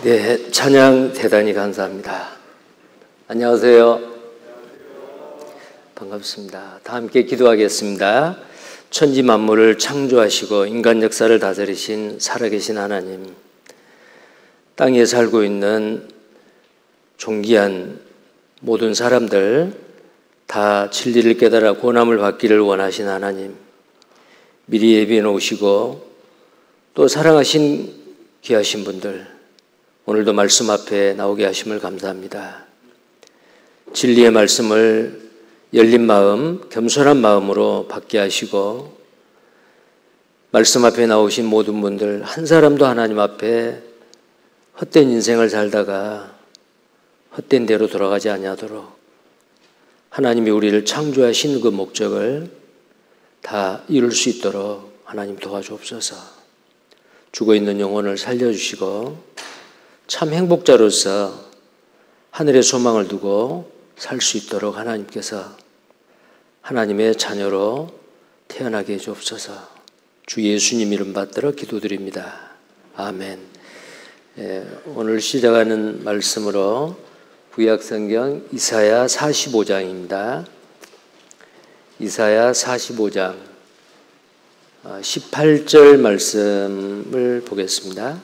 네, 찬양 대단히 감사합니다. 안녕하세요. 반갑습니다. 다 함께 기도하겠습니다. 천지 만물을 창조하시고 인간 역사를 다스리신 살아계신 하나님, 땅에 살고 있는 존귀한 모든 사람들 다 진리를 깨달아 구원함을 받기를 원하신 하나님, 미리 예비해 놓으시고 또 사랑하신 귀하신 분들, 오늘도 말씀 앞에 나오게 하심을 감사합니다. 진리의 말씀을 열린 마음, 겸손한 마음으로 받게 하시고 말씀 앞에 나오신 모든 분들 한 사람도 하나님 앞에 헛된 인생을 살다가 헛된 대로 돌아가지 아니하도록 하나님이 우리를 창조하신 그 목적을 다 이룰 수 있도록 하나님 도와주옵소서. 죽어있는 영혼을 살려주시고 참 행복자로서 하늘의 소망을 두고 살 수 있도록 하나님께서 하나님의 자녀로 태어나게 해주옵소서. 주 예수님 이름 받들어 기도드립니다. 아멘. 오늘 시작하는 말씀으로 구약성경 이사야 45장입니다. 이사야 45장 18절 말씀을 보겠습니다.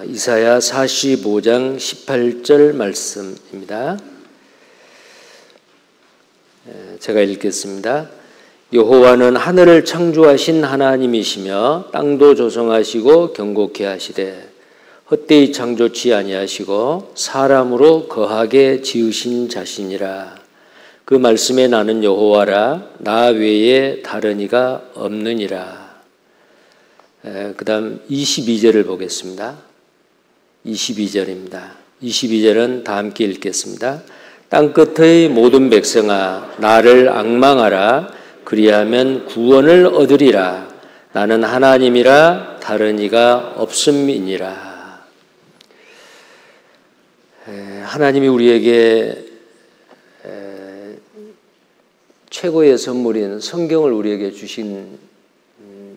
이사야 45장 18절 말씀입니다. 제가 읽겠습니다. 여호와는 하늘을 창조하신 하나님이시며 땅도 조성하시고 경고케 하시되 헛되이 창조치 아니하시고 사람으로 거하게 지으신 자신이라. 그 말씀에 나는 여호와라 나 외에 다른 이가 없느니라. 그 다음 22절을 보겠습니다. 22절입니다. 22절은 다 함께 읽겠습니다. 땅끝의 모든 백성아 나를 앙망하라. 그리하면 구원을 얻으리라. 나는 하나님이라 다른 이가 없음이니라. 하나님이 우리에게 최고의 선물인 성경을 우리에게 주신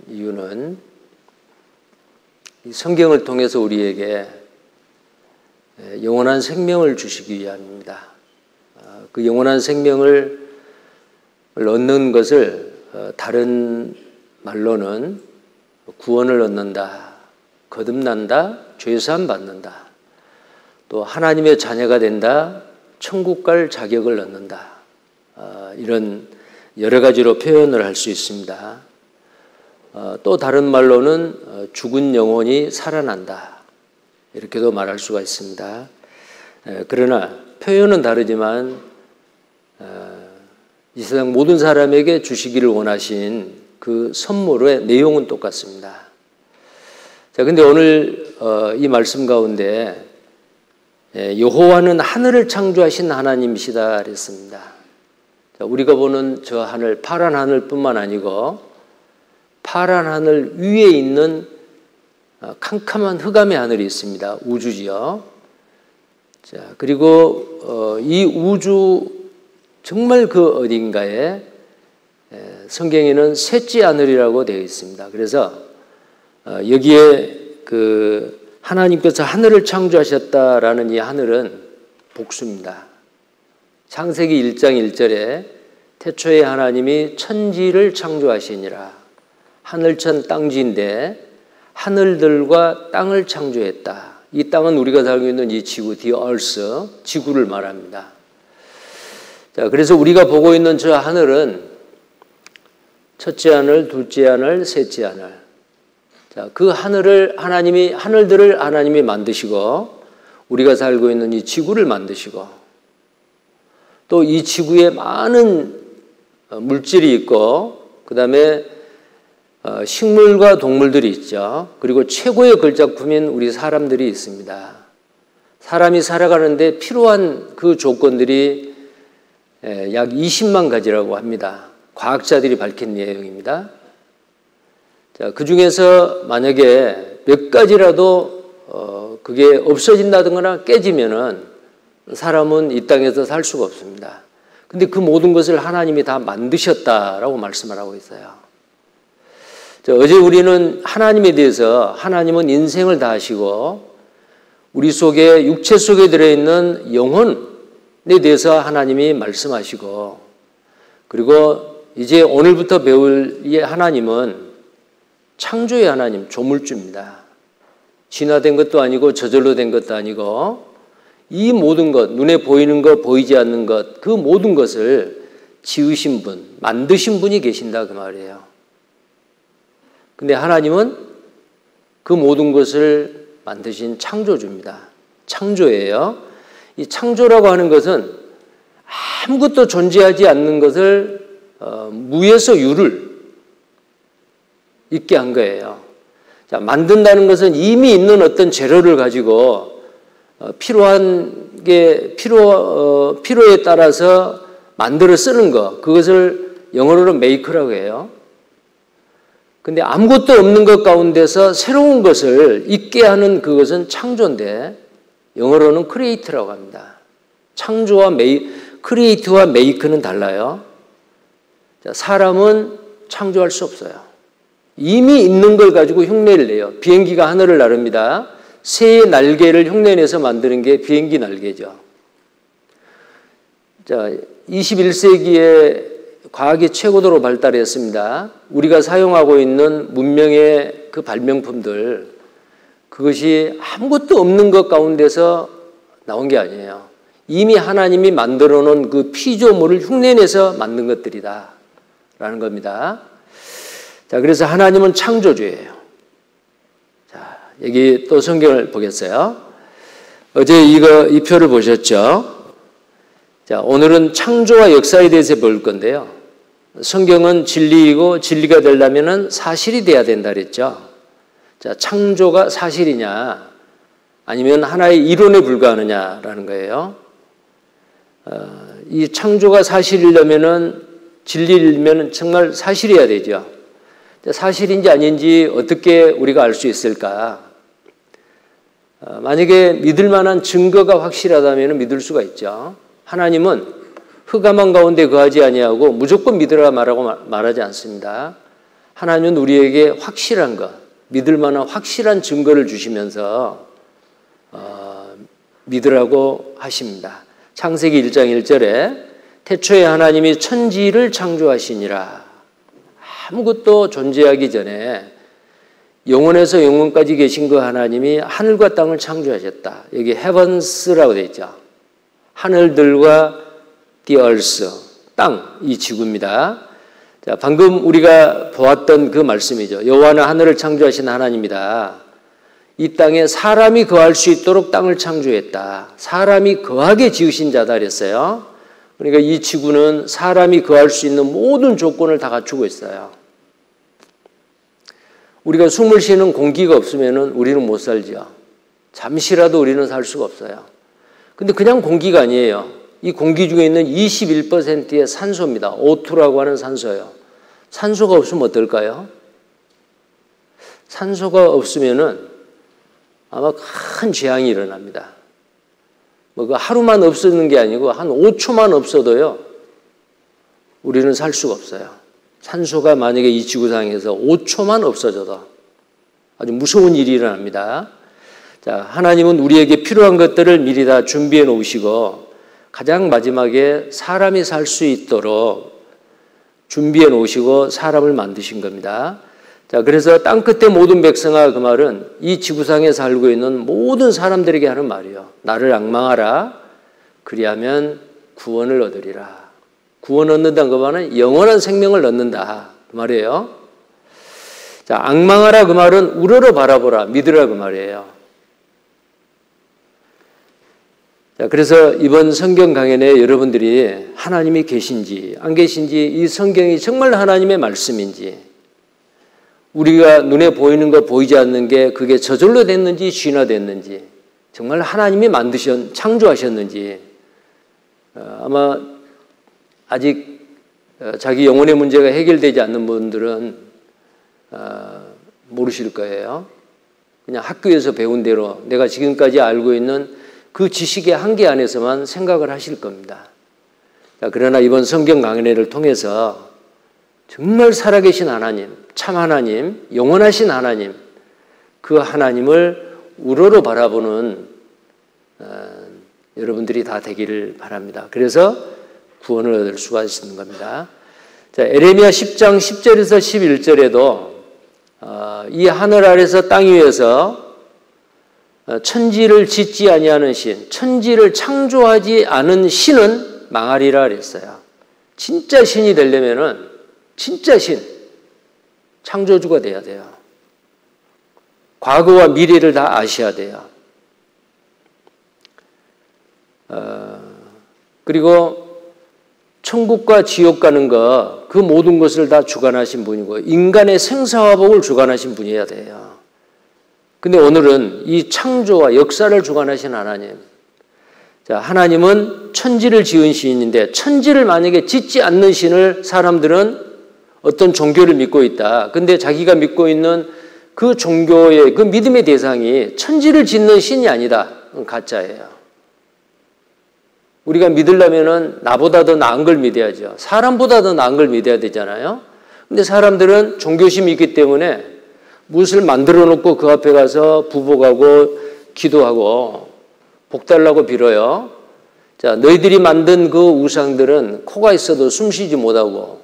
이유는 이 성경을 통해서 우리에게 영원한 생명을 주시기 위함입니다. 그 영원한 생명을 얻는 것을 다른 말로는 구원을 얻는다, 거듭난다, 죄사함 받는다, 또 하나님의 자녀가 된다, 천국 갈 자격을 얻는다, 이런 여러 가지로 표현을 할 수 있습니다. 또 다른 말로는 죽은 영혼이 살아난다, 이렇게도 말할 수가 있습니다. 그러나 표현은 다르지만 이 세상 모든 사람에게 주시기를 원하신 그 선물의 내용은 똑같습니다. 자, 근데 오늘 이 말씀 가운데 여호와는 하늘을 창조하신 하나님이시다 그랬습니다. 자, 우리가 보는 저 하늘, 파란 하늘뿐만 아니고 파란 하늘 위에 있는 캄캄한 흑암의 하늘이 있습니다. 우주지요. 자, 그리고 이 우주 정말 그 어딘가에 성경에는 셋째 하늘이라고 되어 있습니다. 그래서 여기에 그 하나님께서 하늘을 창조하셨다라는 이 하늘은 복수입니다. 창세기 1장 1절에 태초에 하나님이 천지를 창조하시니라. 하늘천 땅지인데 하늘들과 땅을 창조했다. 이 땅은 우리가 살고 있는 이 지구, the earth, 지구를 말합니다. 자, 그래서 우리가 보고 있는 저 하늘은 첫째 하늘, 둘째 하늘, 셋째 하늘. 자, 그 하늘들을 하나님이 만드시고 우리가 살고 있는 이 지구를 만드시고 또 이 지구에 많은 물질이 있고 그 다음에 식물과 동물들이 있죠. 그리고 최고의 걸작품인 우리 사람들이 있습니다. 사람이 살아가는데 필요한 그 조건들이 약 20만 가지라고 합니다. 과학자들이 밝힌 내용입니다. 자, 그 중에서 만약에 몇 가지라도 그게 없어진다든가 깨지면은 사람은 이 땅에서 살 수가 없습니다. 근데 그 모든 것을 하나님이 다 만드셨다라고 말씀을 하고 있어요. 어제 우리는 하나님에 대해서 하나님은 인생을 다하시고 우리 속에 육체 속에 들어있는 영혼에 대해서 하나님이 말씀하시고 그리고 이제 오늘부터 배울 이 하나님은 창조의 하나님, 조물주입니다. 진화된 것도 아니고 저절로 된 것도 아니고 이 모든 것, 눈에 보이는 것, 보이지 않는 것, 그 모든 것을 지으신 분, 만드신 분이 계신다 그 말이에요. 근데 하나님은 그 모든 것을 만드신 창조주입니다. 창조예요. 이 창조라고 하는 것은 아무것도 존재하지 않는 것을 무에서 유를 있게 한 거예요. 자, 만든다는 것은 이미 있는 어떤 재료를 가지고 필요에 따라서 만들어 쓰는 것, 그것을 영어로는 make라고 해요. 근데 아무것도 없는 것 가운데서 새로운 것을 있게 하는 그것은 창조인데 영어로는 create라고 합니다. 창조와 create와 make는 달라요. 자, 사람은 창조할 수 없어요. 이미 있는 걸 가지고 흉내를 내요. 비행기가 하늘을 나릅니다. 새의 날개를 흉내내서 만드는 게 비행기 날개죠. 자, 21세기에 과학이 최고도로 발달했습니다. 우리가 사용하고 있는 문명의 그 발명품들, 그것이 아무것도 없는 것 가운데서 나온 게 아니에요. 이미 하나님이 만들어 놓은 그 피조물을 흉내내서 만든 것들이다 라는 겁니다. 자, 그래서 하나님은 창조주예요. 자, 여기 또 성경을 보겠어요. 어제 이 표를 보셨죠? 자, 오늘은 창조와 역사에 대해서 볼 건데요. 성경은 진리이고 진리가 되려면 사실이 돼야 된다 그랬죠. 자, 창조가 사실이냐 아니면 하나의 이론에 불과하느냐라는 거예요. 이 창조가 사실이려면은 진리이면 정말 사실이어야 되죠. 사실인지 아닌지 어떻게 우리가 알 수 있을까? 만약에 믿을 만한 증거가 확실하다면 믿을 수가 있죠. 하나님은 흑암한 가운데 거하지 아니하고 무조건 믿으라 말하지 않습니다. 하나님은 우리에게 확실한 것, 믿을 만한 확실한 증거를 주시면서 믿으라고 하십니다. 창세기 1장 1절에 태초에 하나님이 천지를 창조하시니라. 아무것도 존재하기 전에 영원에서 영원까지 계신 그 하나님이 하늘과 땅을 창조하셨다. 여기 heavens라고 되어 있죠. 하늘들과 the earth, 땅, 이 지구입니다. 자, 방금 우리가 보았던 그 말씀이죠. 여호와는 하늘을 창조하신 하나님이다. 이 땅에 사람이 거할 수 있도록 땅을 창조했다. 사람이 거하게 지으신 자다 그랬어요. 그러니까 이 지구는 사람이 거할 수 있는 모든 조건을 다 갖추고 있어요. 우리가 숨을 쉬는 공기가 없으면 우리는 못 살죠. 잠시라도 우리는 살 수가 없어요. 근데 그냥 공기가 아니에요. 이 공기 중에 있는 21%의 산소입니다. O2라고 하는 산소예요. 산소가 없으면 어떨까요? 산소가 없으면은 아마 큰 재앙이 일어납니다. 뭐 그 하루만 없어지는 게 아니고 한 5초만 없어도요, 우리는 살 수가 없어요. 산소가 만약에 이 지구상에서 5초만 없어져도 아주 무서운 일이 일어납니다. 자, 하나님은 우리에게 필요한 것들을 미리 다 준비해 놓으시고 가장 마지막에 사람이 살 수 있도록 준비해 놓으시고 사람을 만드신 겁니다. 자, 그래서 땅끝의 모든 백성아, 그 말은 이 지구상에 살고 있는 모든 사람들에게 하는 말이에요. 나를 앙망하라. 그리하면 구원을 얻으리라. 구원 얻는다는 그 말은 영원한 생명을 얻는다 그 말이에요. 자, 앙망하라 그 말은 우러러 바라보라, 믿으라 그 말이에요. 자, 그래서 이번 성경 강연에 여러분들이 하나님이 계신지 안 계신지, 이 성경이 정말 하나님의 말씀인지, 우리가 눈에 보이는 거 보이지 않는 게 그게 저절로 됐는지 진화됐는지, 정말 하나님이 창조하셨는지, 아마 아직 자기 영혼의 문제가 해결되지 않는 분들은 모르실 거예요. 그냥 학교에서 배운 대로 내가 지금까지 알고 있는 그 지식의 한계 안에서만 생각을 하실 겁니다. 자, 그러나 이번 성경 강연회를 통해서 정말 살아계신 하나님, 참 하나님, 영원하신 하나님, 그 하나님을 우러러 바라보는 여러분들이 다 되기를 바랍니다. 그래서 구원을 얻을 수가 있는 겁니다. 자, 에레미야 10장 10절에서 11절에도 이 하늘 아래서 땅 위에서 천지를 짓지 아니하는 신, 천지를 창조하지 않은 신은 망하리라 그랬어요. 진짜 신이 되려면은 진짜 신, 창조주가 돼야 돼요. 과거와 미래를 다 아셔야 돼요. 그리고 천국과 지옥 가는 것, 그 모든 것을 다 주관하신 분이고 인간의 생사화복을 주관하신 분이어야 돼요. 근데 오늘은 이 창조와 역사를 주관하신 하나님, 자, 하나님은 천지를 지은 신인데 천지를 만약에 짓지 않는 신을 사람들은 어떤 종교를 믿고 있다. 근데 자기가 믿고 있는 그 종교의 그 믿음의 대상이 천지를 짓는 신이 아니다. 그건 가짜예요. 우리가 믿으려면은 나보다 더 나은 걸 믿어야죠. 사람보다 더 나은 걸 믿어야 되잖아요. 근데 사람들은 종교심이 있기 때문에 무엇을 만들어 놓고 그 앞에 가서 부복하고 기도하고 복 달라고 빌어요. 자, 너희들이 만든 그 우상들은 코가 있어도 숨 쉬지 못하고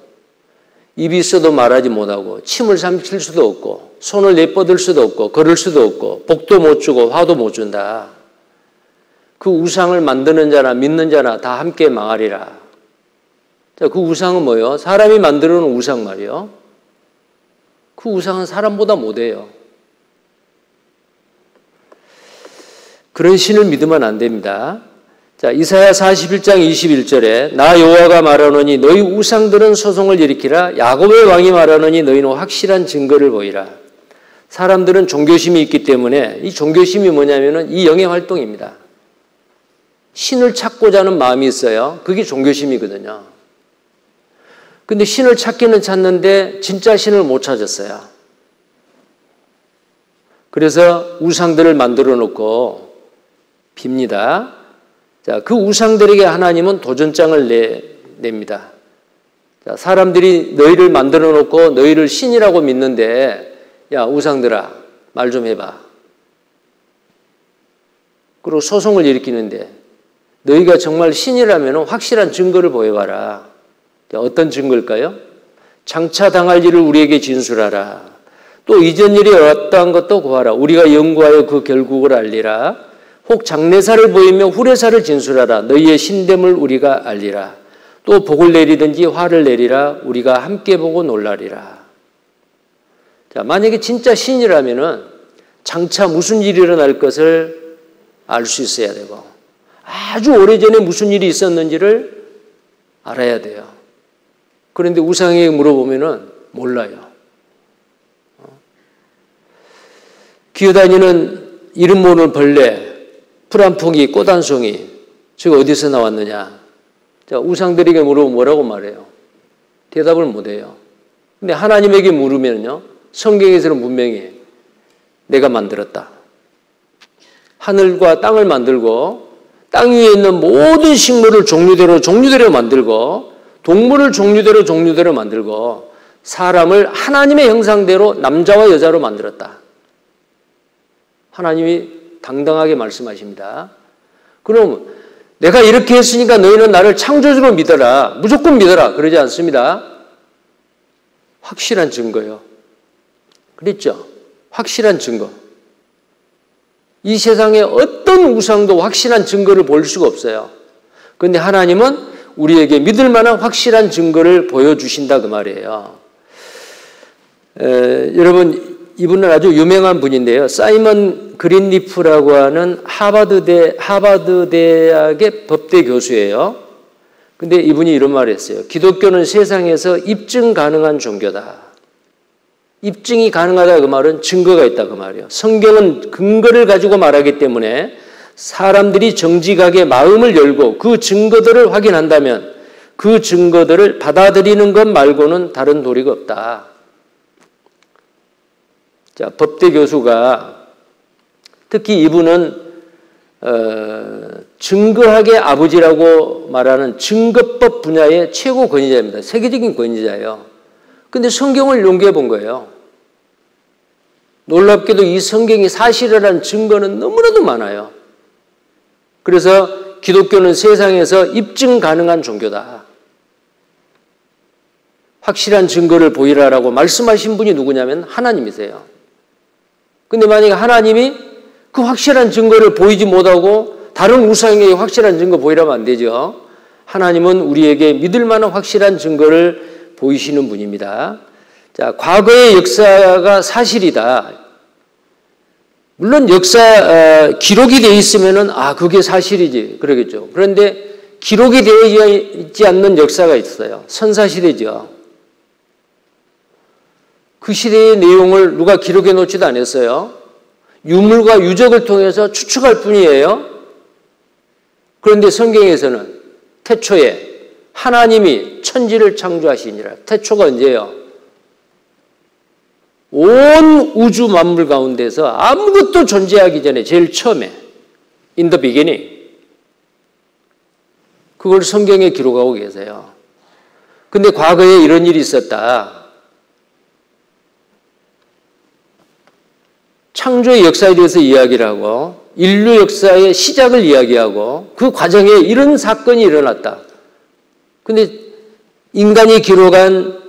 입이 있어도 말하지 못하고 침을 삼킬 수도 없고 손을 내뻗을 수도 없고 걸을 수도 없고 복도 못 주고 화도 못 준다. 그 우상을 만드는 자나 믿는 자나 다 함께 망하리라. 자, 그 우상은 뭐예요? 사람이 만들어 놓은 우상 말이요. 그 우상은 사람보다 못해요. 그런 신을 믿으면 안 됩니다. 자, 이사야 41장 21절에 나 여호와가 말하노니 너희 우상들은 소송을 일으키라. 야곱의 왕이 말하노니 너희는 확실한 증거를 보이라. 사람들은 종교심이 있기 때문에 이 종교심이 뭐냐면은 이 영의 활동입니다. 신을 찾고자 하는 마음이 있어요. 그게 종교심이거든요. 근데 신을 찾기는 찾는데 진짜 신을 못 찾았어요. 그래서 우상들을 만들어 놓고 빕니다. 자, 그 우상들에게 하나님은 도전장을 냅니다. 자, 사람들이 너희를 만들어 놓고 너희를 신이라고 믿는데 야, 우상들아, 말 좀 해봐. 그리고 소송을 일으키는데 너희가 정말 신이라면 확실한 증거를 보여봐라. 어떤 증거일까요? 장차 당할 일을 우리에게 진술하라. 또 이전 일이 어떠한 것도 고하라. 우리가 연구하여 그 결국을 알리라. 혹 장래사를 보이며 후래사를 진술하라. 너희의 신됨을 우리가 알리라. 또 복을 내리든지 화를 내리라. 우리가 함께 보고 놀라리라. 자, 만약에 진짜 신이라면은 장차 무슨 일이 일어날 것을 알 수 있어야 되고 아주 오래전에 무슨 일이 있었는지를 알아야 돼요. 그런데 우상에게 물어보면은 몰라요. 기어다니는 이름 모르는 벌레, 풀 한 포기, 꽃 한 송이, 저거 어디서 나왔느냐? 자, 우상들에게 물어보면 뭐라고 말해요? 대답을 못해요. 근데 하나님에게 물으면요, 성경에서는 분명히 내가 만들었다. 하늘과 땅을 만들고 땅 위에 있는 모든 식물을 종류대로 만들고 동물을 종류대로 만들고 사람을 하나님의 형상대로 남자와 여자로 만들었다. 하나님이 당당하게 말씀하십니다. 그럼 내가 이렇게 했으니까 너희는 나를 창조주로 믿어라. 무조건 믿어라. 그러지 않습니다. 확실한 증거요. 그랬죠? 확실한 증거. 이 세상에 어떤 우상도 확실한 증거를 볼 수가 없어요. 그런데 하나님은 우리에게 믿을 만한 확실한 증거를 보여주신다 그 말이에요. 여러분, 이분은 아주 유명한 분인데요. 사이먼 그린리프라고 하는 하버드 대학의 법대 교수예요. 근데 이분이 이런 말을 했어요. 기독교는 세상에서 입증 가능한 종교다. 입증이 가능하다 그 말은 증거가 있다 그 말이에요. 성경은 근거를 가지고 말하기 때문에 사람들이 정직하게 마음을 열고 그 증거들을 확인한다면 그 증거들을 받아들이는 것 말고는 다른 도리가 없다. 자, 법대 교수가 특히 이분은 증거학의 아버지라고 말하는 증거법 분야의 최고 권위자입니다. 세계적인 권위자예요. 근데 성경을 연구해 본 거예요. 놀랍게도 이 성경이 사실이라는 증거는 너무나도 많아요. 그래서 기독교는 세상에서 입증 가능한 종교다. 확실한 증거를 보이라라고 말씀하신 분이 누구냐면 하나님이세요. 근데 만약에 하나님이 그 확실한 증거를 보이지 못하고 다른 우상에게 확실한 증거 보이라면 안 되죠. 하나님은 우리에게 믿을 만한 확실한 증거를 보이시는 분입니다. 자, 과거의 역사가 사실이다. 물론 역사 기록이 되어 있으면은 그게 사실이지 그러겠죠. 그런데 기록이 되어 있지 않는 역사가 있어요. 선사시대죠. 그 시대의 내용을 누가 기록해 놓지도 않았어요. 유물과 유적을 통해서 추측할 뿐이에요. 그런데 성경에서는 태초에 하나님이 천지를 창조하시니라. 태초가 언제예요? 온 우주 만물 가운데서 아무것도 존재하기 전에 제일 처음에 In the beginning. 그걸 성경에 기록하고 계세요. 근데 과거에 이런 일이 있었다. 창조의 역사에 대해서 이야기를 하고 인류 역사의 시작을 이야기하고 그 과정에 이런 사건이 일어났다. 근데 인간이 기록한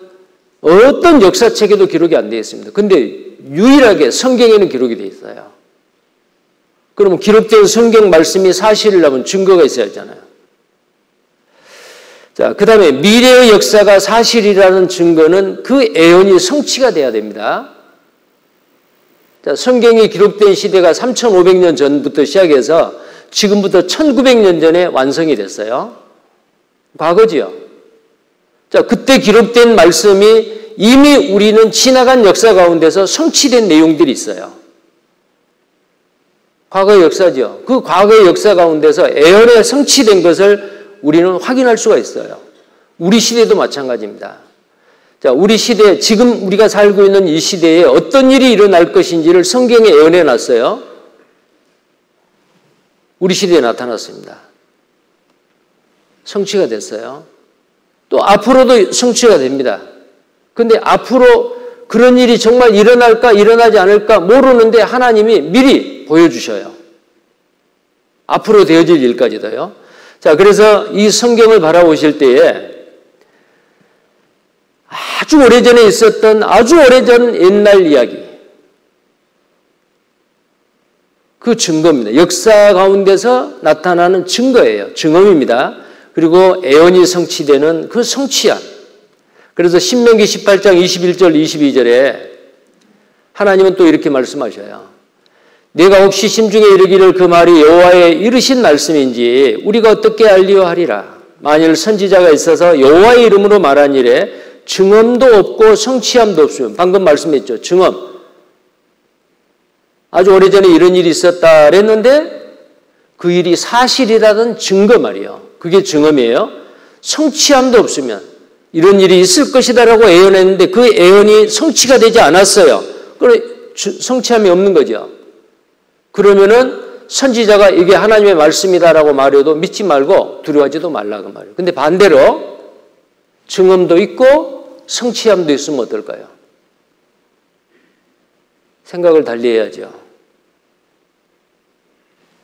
어떤 역사책에도 기록이 안 되어 있습니다. 근데 유일하게 성경에는 기록이 되어 있어요. 그러면 기록된 성경 말씀이 사실이라면 증거가 있어야 하잖아요. 자, 그 다음에 미래의 역사가 사실이라는 증거는 그 예언이 성취가 돼야 됩니다. 자, 성경이 기록된 시대가 3,500년 전부터 시작해서 지금부터 1,900년 전에 완성이 됐어요. 과거지요. 자, 그때 기록된 말씀이 이미 우리는 지나간 역사 가운데서 성취된 내용들이 있어요. 과거의 역사죠. 그 과거의 역사 가운데서 예언에 성취된 것을 우리는 확인할 수가 있어요. 우리 시대도 마찬가지입니다. 자, 우리 시대, 지금 우리가 살고 있는 이 시대에 어떤 일이 일어날 것인지를 성경에 예언해 놨어요. 우리 시대에 나타났습니다. 성취가 됐어요. 또 앞으로도 성취가 됩니다. 근데 앞으로 그런 일이 정말 일어날까 일어나지 않을까 모르는데 하나님이 미리 보여주셔요. 앞으로 되어질 일까지도요. 자, 그래서 이 성경을 바라보실 때에 아주 오래전에 있었던 아주 오래전 옛날 이야기, 그 증거입니다. 역사 가운데서 나타나는 증거예요. 증언입니다. 그리고 예언이 성취되는 그 성취함. 그래서 신명기 18장 21절 22절에 하나님은 또 이렇게 말씀하셔요. 내가 혹시 심중에 이르기를 그 말이 여호와의 이르신 말씀인지 우리가 어떻게 알리려 하리라. 만일 선지자가 있어서 여호와의 이름으로 말한 일에 증언도 없고 성취함도 없으면, 방금 말씀했죠. 증언. 아주 오래전에 이런 일이 있었다 그랬는데 그 일이 사실이라는 증거 말이에요. 그게 증언이에요. 성취함도 없으면 이런 일이 있을 것이다라고 예언했는데 그 예언이 성취가 되지 않았어요. 그래 성취함이 없는 거죠. 그러면은 선지자가 이게 하나님의 말씀이다라고 말해도 믿지 말고 두려워하지도 말라고 말이에요. 근데 반대로 증언도 있고 성취함도 있으면 어떨까요? 생각을 달리 해야죠.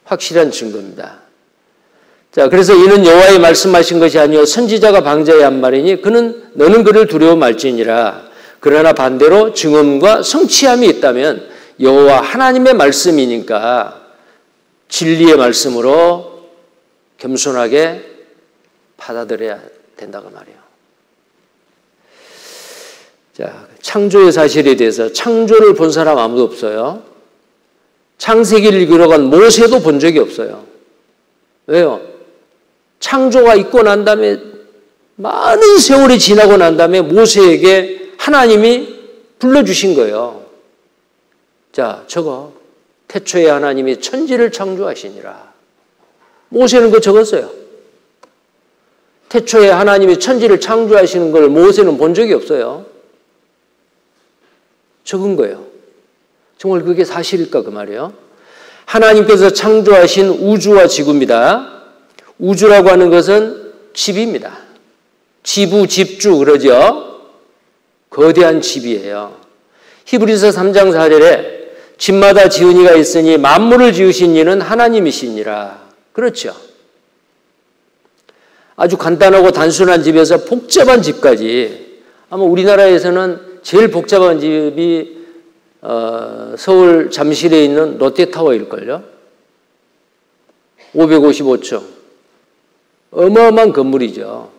확실한 증거입니다. 자, 그래서 이는 여호와의 말씀하신 것이 아니요 선지자가 방자의 한 말이니 너는 그를 두려워 말지니라. 그러나 반대로 증언과 성취함이 있다면 여호와 하나님의 말씀이니까 진리의 말씀으로 겸손하게 받아들여야 된다고 말이에요. 자, 창조의 사실에 대해서 창조를 본 사람 아무도 없어요. 창세기를 기록한 모세도 본 적이 없어요. 왜요? 창조가 있고 난 다음에 많은 세월이 지나고 난 다음에 모세에게 하나님이 불러주신 거예요. 자, 저거 태초에 하나님이 천지를 창조하시니라. 모세는 그거 적었어요. 태초에 하나님이 천지를 창조하시는 걸 모세는 본 적이 없어요. 적은 거예요. 정말 그게 사실일까 그 말이에요. 하나님께서 창조하신 우주와 지구입니다. 우주라고 하는 것은 집입니다. 지부, 집주 그러죠. 거대한 집이에요. 히브리서 3장 4절에 집마다 지은이가 있으니 만물을 지으신 이는 하나님이시니라. 그렇죠. 아주 간단하고 단순한 집에서 복잡한 집까지, 아마 우리나라에서는 제일 복잡한 집이 서울 잠실에 있는 롯데타워일걸요. 555층. 어마어마한 건물이죠.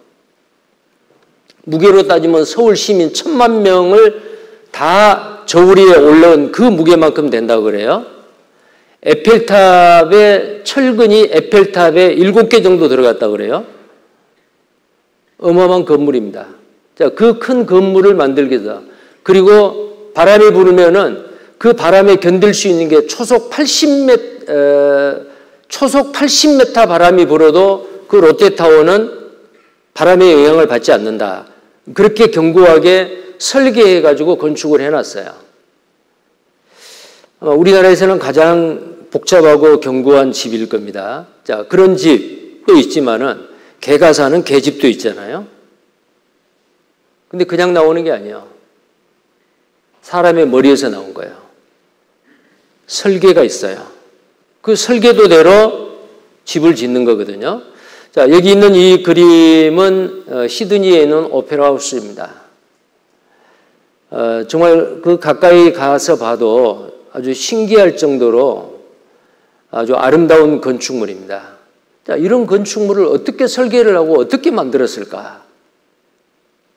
무게로 따지면 서울 시민 1000만 명을 다 저울에 올라온 그 무게만큼 된다고 그래요. 에펠탑의 철근이 에펠탑에 7개 정도 들어갔다고 그래요. 어마어마한 건물입니다. 자, 그 큰 건물을 만들기 위해서, 그리고 바람이 불으면은 그 바람에 견딜 수 있는 게 초속 80m 바람이 불어도 그 롯데타워는 바람의 영향을 받지 않는다. 그렇게 견고하게 설계해가지고 건축을 해놨어요. 우리나라에서는 가장 복잡하고 견고한 집일 겁니다. 자, 그런 집도 있지만은 개가 사는 개집도 있잖아요. 근데 그냥 나오는 게 아니에요. 사람의 머리에서 나온 거예요. 설계가 있어요. 그 설계도대로 집을 짓는 거거든요. 자, 여기 있는 이 그림은 시드니에 있는 오페라 하우스입니다. 정말 그 가까이 가서 봐도 아주 신기할 정도로 아주 아름다운 건축물입니다. 자, 이런 건축물을 어떻게 설계를 하고 어떻게 만들었을까?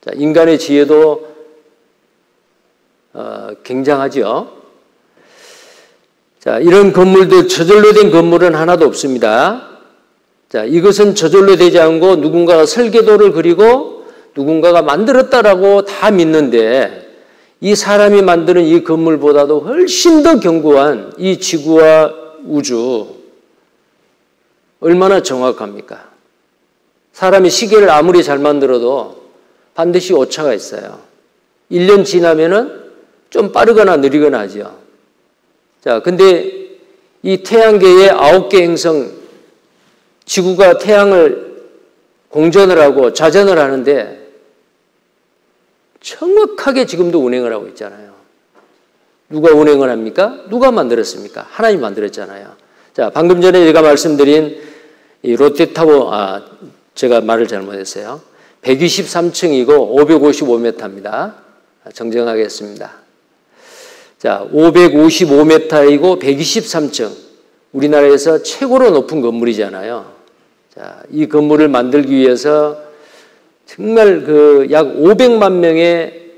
자, 인간의 지혜도 굉장하죠. 자, 이런 건물들, 저절로 된 건물은 하나도 없습니다. 자, 이것은 저절로 되지 않고 누군가가 설계도를 그리고 누군가가 만들었다라고 다 믿는데, 이 사람이 만드는 이 건물보다도 훨씬 더 견고한 이 지구와 우주, 얼마나 정확합니까? 사람이 시계를 아무리 잘 만들어도 반드시 오차가 있어요. 1년 지나면은 좀 빠르거나 느리거나 하죠. 자, 근데 이 태양계의 9개 행성, 지구가 태양을 공전을 하고 자전을 하는데 정확하게 지금도 운행을 하고 있잖아요. 누가 운행을 합니까? 누가 만들었습니까? 하나님이 만들었잖아요. 자, 방금 전에 제가 말씀드린 이 롯데타워, 제가 말을 잘못했어요. 123층이고 555m입니다. 정정하겠습니다. 자, 555m이고 123층. 우리나라에서 최고로 높은 건물이잖아요. 자, 이 건물을 만들기 위해서 정말 약 500만 명의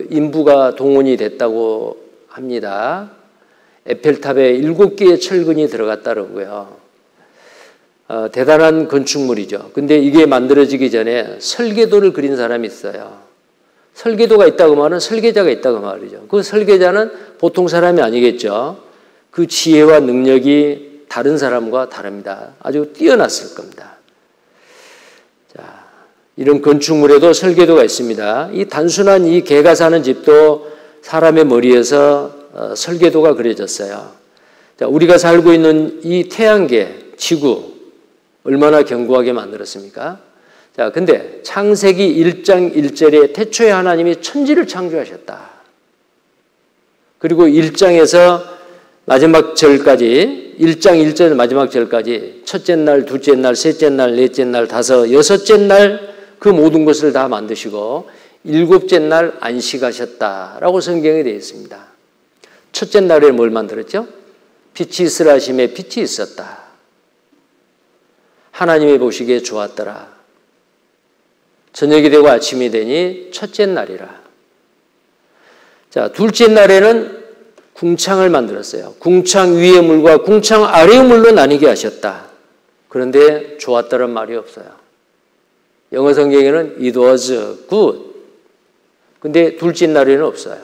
인부가 동원이 됐다고 합니다. 에펠탑에 7개의 철근이 들어갔다고요. 대단한 건축물이죠. 근데 이게 만들어지기 전에 설계도를 그린 사람이 있어요. 설계도가 있다고 말은 설계자가 있다고 말이죠. 그 설계자는 보통 사람이 아니겠죠. 그 지혜와 능력이 다른 사람과 다릅니다. 아주 뛰어났을 겁니다. 자, 이런 건축물에도 설계도가 있습니다. 이 단순한 이 개가 사는 집도 사람의 머리에서 설계도가 그려졌어요. 자, 우리가 살고 있는 이 태양계, 지구, 얼마나 견고하게 만들었습니까? 자, 근데 창세기 1장 1절에 태초에 하나님이 천지를 창조하셨다. 그리고 1장에서 마지막 절까지, 1장 1절 마지막 절까지 첫째 날, 둘째 날, 셋째 날, 넷째 날, 다섯, 여섯째 날 그 모든 것을 다 만드시고 일곱째 날 안식하셨다라고 성경에 되어 있습니다. 첫째 날에 뭘 만들었죠? 빛이 있으라 하심에 빛이 있었다. 하나님이 보시기에 좋았더라. 저녁이 되고 아침이 되니 첫째 날이라. 자, 둘째 날에는 궁창을 만들었어요. 궁창 위의 물과 궁창 아래의 물로 나뉘게 하셨다. 그런데 좋았다는 말이 없어요. 영어 성경에는 it was good. 근데 둘째 날에는 없어요.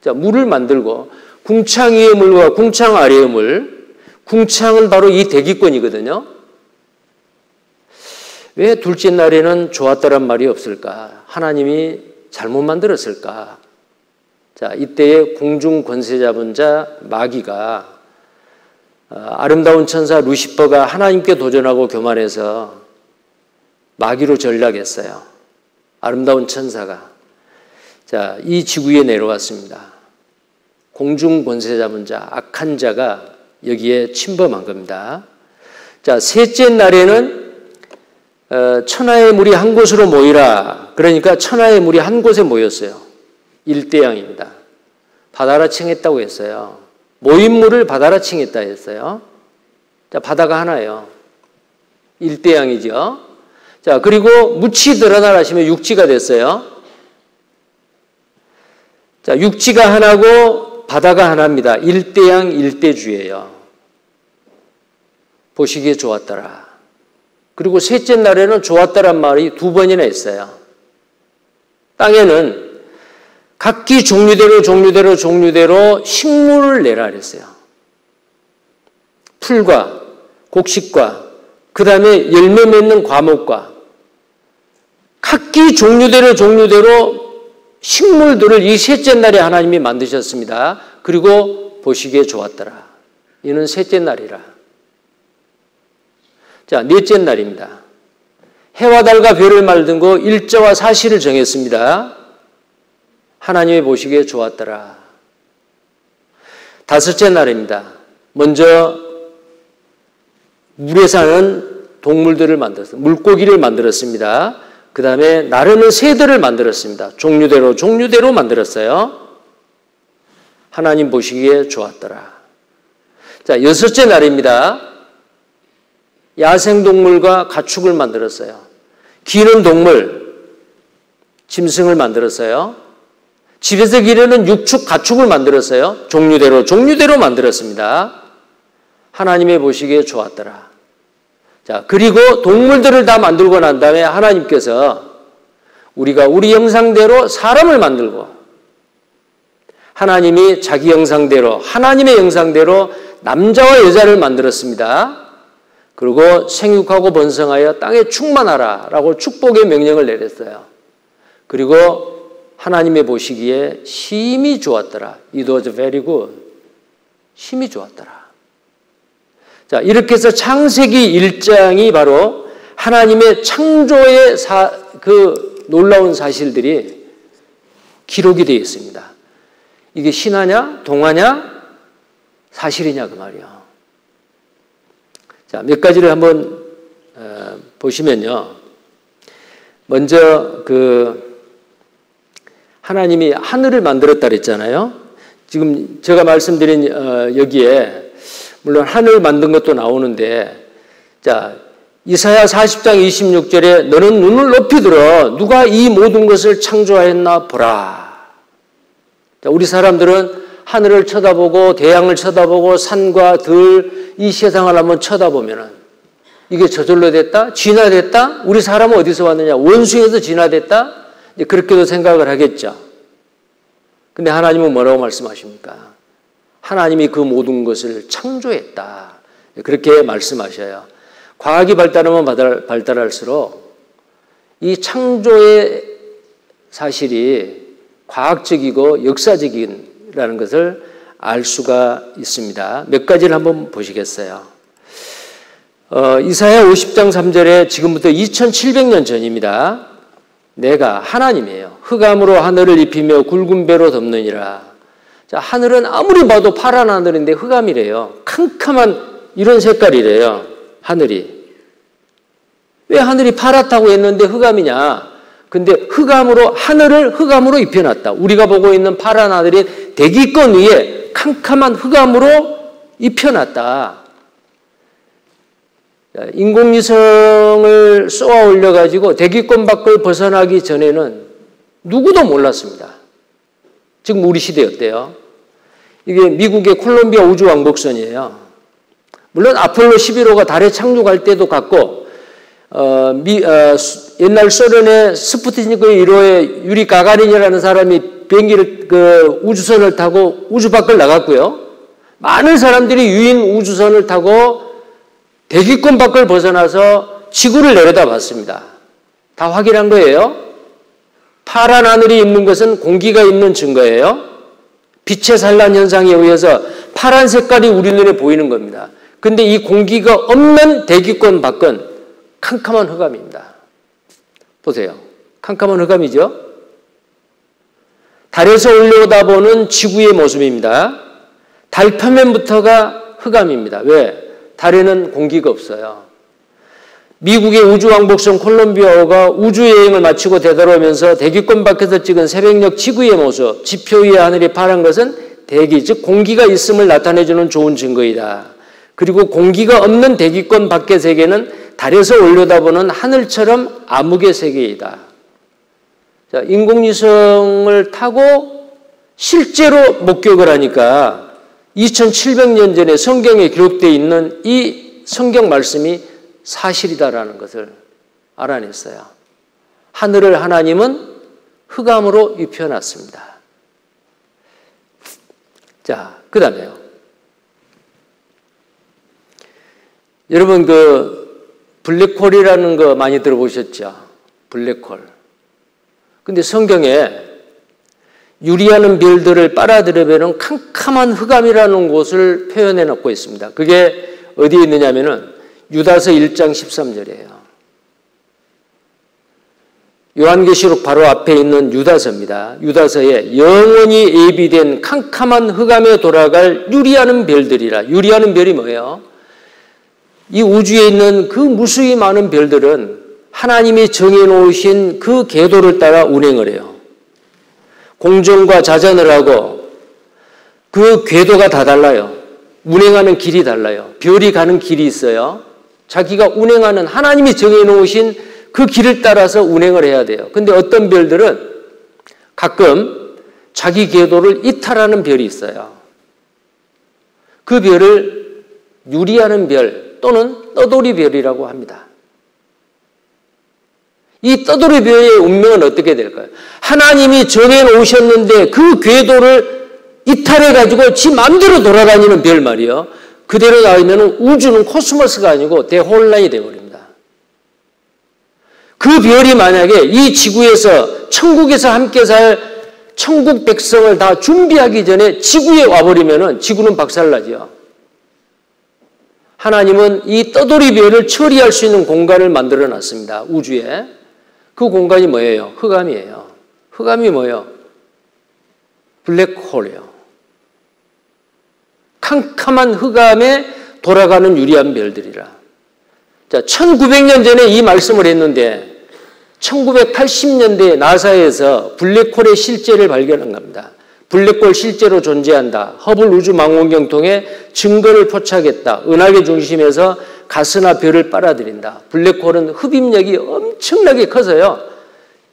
자, 물을 만들고 궁창 위의 물과 궁창 아래의 물, 궁창은 바로 이 대기권이거든요. 왜 둘째 날에는 좋았다란 말이 없을까? 하나님이 잘못 만들었을까? 자, 이때에 공중 권세 잡은 자 마귀가 아름다운 천사 루시퍼가 하나님께 도전하고 교만해서 마귀로 전락했어요. 아름다운 천사가. 자, 이 지구에 내려왔습니다. 공중 권세 잡은 자, 악한 자가 여기에 침범한 겁니다. 자, 셋째 날에는 천하의 물이 한 곳으로 모이라. 그러니까 천하의 물이 한 곳에 모였어요. 일대양입니다. 바다라 칭했다고 했어요. 모인 물을 바다라 칭했다 했어요. 자, 바다가 하나예요. 일대양이죠. 자, 그리고 묻히 드러나라 하시면 육지가 됐어요. 자, 육지가 하나고 바다가 하나입니다. 일대양 일대주예요. 보시기에 좋았더라. 그리고 셋째 날에는 좋았다란 말이 두 번이나 있어요. 땅에는 각기 종류대로 식물을 내라 그랬어요. 풀과 곡식과 그 다음에 열매 맺는 과목과 각기 종류대로 식물들을 이 셋째 날에 하나님이 만드셨습니다. 그리고 보시기에 좋았더라. 이는 셋째 날이라. 자, 넷째 날입니다. 해와 달과 별을 만들고 일자와 사시를 정했습니다. 하나님이 보시기에 좋았더라. 다섯째 날입니다. 먼저 물에 사는 동물들을 만들었습니다. 물고기를 만들었습니다. 그 다음에 나르는 새들을 만들었습니다. 종류대로 만들었어요. 하나님 보시기에 좋았더라. 자, 여섯째 날입니다. 야생동물과 가축을 만들었어요. 기는 동물, 짐승을 만들었어요. 집에서 기르는 육축, 가축을 만들었어요. 종류대로 만들었습니다. 하나님의 보시기에 좋았더라. 자, 그리고 동물들을 다 만들고 난 다음에 하나님께서 우리가 우리 형상대로 사람을 만들고 하나님이 자기 형상대로, 하나님의 형상대로 남자와 여자를 만들었습니다. 그리고 생육하고 번성하여 땅에 충만하라 라고 축복의 명령을 내렸어요. 그리고 하나님의 보시기에 심히 좋았더라. It was very good. 심히 좋았더라. 자, 이렇게 해서 창세기 1장이 바로 하나님의 창조의 그 놀라운 사실들이 기록이 되어 있습니다. 이게 신화냐, 동화냐, 사실이냐 그 말이에요. 자, 몇 가지를 한번 보시면요. 먼저 하나님이 하늘을 만들었다 그랬잖아요. 지금 제가 말씀드린 여기에 물론 하늘 만든 것도 나오는데, 자, 이사야 40장 26절에 너는 눈을 높이 들어 누가 이 모든 것을 창조하였나 보라. 자, 우리 사람들은 하늘을 쳐다보고 대양을 쳐다보고 산과 들 이 세상을 한번 쳐다보면은 이게 저절로 됐다? 진화됐다? 우리 사람은 어디서 왔느냐? 원숭이에서 진화됐다? 이제 그렇게도 생각을 하겠죠. 근데 하나님은 뭐라고 말씀하십니까? 하나님이 그 모든 것을 창조했다. 그렇게 말씀하셔요. 과학이 발달하면 발달할수록 이 창조의 사실이 과학적이고 역사적이라는 것을 알 수가 있습니다. 몇 가지를 한번 보시겠어요. 이사야 50장 3절에 지금부터 2700년 전입니다. 내가 하나님이에요. 흑암으로 하늘을 입히며 굵은 배로 덮느니라. 자, 하늘은 아무리 봐도 파란 하늘인데 흑암이래요. 캄캄한 이런 색깔이래요. 하늘이. 왜 하늘이 파랗다고 했는데 흑암이냐? 근데 하늘을 흑암으로 입혀놨다. 우리가 보고 있는 파란 하늘이 대기권 위에 캄캄한 흑암으로 입혀놨다. 인공위성을 쏘아 올려가지고 대기권 밖을 벗어나기 전에는 누구도 몰랐습니다. 지금 우리 시대였대요. 이게 미국의 콜롬비아 우주왕복선이에요. 물론 아폴로 11호가 달에 착륙할 때도 갔고, 옛날 소련의 스푸트니크 1호의 유리 가가린이라는 사람이 비행기를 우주선을 타고 우주 밖을 나갔고요. 많은 사람들이 유인 우주선을 타고 대기권 밖을 벗어나서 지구를 내려다봤습니다. 다 확인한 거예요. 파란 하늘이 있는 것은 공기가 있는 증거예요. 빛의 산란 현상에 의해서 파란 색깔이 우리 눈에 보이는 겁니다. 근데 이 공기가 없는 대기권 밖은 캄캄한 흑암입니다. 보세요. 캄캄한 흑암이죠? 달에서 올려다보는 지구의 모습입니다. 달 표면부터가 흑암입니다. 왜? 달에는 공기가 없어요. 미국의 우주왕복선 콜럼비아호가 우주여행을 마치고 되돌아오면서 대기권 밖에서 찍은 새벽녘 지구의 모습, 지표 위의 하늘이 파란 것은 대기, 즉 공기가 있음을 나타내주는 좋은 증거이다. 그리고 공기가 없는 대기권 밖의 세계는 달에서 올려다보는 하늘처럼 암흑의 세계이다. 자, 인공위성을 타고 실제로 목격을 하니까 2700년 전에 성경에 기록되어 있는 이 성경 말씀이 사실이다라는 것을 알아냈어요. 하늘을 하나님은 흑암으로 입혀놨습니다. 자, 그 다음에요. 여러분, 블랙홀이라는 거 많이 들어보셨죠? 블랙홀. 근데 성경에 유리하는 별들을 빨아들여버리는 캄캄한 흑암이라는 곳을 표현해 놓고 있습니다. 그게 어디에 있느냐면은 유다서 1장 13절이에요. 요한계시록 바로 앞에 있는 유다서입니다. 유다서에 영원히 예비된 캄캄한 흑암에 돌아갈 유리하는 별들이라. 유리하는 별이 뭐예요? 이 우주에 있는 그 무수히 많은 별들은 하나님이 정해놓으신 그 궤도를 따라 운행을 해요. 공전과 자전을 하고 그 궤도가 다 달라요. 운행하는 길이 달라요. 별이 가는 길이 있어요. 자기가 운행하는 하나님이 정해놓으신 그 길을 따라서 운행을 해야 돼요. 근데 어떤 별들은 가끔 자기 궤도를 이탈하는 별이 있어요. 그 별을 유리하는 별 또는 떠돌이 별이라고 합니다. 이 떠돌이 별의 운명은 어떻게 될까요? 하나님이 정해놓으셨는데 그 궤도를 이탈해가지고 지 마음대로 돌아다니는 별 말이요. 그대로 나오면 우주는 코스모스가 아니고 대혼란이 되어버립니다. 그 별이 만약에 이 지구에서 천국에서 함께 살 천국 백성을 다 준비하기 전에 지구에 와버리면 지구는 박살나죠. 하나님은 이 떠돌이 별을 처리할 수 있는 공간을 만들어 놨습니다. 우주에. 그 공간이 뭐예요? 흑암이에요. 흑암이 뭐예요? 블랙홀이에요. 캄캄한 흑암에 돌아가는 유리한 별들이라. 자, 1900년 전에 이 말씀을 했는데 1980년대에 나사에서 블랙홀의 실제를 발견한 겁니다. 블랙홀 실제로 존재한다. 허블 우주망원경 통해 증거를 포착했다. 은하계 중심에서 가스나 별을 빨아들인다. 블랙홀은 흡입력이 엄청나게 커서요.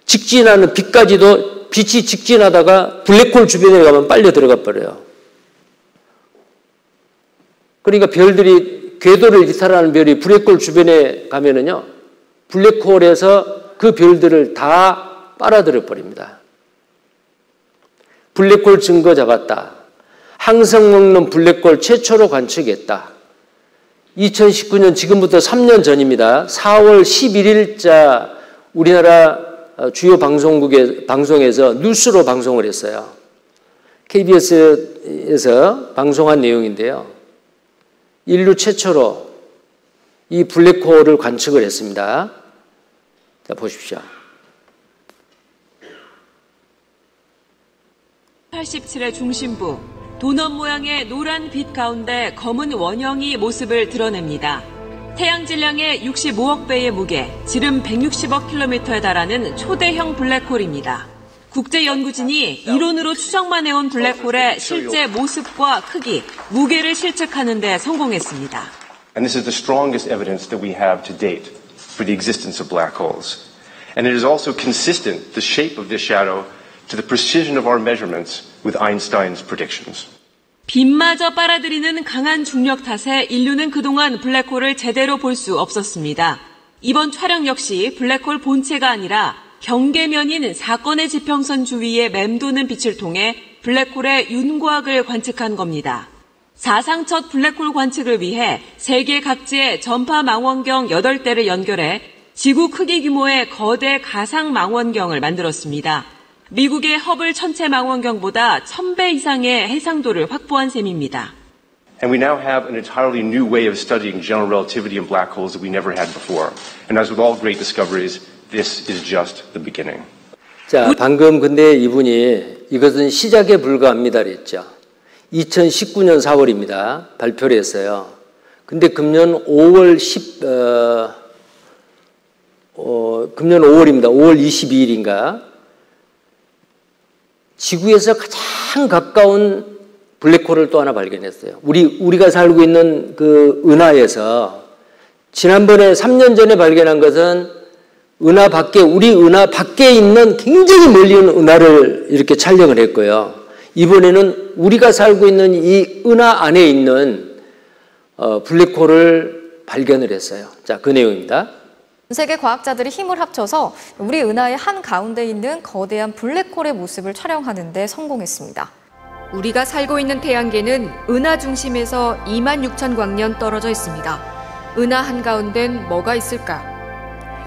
직진하는 빛까지도 빛이 직진하다가 블랙홀 주변에 가면 빨려 들어가 버려요. 그러니까 별들이 궤도를 이탈하는 별이 블랙홀 주변에 가면은요. 블랙홀에서 그 별들을 다 빨아들여 버립니다. 블랙홀 증거 잡았다. 항성 먹는 블랙홀 최초로 관측했다. 2019년 지금부터 3년 전입니다. 4월 11일자 우리나라 주요 방송에서 뉴스로 방송을 했어요. KBS에서 방송한 내용인데요. 인류 최초로 이 블랙홀을 관측을 했습니다. 자, 보십시오. 87의 중심부, 도넛 모양의 노란 빛 가운데 검은 원형이 모습을 드러냅니다. 태양 질량의 65억 배의 무게, 지름 160억 킬로미터에 달하는 초대형 블랙홀입니다. 국제연구진이 이론으로 추정만 해온 블랙홀의 실제 모습과 크기, 무게를 실측하는 데 성공했습니다. And this is the strongest evidence that we have to date for the existence of black holes. And it is also consistent, the shape of this shadow, to the precision of our measurements with Einstein's predictions. 빛마저 빨아들이는 강한 중력 탓에 인류는 그동안 블랙홀을 제대로 볼 수 없었습니다. 이번 촬영 역시 블랙홀 본체가 아니라 경계면인 사건의 지평선 주위에 맴도는 빛을 통해 블랙홀의 윤곽을 관측한 겁니다. 사상 첫 블랙홀 관측을 위해 세계 각지의 전파 망원경 8대를 연결해 지구 크기 규모의 거대 가상 망원경을 만들었습니다. 미국의 허블 천체 망원경보다 1000배 이상의 해상도를 확보한 셈입니다. And we now have an entirely new way of studying general relativity in black holes that we never had before. And as with all great discoveries, this is just the beginning. 자, 방금 근데 이분이 이것은 시작에 불과합니다 그랬죠. 2019년 4월입니다. 발표를 했어요. 근데 금년 5월입니다. 5월 22일인가 지구에서 가장 가까운 블랙홀을 또 하나 발견했어요. 우리가 살고 있는 그 은하에서 지난번에 3년 전에 발견한 것은 우리 은하 밖에 있는 굉장히 멀리 있는 은하를 이렇게 촬영을 했고요. 이번에는 우리가 살고 있는 이 은하 안에 있는 블랙홀을 발견을 했어요. 자, 그 내용입니다. 세계 과학자들이 힘을 합쳐서 우리 은하의 한가운데 있는 거대한 블랙홀의 모습을 촬영하는 데 성공했습니다. 우리가 살고 있는 태양계는 은하 중심에서 26,000광년 떨어져 있습니다. 은하 한가운데는 뭐가 있을까?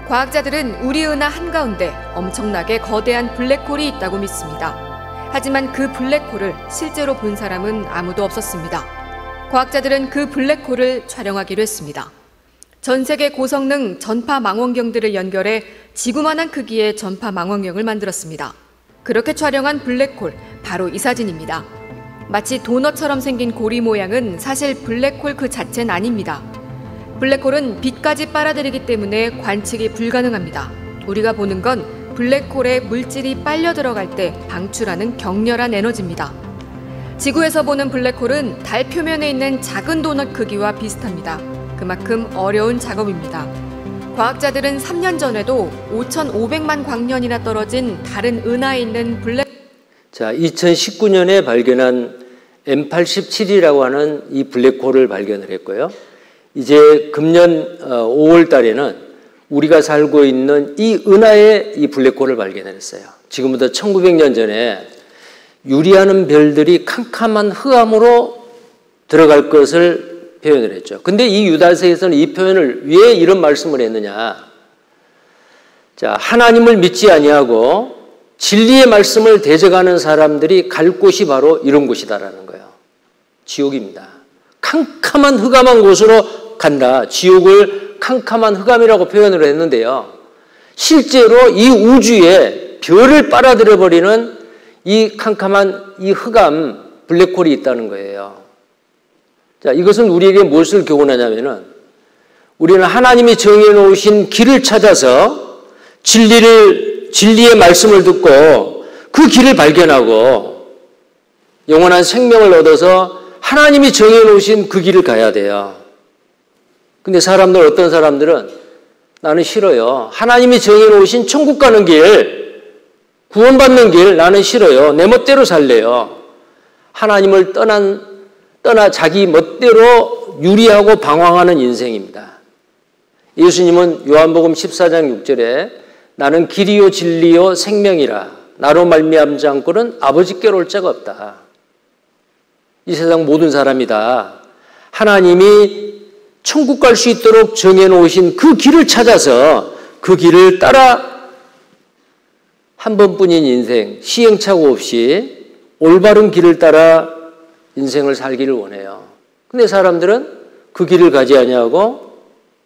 과학자들은 우리 은하 한가운데 엄청나게 거대한 블랙홀이 있다고 믿습니다. 하지만 그 블랙홀을 실제로 본 사람은 아무도 없었습니다. 과학자들은 그 블랙홀을 촬영하기로 했습니다. 전 세계 고성능 전파 망원경들을 연결해 지구만한 크기의 전파 망원경을 만들었습니다. 그렇게 촬영한 블랙홀, 바로 이 사진입니다. 마치 도넛처럼 생긴 고리 모양은 사실 블랙홀 그 자체는 아닙니다. 블랙홀은 빛까지 빨아들이기 때문에 관측이 불가능합니다. 우리가 보는 건 블랙홀에 물질이 빨려 들어갈 때 방출하는 격렬한 에너지입니다. 지구에서 보는 블랙홀은 달 표면에 있는 작은 도넛 크기와 비슷합니다. 그만큼 어려운 작업입니다. 과학자들은 3년 전에도 5,500만 광년이나 떨어진 다른 은하에 있는 자, 2019년에 발견한 M87이라고 하는 이 블랙홀을 발견을 했고요. 이제 금년 5월 달에는 우리가 살고 있는 이 은하에 이 블랙홀을 발견을 했어요. 지금부터 1900년 전에 유리하는 별들이 캄캄한 흑암으로 들어갈 것을 표현을 했죠. 근데 이 유다서에서는 이 표현을 왜 이런 말씀을 했느냐. 자, 하나님을 믿지 아니하고 진리의 말씀을 대적하는 사람들이 갈 곳이 바로 이런 곳이다라는 거예요. 지옥입니다. 캄캄한 흑암한 곳으로 간다. 지옥을 캄캄한 흑암이라고 표현을 했는데요. 실제로 이 우주에 별을 빨아들여 버리는 이 캄캄한 이 흑암 블랙홀이 있다는 거예요. 자, 이것은 우리에게 무엇을 교훈하냐면은 우리는 하나님이 정해 놓으신 길을 찾아서 진리의 말씀을 듣고 그 길을 발견하고 영원한 생명을 얻어서 하나님이 정해 놓으신 그 길을 가야 돼요. 근데 어떤 사람들은 나는 싫어요. 하나님이 정해 놓으신 천국 가는 길, 구원받는 길 나는 싫어요. 내 멋대로 살래요. 하나님을 떠나 자기 멋대로 유리하고 방황하는 인생입니다. 예수님은 요한복음 14장 6절에 나는 길이요 진리요 생명이라 나로 말미암지 않고는 아버지께로 올 자가 없다. 이 세상 모든 사람이 다 하나님이 천국 갈 수 있도록 정해놓으신 그 길을 찾아서 그 길을 따라 한 번뿐인 인생 시행착오 없이 올바른 길을 따라 인생을 살기를 원해요. 근데 사람들은 그 길을 가지 아니하고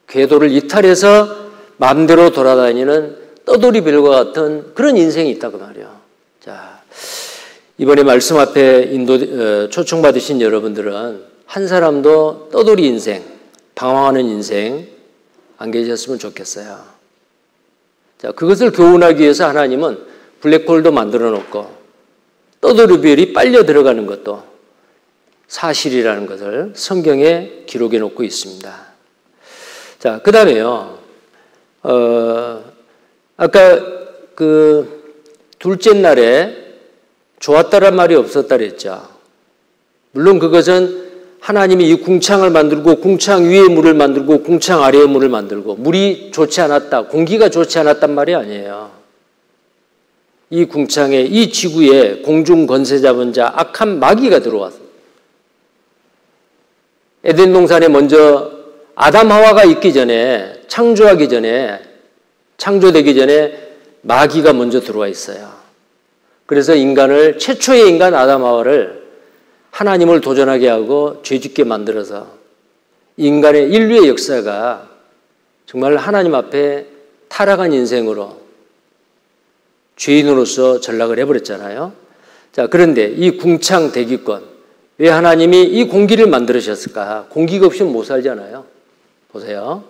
궤도를 이탈해서 마음대로 돌아다니는 떠돌이별과 같은 그런 인생이 있다고 말이에요. 자, 이번에 말씀 앞에 초청받으신 여러분들은 한 사람도 떠돌이 인생, 방황하는 인생 안 계셨으면 좋겠어요. 자, 그것을 교훈하기 위해서 하나님은 블랙홀도 만들어 놓고 떠돌이별이 빨려 들어가는 것도 사실이라는 것을 성경에 기록해 놓고 있습니다. 자, 그 다음에요. 아까 둘째 날에 좋았다란 말이 없었다 그랬죠. 물론 그것은 하나님이 이 궁창을 만들고 궁창 위에 물을 만들고 궁창 아래에 물을 만들고 물이 좋지 않았다, 공기가 좋지 않았단 말이 아니에요. 이 궁창에, 이 지구에 공중 권세 잡은 자 악한 마귀가 들어왔어요. 에덴 동산에 먼저 아담 하와가 있기 전에, 창조되기 전에 마귀가 먼저 들어와 있어요. 그래서 최초의 인간 아담 하와를 하나님을 도전하게 하고 죄짓게 만들어서 인류의 역사가 정말 하나님 앞에 타락한 인생으로 죄인으로서 전락을 해버렸잖아요. 자, 그런데 이 궁창 대기권, 왜 하나님이 이 공기를 만들으셨을까? 공기가 없이는 못 살잖아요. 보세요.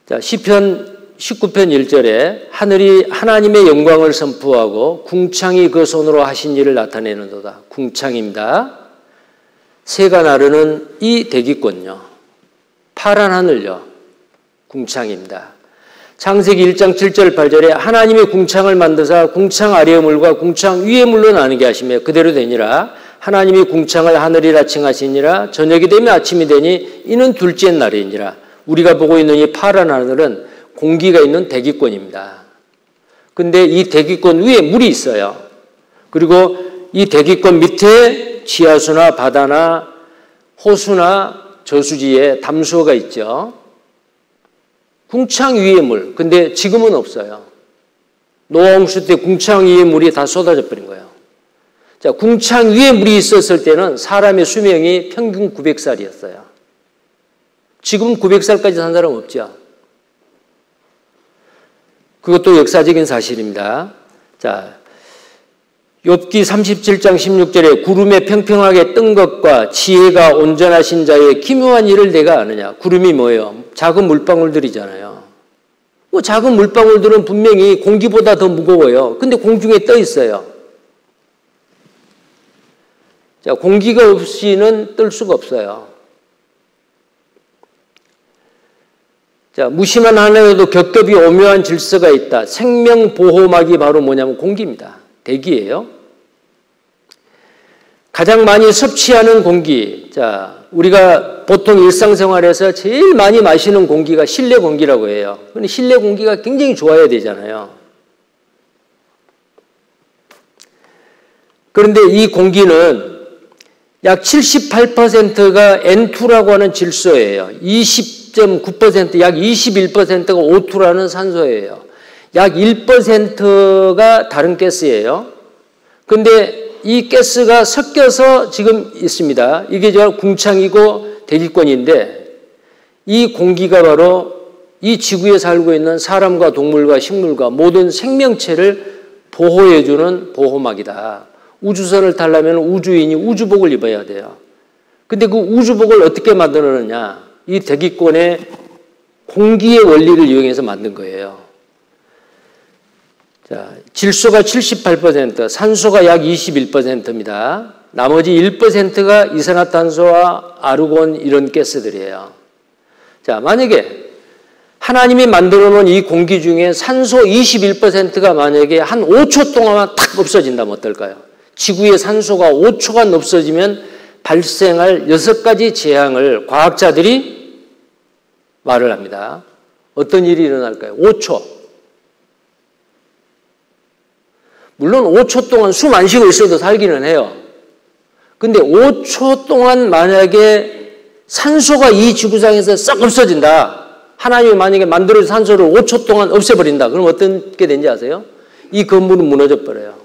자, 시편 19편 1절에 하늘이 하나님의 영광을 선포하고 궁창이 그 손으로 하신 일을 나타내는도다. 궁창입니다. 새가 나르는 이 대기권요. 파란 하늘요. 궁창입니다. 창세기 1장 7절 8절에 하나님의 궁창을 만드사 궁창 아래의 물과 궁창 위의 물로 나누게 하시며 그대로 되니라. 하나님이 궁창을 하늘이라 칭하시니라. 저녁이 되면 아침이 되니 이는 둘째 날이니라. 우리가 보고 있는 이 파란 하늘은 공기가 있는 대기권입니다. 근데 이 대기권 위에 물이 있어요. 그리고 이 대기권 밑에 지하수나 바다나 호수나 저수지에 담수어가 있죠. 궁창 위의 물. 근데 지금은 없어요. 노아 홍수 때 궁창 위의 물이 다 쏟아져 버린 거예요. 자, 궁창 위에 물이 있었을 때는 사람의 수명이 평균 900살이었어요. 지금 900살까지 산 사람 없죠. 그것도 역사적인 사실입니다. 자, 욥기 37장 16절에 구름에 평평하게 뜬 것과 지혜가 온전하신 자의 기묘한 일을 내가 아느냐. 구름이 뭐예요? 작은 물방울들이잖아요. 뭐 작은 물방울들은 분명히 공기보다 더 무거워요. 근데 공중에 떠 있어요. 자, 공기가 없이는 뜰 수가 없어요. 자, 무심한 하늘에도 겹겹이 오묘한 질서가 있다. 생명 보호막이 바로 뭐냐면 공기입니다. 대기예요. 가장 많이 섭취하는 공기. 자, 우리가 보통 일상생활에서 제일 많이 마시는 공기가 실내 공기라고 해요. 근데 실내 공기가 굉장히 좋아야 되잖아요. 그런데 이 공기는 약 78%가 N2라고 하는 질소예요. 20.9%, 약 21%가 O2라는 산소예요. 약 1%가 다른 가스예요. 근데 이 가스가 섞여서 지금 있습니다. 이게 궁창이고 대기권인데 이 공기가 바로 이 지구에 살고 있는 사람과 동물과 식물과 모든 생명체를 보호해주는 보호막이다. 우주선을 타려면 우주인이 우주복을 입어야 돼요. 근데 그 우주복을 어떻게 만들었느냐? 이 대기권의 공기의 원리를 이용해서 만든 거예요. 자, 질소가 78%, 산소가 약 21%입니다. 나머지 1%가 이산화탄소와 아르곤 이런 가스들이에요. 자, 만약에 하나님이 만들어 놓은 이 공기 중에 산소 21%가 만약에 한 5초 동안만 탁 없어진다면 어떨까요? 지구의 산소가 5초간 없어지면 발생할 6가지 재앙을 과학자들이 말을 합니다. 어떤 일이 일어날까요? 5초. 물론 5초 동안 숨 안 쉬고 있어도 살기는 해요. 근데 5초 동안 만약에 산소가 이 지구상에서 싹 없어진다. 하나님이 만약에 만들어진 산소를 5초 동안 없애버린다. 그럼 어떻게 되는지 아세요? 이 건물은 무너져 버려요.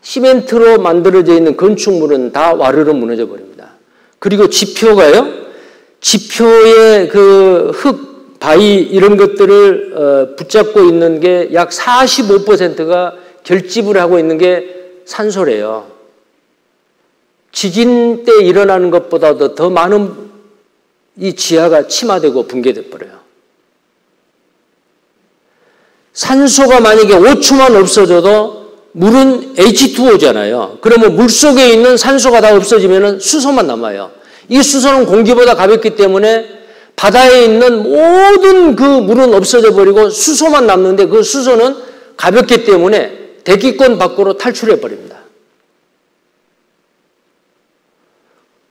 시멘트로 만들어져 있는 건축물은 다 와르르 무너져 버립니다. 그리고 지표가요. 지표의 그 흙, 바위 이런 것들을 붙잡고 있는 게 약 45%가 결집을 하고 있는 게 산소래요. 지진 때 일어나는 것보다도 더 많은 이 지하가 침하되고 붕괴돼 버려요. 산소가 만약에 5초만 없어져도 물은 H2O잖아요. 그러면 물속에 있는 산소가 다 없어지면 수소만 남아요. 이 수소는 공기보다 가볍기 때문에 바다에 있는 모든 그 물은 없어져 버리고 수소만 남는데 그 수소는 가볍기 때문에 대기권 밖으로 탈출해 버립니다.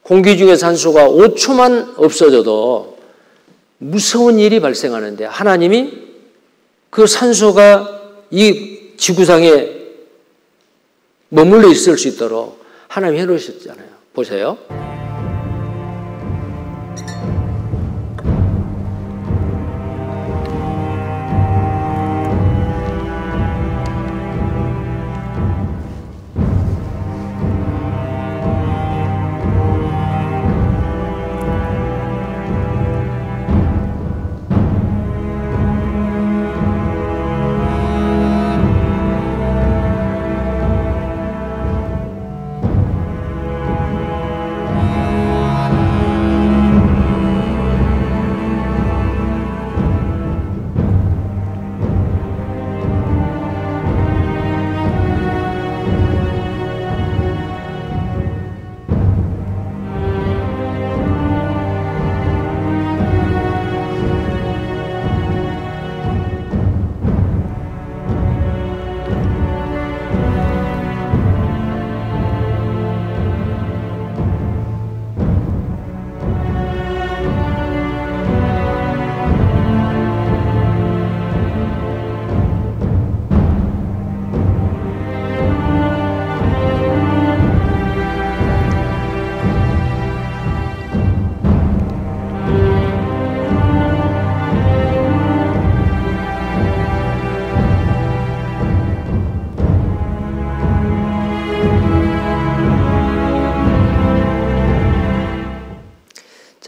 공기 중에 산소가 5초만 없어져도 무서운 일이 발생하는데 하나님이 그 산소가 이 지구상에 머물러 있을 수 있도록 하나님이 해놓으셨잖아요. 보세요.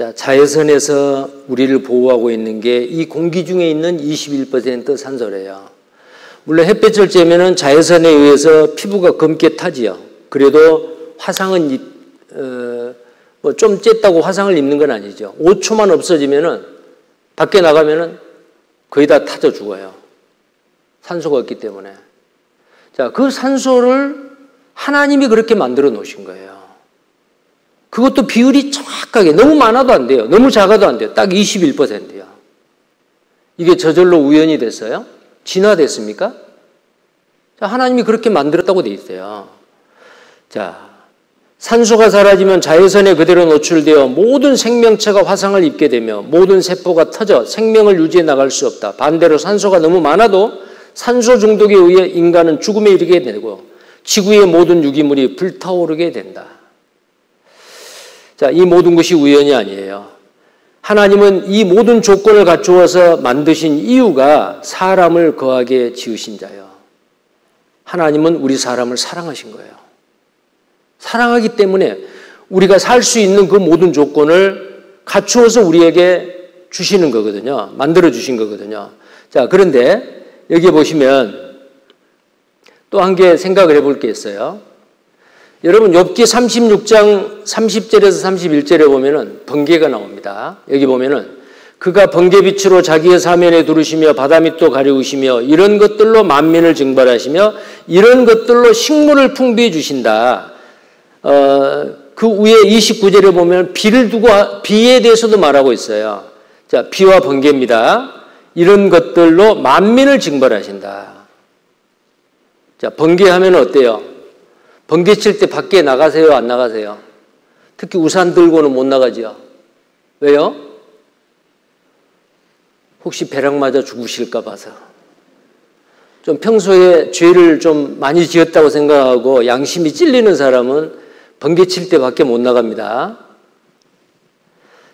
자, 자외선에서 우리를 보호하고 있는 게 이 공기 중에 있는 21% 산소래요. 물론 햇볕을 쬐면은 자외선에 의해서 피부가 검게 타지요. 그래도 화상은 뭐 좀 쬐다고 화상을 입는 건 아니죠. 5초만 없어지면은 밖에 나가면은 거의 다 타져 죽어요. 산소가 없기 때문에. 자, 그 산소를 하나님이 그렇게 만들어 놓으신 거예요. 그것도 비율이 정확하게, 너무 많아도 안 돼요. 너무 작아도 안 돼요. 딱 21%야. 이게 저절로 우연이 됐어요? 진화됐습니까? 자, 하나님이 그렇게 만들었다고 돼 있어요. 자, 산소가 사라지면 자외선에 그대로 노출되어 모든 생명체가 화상을 입게 되며 모든 세포가 터져 생명을 유지해 나갈 수 없다. 반대로 산소가 너무 많아도 산소 중독에 의해 인간은 죽음에 이르게 되고 지구의 모든 유기물이 불타오르게 된다. 자, 이 모든 것이 우연이 아니에요. 하나님은 이 모든 조건을 갖추어서 만드신 이유가 사람을 거하게 지으신 자예요. 하나님은 우리 사람을 사랑하신 거예요. 사랑하기 때문에 우리가 살 수 있는 그 모든 조건을 갖추어서 우리에게 주시는 거거든요. 만들어 주신 거거든요. 자, 그런데 여기 보시면 또 한 개 생각을 해볼 게 있어요. 여러분, 욥기 36장 30절에서 31절에 보면은 번개가 나옵니다. 여기 보면은 그가 번개빛으로 자기의 사면에 두르시며 바다밑도 가리우시며 이런 것들로 만민을 증발하시며 이런 것들로 식물을 풍부해 주신다. 그 위에 29절에 보면 비를 두고 비에 대해서도 말하고 있어요. 자, 비와 번개입니다. 이런 것들로 만민을 증발하신다. 자, 번개하면 어때요? 번개 칠 때 밖에 나가세요? 안 나가세요? 특히 우산 들고는 못 나가죠. 왜요? 혹시 벼락 맞아 죽으실까 봐서. 좀 평소에 죄를 좀 많이 지었다고 생각하고 양심이 찔리는 사람은 번개 칠 때 밖에 못 나갑니다.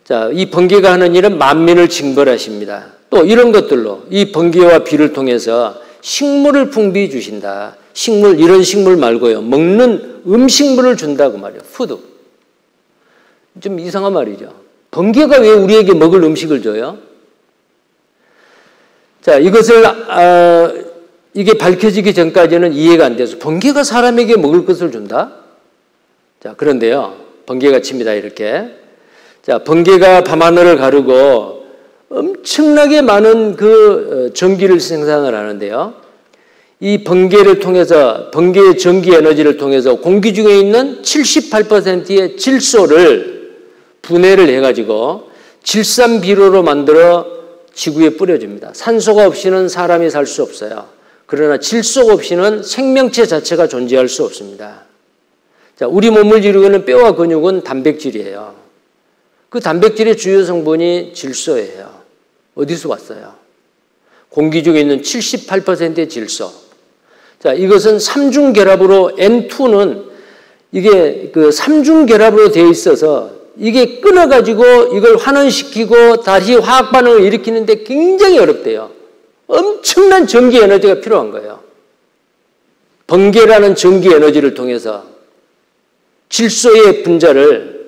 자, 이 번개가 하는 일은 만민을 징벌하십니다. 또 이런 것들로 이 번개와 비를 통해서 식물을 풍부히 주신다. 식물, 이런 식물 말고요. 먹는 음식물을 준다고 말이에요. 푸드. 좀 이상한 말이죠. 번개가 왜 우리에게 먹을 음식을 줘요? 자, 이것을 이게 밝혀지기 전까지는 이해가 안 돼서 번개가 사람에게 먹을 것을 준다? 자, 그런데요. 번개가 칩니다. 이렇게. 자, 번개가 밤하늘을 가르고 엄청나게 많은 그 전기를 생산을 하는데요. 이 번개를 통해서, 번개의 전기 에너지를 통해서 공기 중에 있는 78%의 질소를 분해를 해가지고 질산비료로 만들어 지구에 뿌려줍니다. 산소가 없이는 사람이 살 수 없어요. 그러나 질소가 없이는 생명체 자체가 존재할 수 없습니다. 자, 우리 몸을 이루는 뼈와 근육은 단백질이에요. 그 단백질의 주요 성분이 질소예요. 어디서 왔어요? 공기 중에 있는 78%의 질소. 자, 이것은 삼중 결합으로 N2는 이게 그 삼중 결합으로 되어 있어서 이게 끊어가지고 이걸 환원시키고 다시 화학 반응을 일으키는데 굉장히 어렵대요. 엄청난 전기 에너지가 필요한 거예요. 번개라는 전기 에너지를 통해서 질소의 분자를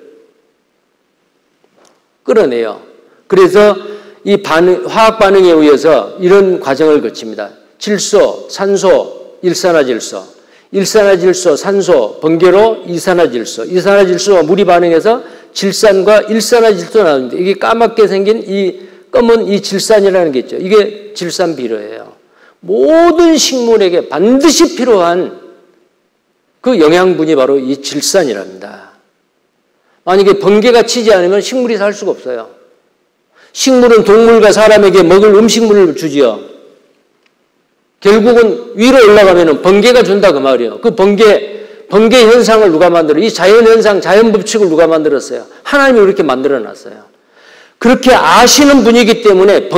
끌어내요. 그래서 이 화학 반응에 의해서 이런 과정을 거칩니다. 질소, 산소, 일산화질소, 일산화질소, 산소, 번개로 이산화질소, 이산화질소와 물이 반응해서 질산과 일산화질소 나옵니다. 이게 까맣게 생긴 이 검은 이 질산이라는 게 있죠. 이게 질산비료예요. 모든 식물에게 반드시 필요한 그 영양분이 바로 이 질산이랍니다. 만약에 번개가 치지 않으면 식물이 살 수가 없어요. 식물은 동물과 사람에게 먹을 음식물을 주지요. 결국은 위로 올라가면 번개가 준다 그 말이에요. 그 번개 현상을 누가 만들어요? 이 자연 현상, 자연 법칙을 누가 만들었어요? 하나님이 그렇게 만들어 놨어요. 그렇게 아시는 분이기 때문에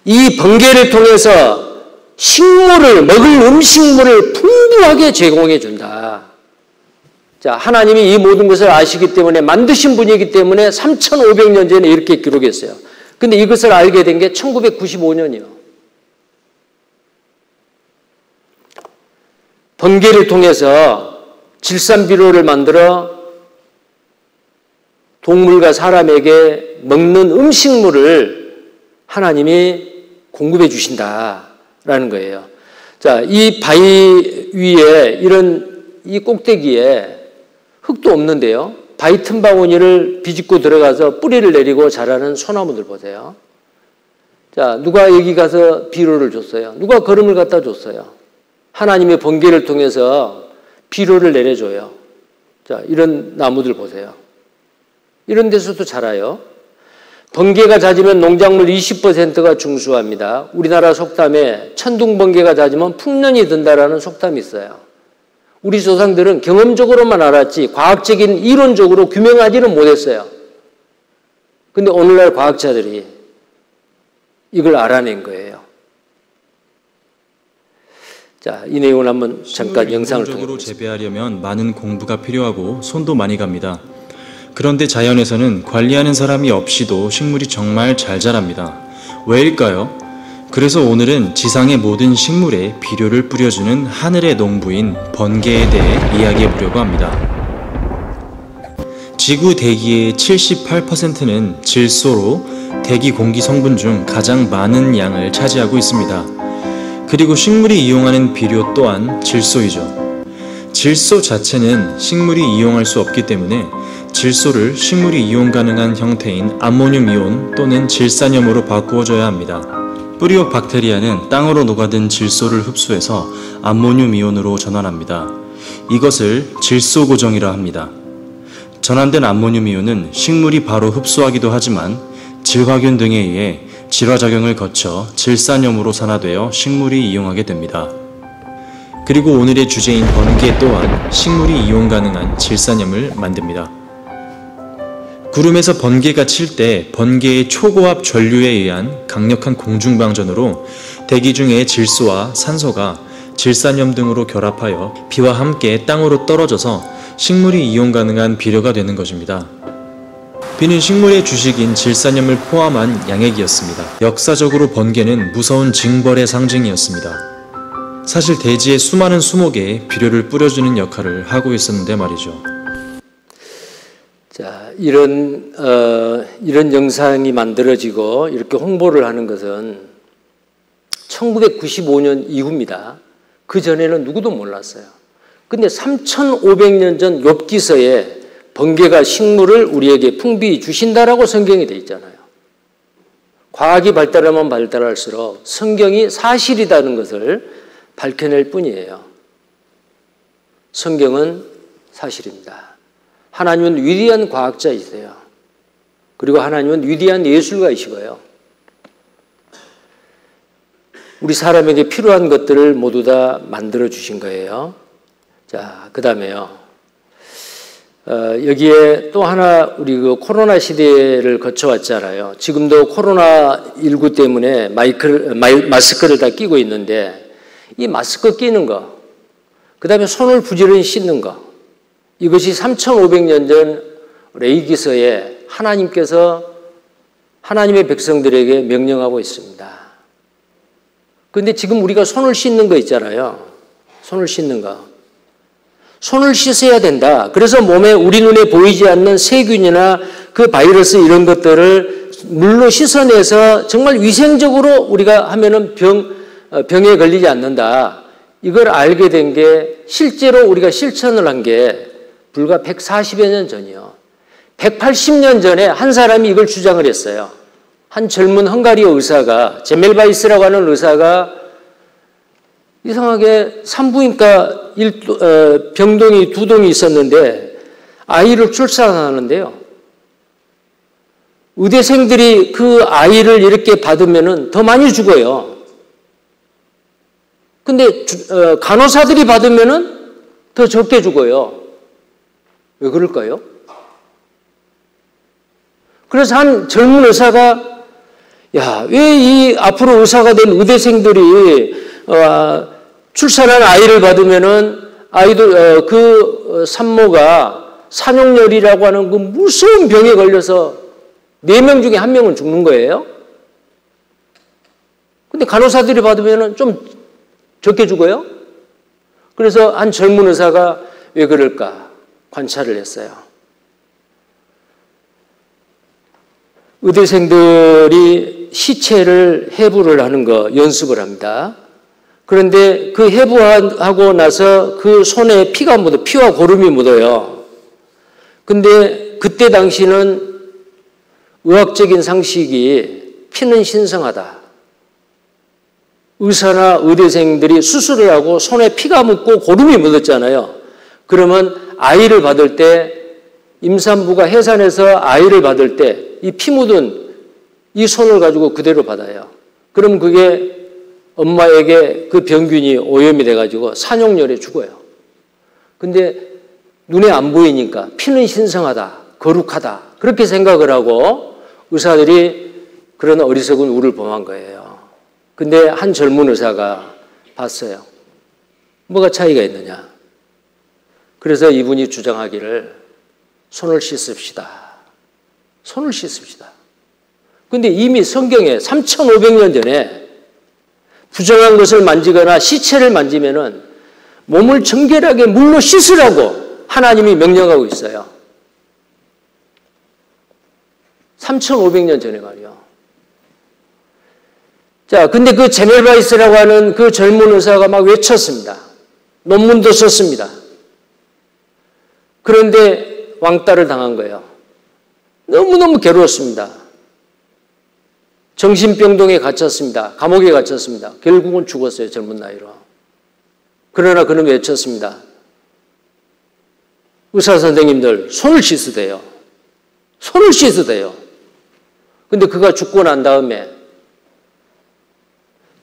이 번개를 통해서 식물을, 먹을 음식물을 풍부하게 제공해 준다. 자, 하나님이 이 모든 것을 아시기 때문에 만드신 분이기 때문에 3,500년 전에 이렇게 기록했어요. 근데 이것을 알게 된 게 1995년이요. 번개를 통해서 질산비료를 만들어 동물과 사람에게 먹는 음식물을 하나님이 공급해 주신다라는 거예요. 자, 이 바위 위에 이 꼭대기에 흙도 없는데요. 바위 틈바구니를 비집고 들어가서 뿌리를 내리고 자라는 소나무들 보세요. 자, 누가 여기 가서 비료를 줬어요? 누가 거름을 갖다 줬어요? 하나님의 번개를 통해서 비료를 내려줘요. 자, 이런 나무들 보세요. 이런 데서도 자라요. 번개가 잦으면 농작물 20%가 중수합니다. 우리나라 속담에 천둥번개가 잦으면 풍년이 든다라는 속담이 있어요. 우리 조상들은 경험적으로만 알았지 과학적인 이론적으로 규명하지는 못했어요. 근데 오늘날 과학자들이 이걸 알아낸 거예요. 자, 이 내용을 한번 잠깐 영상을 통해 인공적으로 재배하려면 많은 공부가 필요하고 손도 많이 갑니다. 그런데 자연에서는 관리하는 사람이 없이도 식물이 정말 잘 자랍니다. 왜일까요? 그래서 오늘은 지상의 모든 식물에 비료를 뿌려주는 하늘의 농부인 번개에 대해 이야기해 보려고 합니다. 지구 대기의 78%는 질소로 대기 공기 성분 중 가장 많은 양을 차지하고 있습니다. 그리고 식물이 이용하는 비료 또한 질소이죠. 질소 자체는 식물이 이용할 수 없기 때문에 질소를 식물이 이용 가능한 형태인 암모늄 이온 또는 질산염으로 바꾸어줘야 합니다. 뿌리옥 박테리아는 땅으로 녹아든 질소를 흡수해서 암모늄 이온으로 전환합니다. 이것을 질소 고정이라 합니다. 전환된 암모늄 이온은 식물이 바로 흡수하기도 하지만 질화균 등에 의해 질화작용을 거쳐 질산염으로 산화되어 식물이 이용하게 됩니다. 그리고 오늘의 주제인 번개 또한 식물이 이용 가능한 질산염을 만듭니다. 구름에서 번개가 칠 때 번개의 초고압 전류에 의한 강력한 공중방전으로 대기 중의 질소와 산소가 질산염 등으로 결합하여 비와 함께 땅으로 떨어져서 식물이 이용 가능한 비료가 되는 것입니다. 비는 식물의 주식인 질산염을 포함한 양액이었습니다. 역사적으로 번개는 무서운 징벌의 상징이었습니다. 사실 대지의 수많은 수목에 비료를 뿌려주는 역할을 하고 있었는데 말이죠. 자, 이런 영상이 만들어지고 이렇게 홍보를 하는 것은 1995년 이후입니다. 그 전에는 누구도 몰랐어요. 근데 3,500년 전 욥기서에 번개가 식물을 우리에게 풍비히 주신다라고 성경이 되어 있잖아요. 과학이 발달하면 발달할수록 성경이 사실이라는 것을 밝혀낼 뿐이에요. 성경은 사실입니다. 하나님은 위대한 과학자이세요. 그리고 하나님은 위대한 예술가이시고요. 우리 사람에게 필요한 것들을 모두 다 만들어 주신 거예요. 자, 그 다음에요. 여기에 또 하나 우리 그 코로나 시대를 거쳐왔잖아요. 지금도 코로나19 때문에 마스크를 다 끼고 있는데 이 마스크 끼는 거, 그 다음에 손을 부지런히 씻는 거, 이것이 3,500년 전 레위기서에 하나님께서 하나님의 백성들에게 명령하고 있습니다. 그런데 지금 우리가 손을 씻는 거 있잖아요. 손을 씻는 거. 손을 씻어야 된다. 그래서 몸에 우리 눈에 보이지 않는 세균이나 그 바이러스 이런 것들을 물로 씻어내서 정말 위생적으로 우리가 하면은 병에 걸리지 않는다. 이걸 알게 된 게 실제로 우리가 실천을 한 게 불과 140여 년 전이요. 180년 전에 한 사람이 이걸 주장을 했어요. 한 젊은 헝가리어 의사가, 제멜바이스라고 하는 의사가 이상하게 산부인과 병동이 2동이 있었는데 아이를 출산하는데요. 의대생들이 그 아이를 이렇게 받으면 더 많이 죽어요. 근데 간호사들이 받으면 더 적게 죽어요. 왜 그럴까요? 그래서 한 젊은 의사가 야, 왜 이 앞으로 의사가 된 의대생들이 출산한 아이를 받으면은 아이들 그 산모가 산용열이라고 하는 그 무서운 병에 걸려서 4명 중에 1명은 죽는 거예요. 근데 간호사들이 받으면은 좀 적게 죽어요. 그래서 한 젊은 의사가 왜 그럴까 관찰을 했어요. 의대생들이 시체를 해부를 하는 거 연습을 합니다. 그런데 그 해부하고 나서 그 손에 피가 묻어, 피와 고름이 묻어요. 근데 그때 당시는 의학적인 상식이 피는 신성하다. 의사나 의대생들이 수술을 하고 손에 피가 묻고 고름이 묻었잖아요. 그러면 아이를 받을 때 임산부가 해산해서 아이를 받을 때 이 피 묻은 이 손을 가지고 그대로 받아요. 그럼 그게 엄마에게 그 병균이 오염이 돼가지고 산용열에 죽어요. 근데 눈에 안 보이니까 피는 신성하다, 거룩하다 그렇게 생각을 하고 의사들이 그런 어리석은 우를 범한 거예요. 근데 한 젊은 의사가 봤어요. 뭐가 차이가 있느냐. 그래서 이분이 주장하기를 손을 씻읍시다. 손을 씻읍시다. 근데 이미 성경에 3,500년 전에 부정한 것을 만지거나 시체를 만지면은 몸을 정결하게 물로 씻으라고 하나님이 명령하고 있어요. 3,500년 전에 말이요. 자, 근데 그 제멜바이스라고 하는 그 젊은 의사가 막 외쳤습니다. 논문도 썼습니다. 그런데 왕따를 당한 거예요. 너무너무 괴로웠습니다. 정신병동에 갇혔습니다. 감옥에 갇혔습니다. 결국은 죽었어요. 젊은 나이로. 그러나 그는 외쳤습니다. 의사 선생님들 손을 씻으세요. 손을 씻으세요. 근데 그가 죽고 난 다음에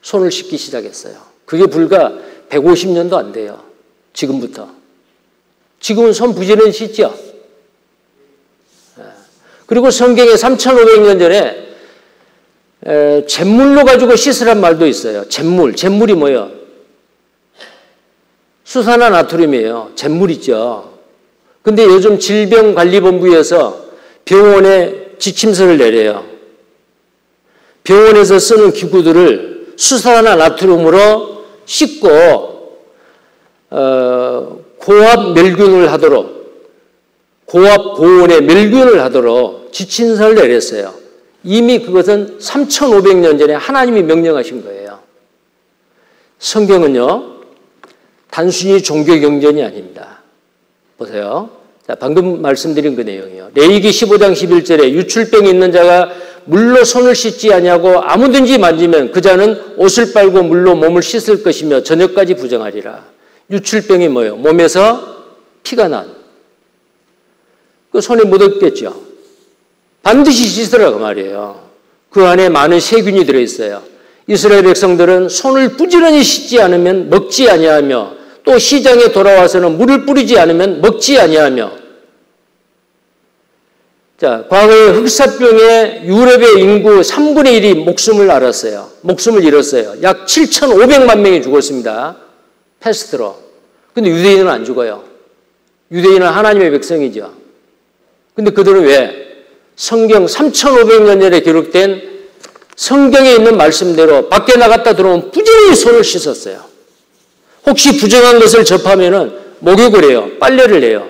손을 씻기 시작했어요. 그게 불과 150년도 안 돼요. 지금부터. 지금은 손 부지런히 씻죠. 그리고 성경에 3,500년 전에 잿물로 가지고 씻으란 말도 있어요. 잿물이 뭐예요? 수산화 나트륨이에요. 잿물 있죠. 근데 요즘 질병관리본부에서 병원에 지침서를 내려요. 병원에서 쓰는 기구들을 수산화 나트륨으로 씻고 고압 멸균을 하도록 고압 고온의 멸균을 하도록 지침서를 내렸어요. 이미 그것은 3,500년 전에 하나님이 명령하신 거예요. 성경은요, 단순히 종교 경전이 아닙니다. 보세요. 자, 방금 말씀드린 그 내용이요. 레위기 15장 11절에 유출병이 있는 자가 물로 손을 씻지 아니하고 아무든지 만지면 그 자는 옷을 빨고 물로 몸을 씻을 것이며 저녁까지 부정하리라. 유출병이 뭐예요? 몸에서 피가 난. 그 손에 묻었겠죠. 반드시 씻으라고 말이에요. 그 안에 많은 세균이 들어있어요. 이스라엘 백성들은 손을 부지런히 씻지 않으면 먹지 아니하며 또 시장에 돌아와서는 물을 뿌리지 않으면 먹지 아니하며. 자, 과거에 흑사병에 유럽의 인구 3분의 1이 목숨을 잃었어요. 약 7,500만 명이 죽었습니다. 패스트로. 근데 유대인은 안 죽어요. 유대인은 하나님의 백성이죠. 근데 그들은 왜? 성경 3,500년 전에 기록된 성경에 있는 말씀대로 밖에 나갔다 들어오면 부지런히 손을 씻었어요. 혹시 부정한 것을 접하면은 목욕을 해요. 빨래를 해요.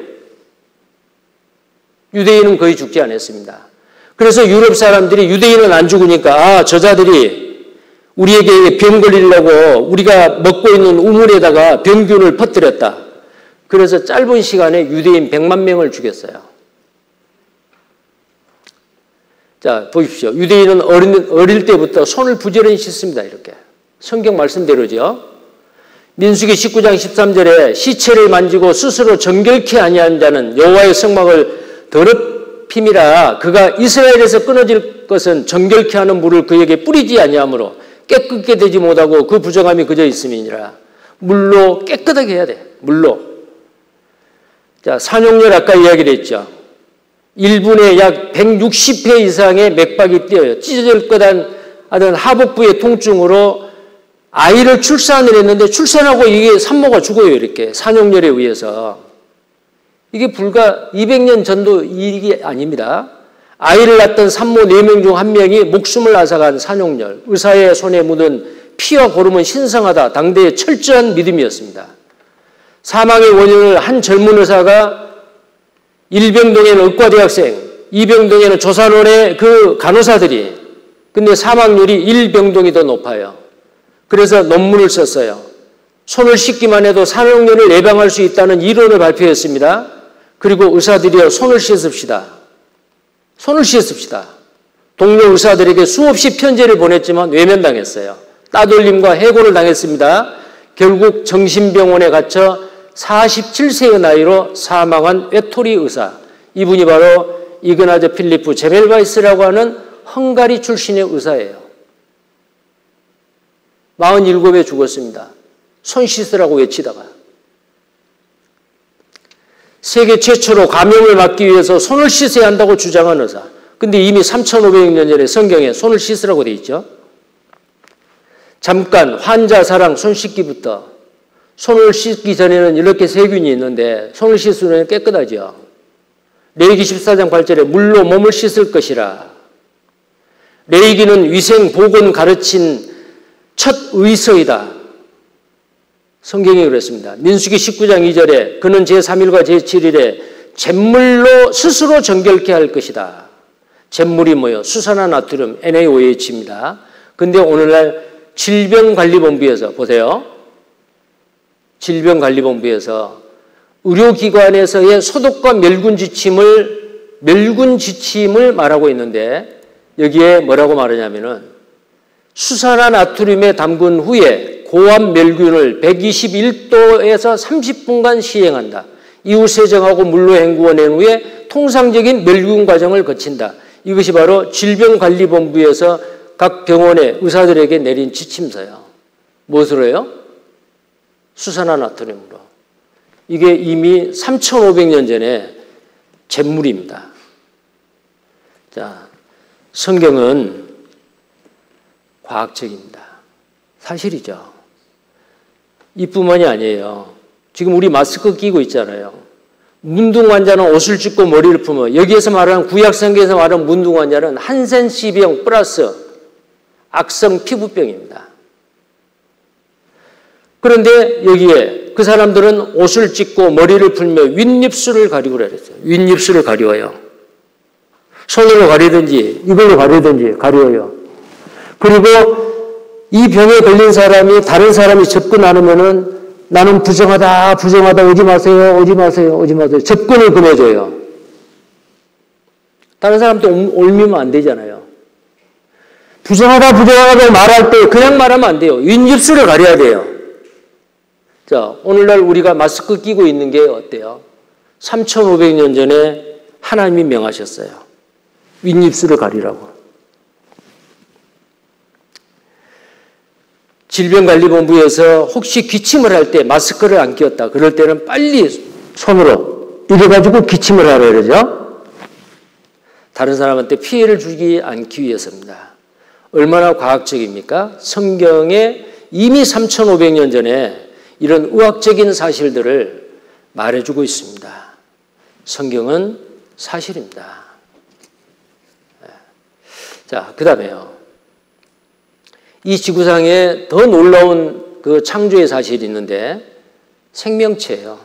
유대인은 거의 죽지 않았습니다. 그래서 유럽 사람들이 유대인은 안 죽으니까 저자들이 우리에게 병 걸리려고 우리가 먹고 있는 우물에다가 병균을 퍼뜨렸다. 그래서 짧은 시간에 유대인 100만 명을 죽였어요. 자, 보십시오. 유대인은 어릴 때부터 손을 부지런히 씻습니다. 이렇게. 성경 말씀대로죠. 민수기 19장 13절에 시체를 만지고 스스로 정결케 아니한 자는 여호와의 성막을 더럽힘이라 그가 이스라엘에서 끊어질 것은 정결케 하는 물을 그에게 뿌리지 아니하므로 깨끗게 되지 못하고 그 부정함이 그저 있음이니라. 물로 깨끗하게 해야 돼. 물로. 자, 산용열 아까 이야기를 했죠. 1분에 약 160회 이상의 맥박이 뛰어요. 찢어질 거란 하던 하복부의 통증으로 아이를 출산을 했는데 출산하고 이게 산모가 죽어요. 이렇게 산용열에 의해서. 이게 불과 200년 전도 일이 아닙니다. 아이를 낳던 산모 4명 중 1명이 목숨을 앗아간 산용열. 의사의 손에 묻은 피와 고름은 신성하다. 당대의 철저한 믿음이었습니다. 사망의 원인을 한 젊은 의사가 일병동에 있는 의과대학생 이병동에는 조산원의 그 간호사들이 근데 사망률이 1병동이 더 높아요. 그래서 논문을 썼어요. 손을 씻기만 해도 산후우년을 예방할 수 있다는 이론을 발표했습니다. 그리고 의사들이요, 손을 씻읍시다. 손을 씻읍시다. 동료 의사들에게 수없이 편지를 보냈지만 외면당했어요. 따돌림과 해고를 당했습니다. 결국 정신병원에 갇혀 47세의 나이로 사망한 외톨이 의사. 이분이 바로 이그나즈 필리프 제멜바이스라고 하는 헝가리 출신의 의사예요. 47에 죽었습니다. 손 씻으라고 외치다가. 세계 최초로 감염을 막기 위해서 손을 씻어야 한다고 주장한 의사. 근데 이미 3,500년 전에 성경에 손을 씻으라고 돼 있죠. 잠깐 환자 사랑 손 씻기부터. 손을 씻기 전에는 이렇게 세균이 있는데 손을 씻으면 깨끗하죠. 레위기 14장 8절에 물로 몸을 씻을 것이라. 레위기는 위생 복은 가르친 첫 의서이다. 성경이 그랬습니다. 민수기 19장 2절에 그는 제3일과 제7일에 잿물로 스스로 정결케 할 것이다. 잿물이 뭐예요? 수산화 나트륨 NaOH입니다. 근데 오늘날 질병관리본부에서 보세요. 질병관리본부에서 의료기관에서의 소독과 멸균 지침을 말하고 있는데 여기에 뭐라고 말하냐면은 수산화 나트륨에 담근 후에 고압 멸균을 121도에서 30분간 시행한다. 이후 세정하고 물로 헹구어낸 후에 통상적인 멸균 과정을 거친다. 이것이 바로 질병관리본부에서 각 병원의 의사들에게 내린 지침서예요. 무엇으로요? 수산화 나트륨으로. 이게 이미 3,500년 전에 잿물입니다. 자, 성경은 과학적입니다. 사실이죠. 이뿐만이 아니에요. 지금 우리 마스크 끼고 있잖아요. 문둥 환자는 옷을 찢고 머리를 품어. 여기에서 말하는 구약성경에서 말하는 문둥 환자는 한센시병 플러스 악성 피부병입니다. 그런데 여기에 그 사람들은 옷을 찢고 머리를 풀며 윗입술을 가리고 그랬어요. 윗입술을 가리워요. 손으로 가리든지 이걸로 가리든지 가리워요. 그리고 이 병에 걸린 사람이 다른 사람이 접근 안 하면은 나는 부정하다 오지 마세요. 접근을 금해줘요. 다른 사람한테 올미면 안 되잖아요. 부정하다 말할 때 그냥 말하면 안 돼요. 윗입술을 가려야 돼요. 자, 오늘날 우리가 마스크 끼고 있는 게 어때요? 3,500년 전에 하나님이 명하셨어요. 윗입술을 가리라고. 질병관리본부에서 혹시 기침을 할 때 마스크를 안 끼웠다. 그럴 때는 빨리 손으로 이래가지고 기침을 하라 그러죠. 다른 사람한테 피해를 주지 않기 위해서입니다. 얼마나 과학적입니까? 성경에 이미 3,500년 전에 이런 의학적인 사실들을 말해주고 있습니다. 성경은 사실입니다. 자, 그 다음에요. 이 지구상에 더 놀라운 그 창조의 사실이 있는데 생명체예요.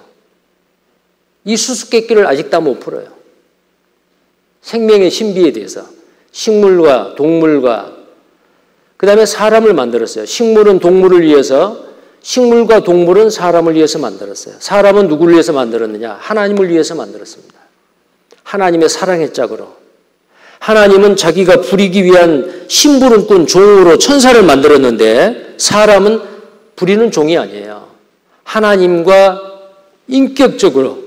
이 수수께끼를 아직 다 못 풀어요. 생명의 신비에 대해서 식물과 동물과 그 다음에 사람을 만들었어요. 식물은 동물을 위해서, 식물과 동물은 사람을 위해서 만들었어요. 사람은 누구를 위해서 만들었느냐? 하나님을 위해서 만들었습니다. 하나님의 사랑의 짝으로. 하나님은 자기가 부리기 위한 심부름꾼 종으로 천사를 만들었는데 사람은 부리는 종이 아니에요. 하나님과 인격적으로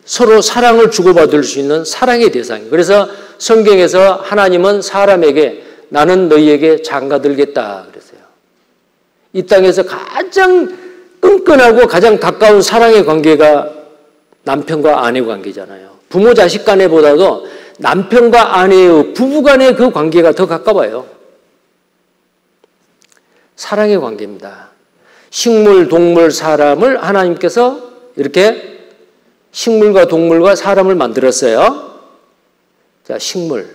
서로 사랑을 주고받을 수 있는 사랑의 대상이에요. 그래서 성경에서 하나님은 사람에게 나는 너희에게 장가들겠다 그랬어요. 이 땅에서 가장 끈끈하고 가장 가까운 사랑의 관계가 남편과 아내 관계잖아요. 부모 자식 간에보다도 남편과 아내의 부부 간의 그 관계가 더 가까워요. 사랑의 관계입니다. 식물, 동물, 사람을 하나님께서 이렇게 식물과 동물과 사람을 만들었어요. 자, 식물.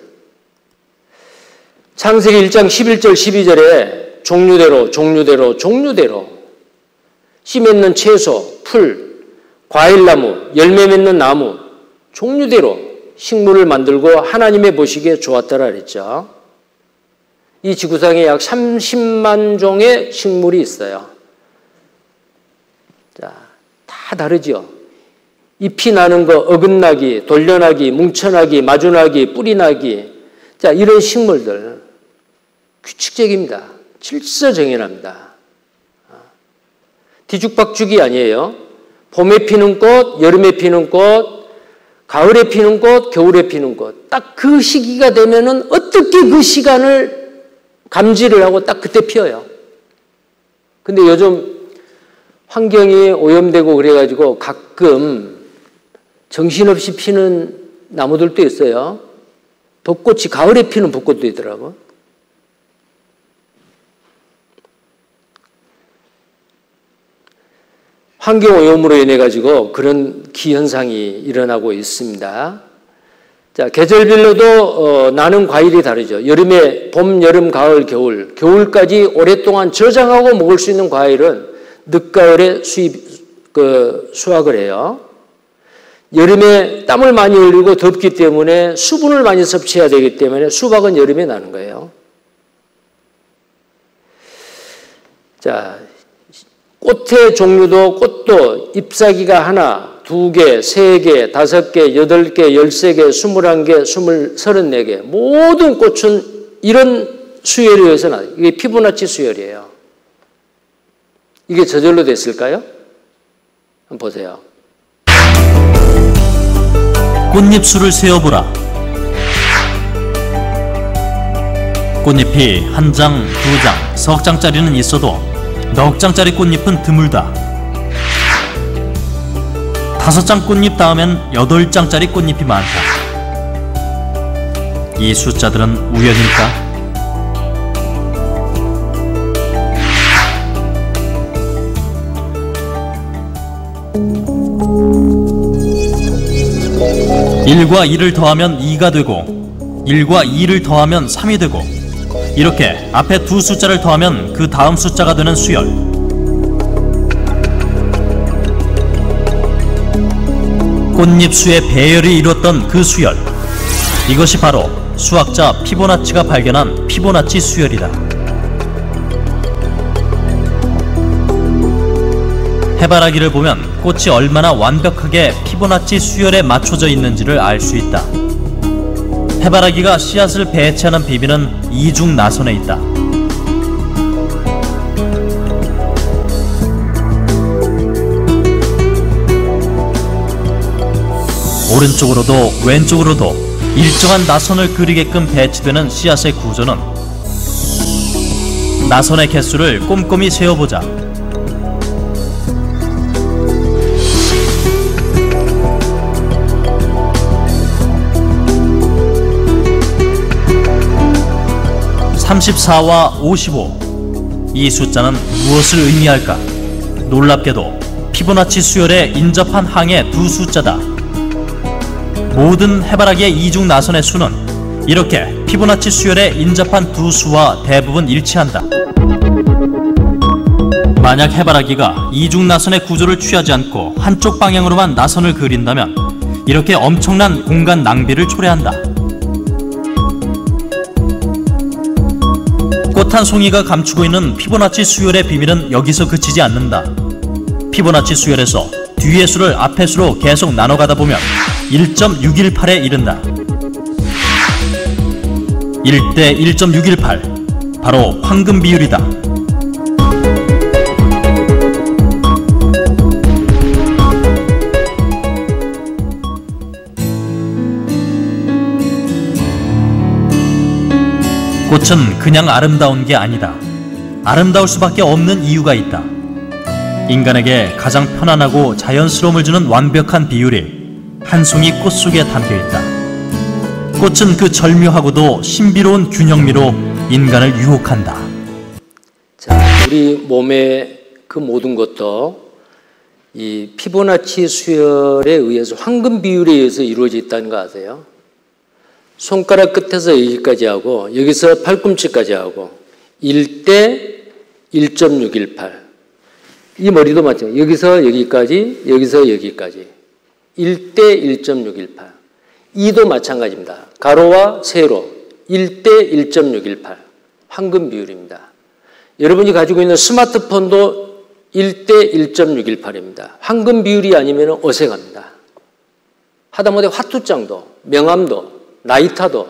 창세기 1장 11절 12절에 종류대로 씨 맺는 채소, 풀, 과일나무, 열매 맺는 나무 종류대로 식물을 만들고 하나님의 보시기에 좋았다라 그랬죠. 이 지구상에 약 30만 종의 식물이 있어요. 자, 다 다르죠. 잎이 나는 거, 어긋나기, 돌려나기, 뭉쳐나기, 마주나기, 뿌리나기. 자, 이런 식물들 규칙적입니다. 질서정연합니다. 뒤죽박죽이 아니에요. 봄에 피는 꽃, 여름에 피는 꽃, 가을에 피는 꽃, 겨울에 피는 꽃. 딱 그 시기가 되면은 어떻게 그 시간을 감지를 하고 딱 그때 피어요. 근데 요즘 환경이 오염되고 그래가지고 가끔 정신없이 피는 나무들도 있어요. 벚꽃이 가을에 피는 벚꽃도 있더라고. 환경오염으로 인해 가지고 그런 기현상이 일어나고 있습니다. 자, 계절별로도 나는 과일이 다르죠. 여름에 봄, 여름, 가을, 겨울. 겨울까지 오랫동안 저장하고 먹을 수 있는 과일은 늦가을에 수확을 해요. 여름에 땀을 많이 흘리고 덥기 때문에 수분을 많이 섭취해야 되기 때문에 수박은 여름에 나는 거예요. 자, 꽃의 종류도 꽃도 잎사귀가 하나, 2개, 3개, 5개, 8개, 13개, 21개, 34개 모든 꽃은 이런 수열에 의해서 나요. 이게 피보나치 수열이에요. 이게 저절로 됐을까요? 한번 보세요. 꽃잎수를 세어보라. 꽃잎이 1장, 2장, 석 장짜리는 있어도 넉 장짜리 꽃잎은 드물다. 5장 꽃잎 다음엔 8장짜리 꽃잎이 많다. 이 숫자들은 우연일까? (1과 2를) 더하면 2가 되고 1과 2를 더하면 3이 되고 이렇게 앞에 두 숫자를 더하면 그 다음 숫자가 되는 수열. 꽃잎수의 배열이 이뤘던 그 수열. 이것이 바로 수학자 피보나치가 발견한 피보나치 수열이다. 해바라기를 보면 꽃이 얼마나 완벽하게 피보나치 수열에 맞춰져 있는지를 알 수 있다. 해바라기가 씨앗을 배치하는 비밀은 이중 나선에 있다. 오른쪽으로도 왼쪽으로도 일정한 나선을 그리게끔 배치되는 씨앗의 구조는 나선의 개수를 꼼꼼히 세어보자. (34와 55) 이 숫자는 무엇을 의미할까? 놀랍게도 피보나치 수열에 인접한 항의 두 숫자다. 모든 해바라기의 이중 나선의 수는 이렇게 피보나치 수열에 인접한 두 수와 대부분 일치한다. 만약 해바라기가 이중 나선의 구조를 취하지 않고 한쪽 방향으로만 나선을 그린다면 이렇게 엄청난 공간 낭비를 초래한다. 꽃 한 송이가 감추고 있는 피보나치 수열의 비밀은 여기서 그치지 않는다. 피보나치 수열에서 뒤의 수를 앞의 수로 계속 나눠가다 보면 1.618에 이른다. 1대 1.618, 바로 황금 비율이다. 꽃은 그냥 아름다운 게 아니다. 아름다울 수밖에 없는 이유가 있다. 인간에게 가장 편안하고 자연스러움을 주는 완벽한 비율이 한 송이 꽃 속에 담겨있다. 꽃은 그 절묘하고도 신비로운 균형미로 인간을 유혹한다. 자, 우리 몸의 그 모든 것도 이 피보나치 수열에 의해서 황금 비율에 의해서 이루어져 있다는 거 아세요? 손가락 끝에서 여기까지 하고 여기서 팔꿈치까지 하고 1대 1.618. 이 머리도 마찬가지. 여기서 여기까지, 여기서 여기까지. 1대 1.618. 2도 마찬가지입니다. 가로와 세로 1대 1.618 황금 비율입니다. 여러분이 가지고 있는 스마트폰도 1대 1.618입니다. 황금 비율이 아니면 어색합니다. 하다못해 화투장도, 명함도, 나이타도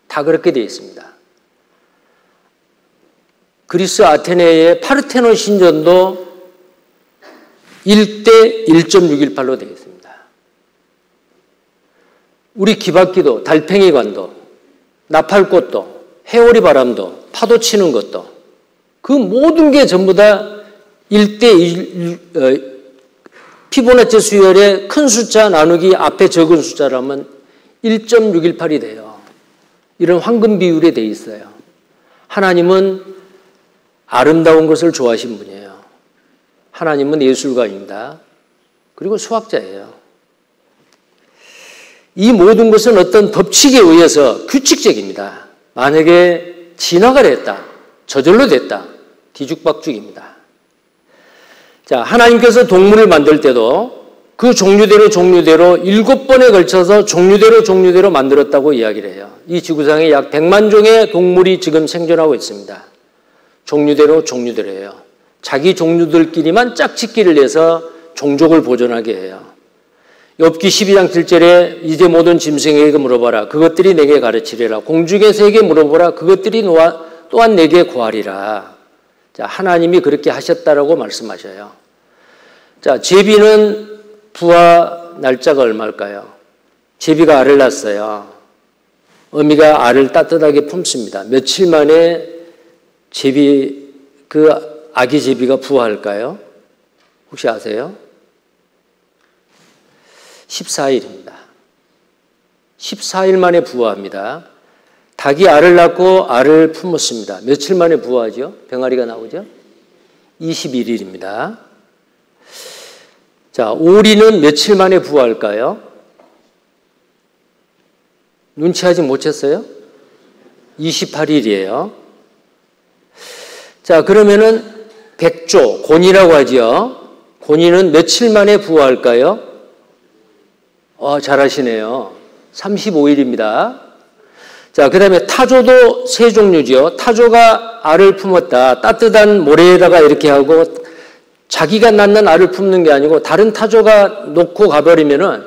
다 그렇게 되어 있습니다. 그리스 아테네의 파르테논 신전도 1대 1.618로 되어 있습니다. 우리 기바퀴도, 달팽이관도, 나팔꽃도, 해오리 바람도, 파도 치는 것도 그 모든 게 전부 다 1대 1, 피보나치 수열의 큰 숫자 나누기 앞에 적은 숫자라면 1.618이 돼요. 이런 황금 비율에 되어 있어요. 하나님은 아름다운 것을 좋아하신 분이에요. 하나님은 예술가입니다. 그리고 수학자예요. 이 모든 것은 어떤 법칙에 의해서 규칙적입니다. 만약에 진화가 됐다, 저절로 됐다, 뒤죽박죽입니다. 자, 하나님께서 동물을 만들 때도 그 종류대로 7번에 걸쳐서 종류대로 만들었다고 이야기를 해요. 이 지구상에 약 100만 종의 동물이 지금 생존하고 있습니다. 종류대로예요. 자기 종류들끼리만 짝짓기를 내서 종족을 보존하게 해요. 욥기 12장 7절에 이제 모든 짐승에게 물어봐라. 그것들이 내게 가르치리라. 공중의 새에게 물어보라. 그것들이 또한 내게 구하리라. 자, 하나님이 그렇게 하셨다라고 말씀하셔요. 자, 제비는 부화 날짜가 얼마일까요? 제비가 알을 낳았어요. 어미가 알을 따뜻하게 품습니다. 며칠 만에 그 아기 제비가 부화할까요? 혹시 아세요? 14일입니다. 14일 만에 부화합니다. 닭이 알을 낳고 알을 품었습니다. 며칠 만에 부화하죠? 병아리가 나오죠? 21일입니다. 자, 오리는 며칠 만에 부화할까요? 눈치 아직 못 챘어요? 28일이에요. 자, 그러면은 백조, 곤이라고 하죠? 곤이는 며칠 만에 부화할까요? 잘하시네요. 35일입니다. 자, 그 다음에 타조도 세 종류죠. 타조가 알을 품었다. 따뜻한 모래에다가 이렇게 하고 자기가 낳는 알을 품는 게 아니고 다른 타조가 놓고 가버리면은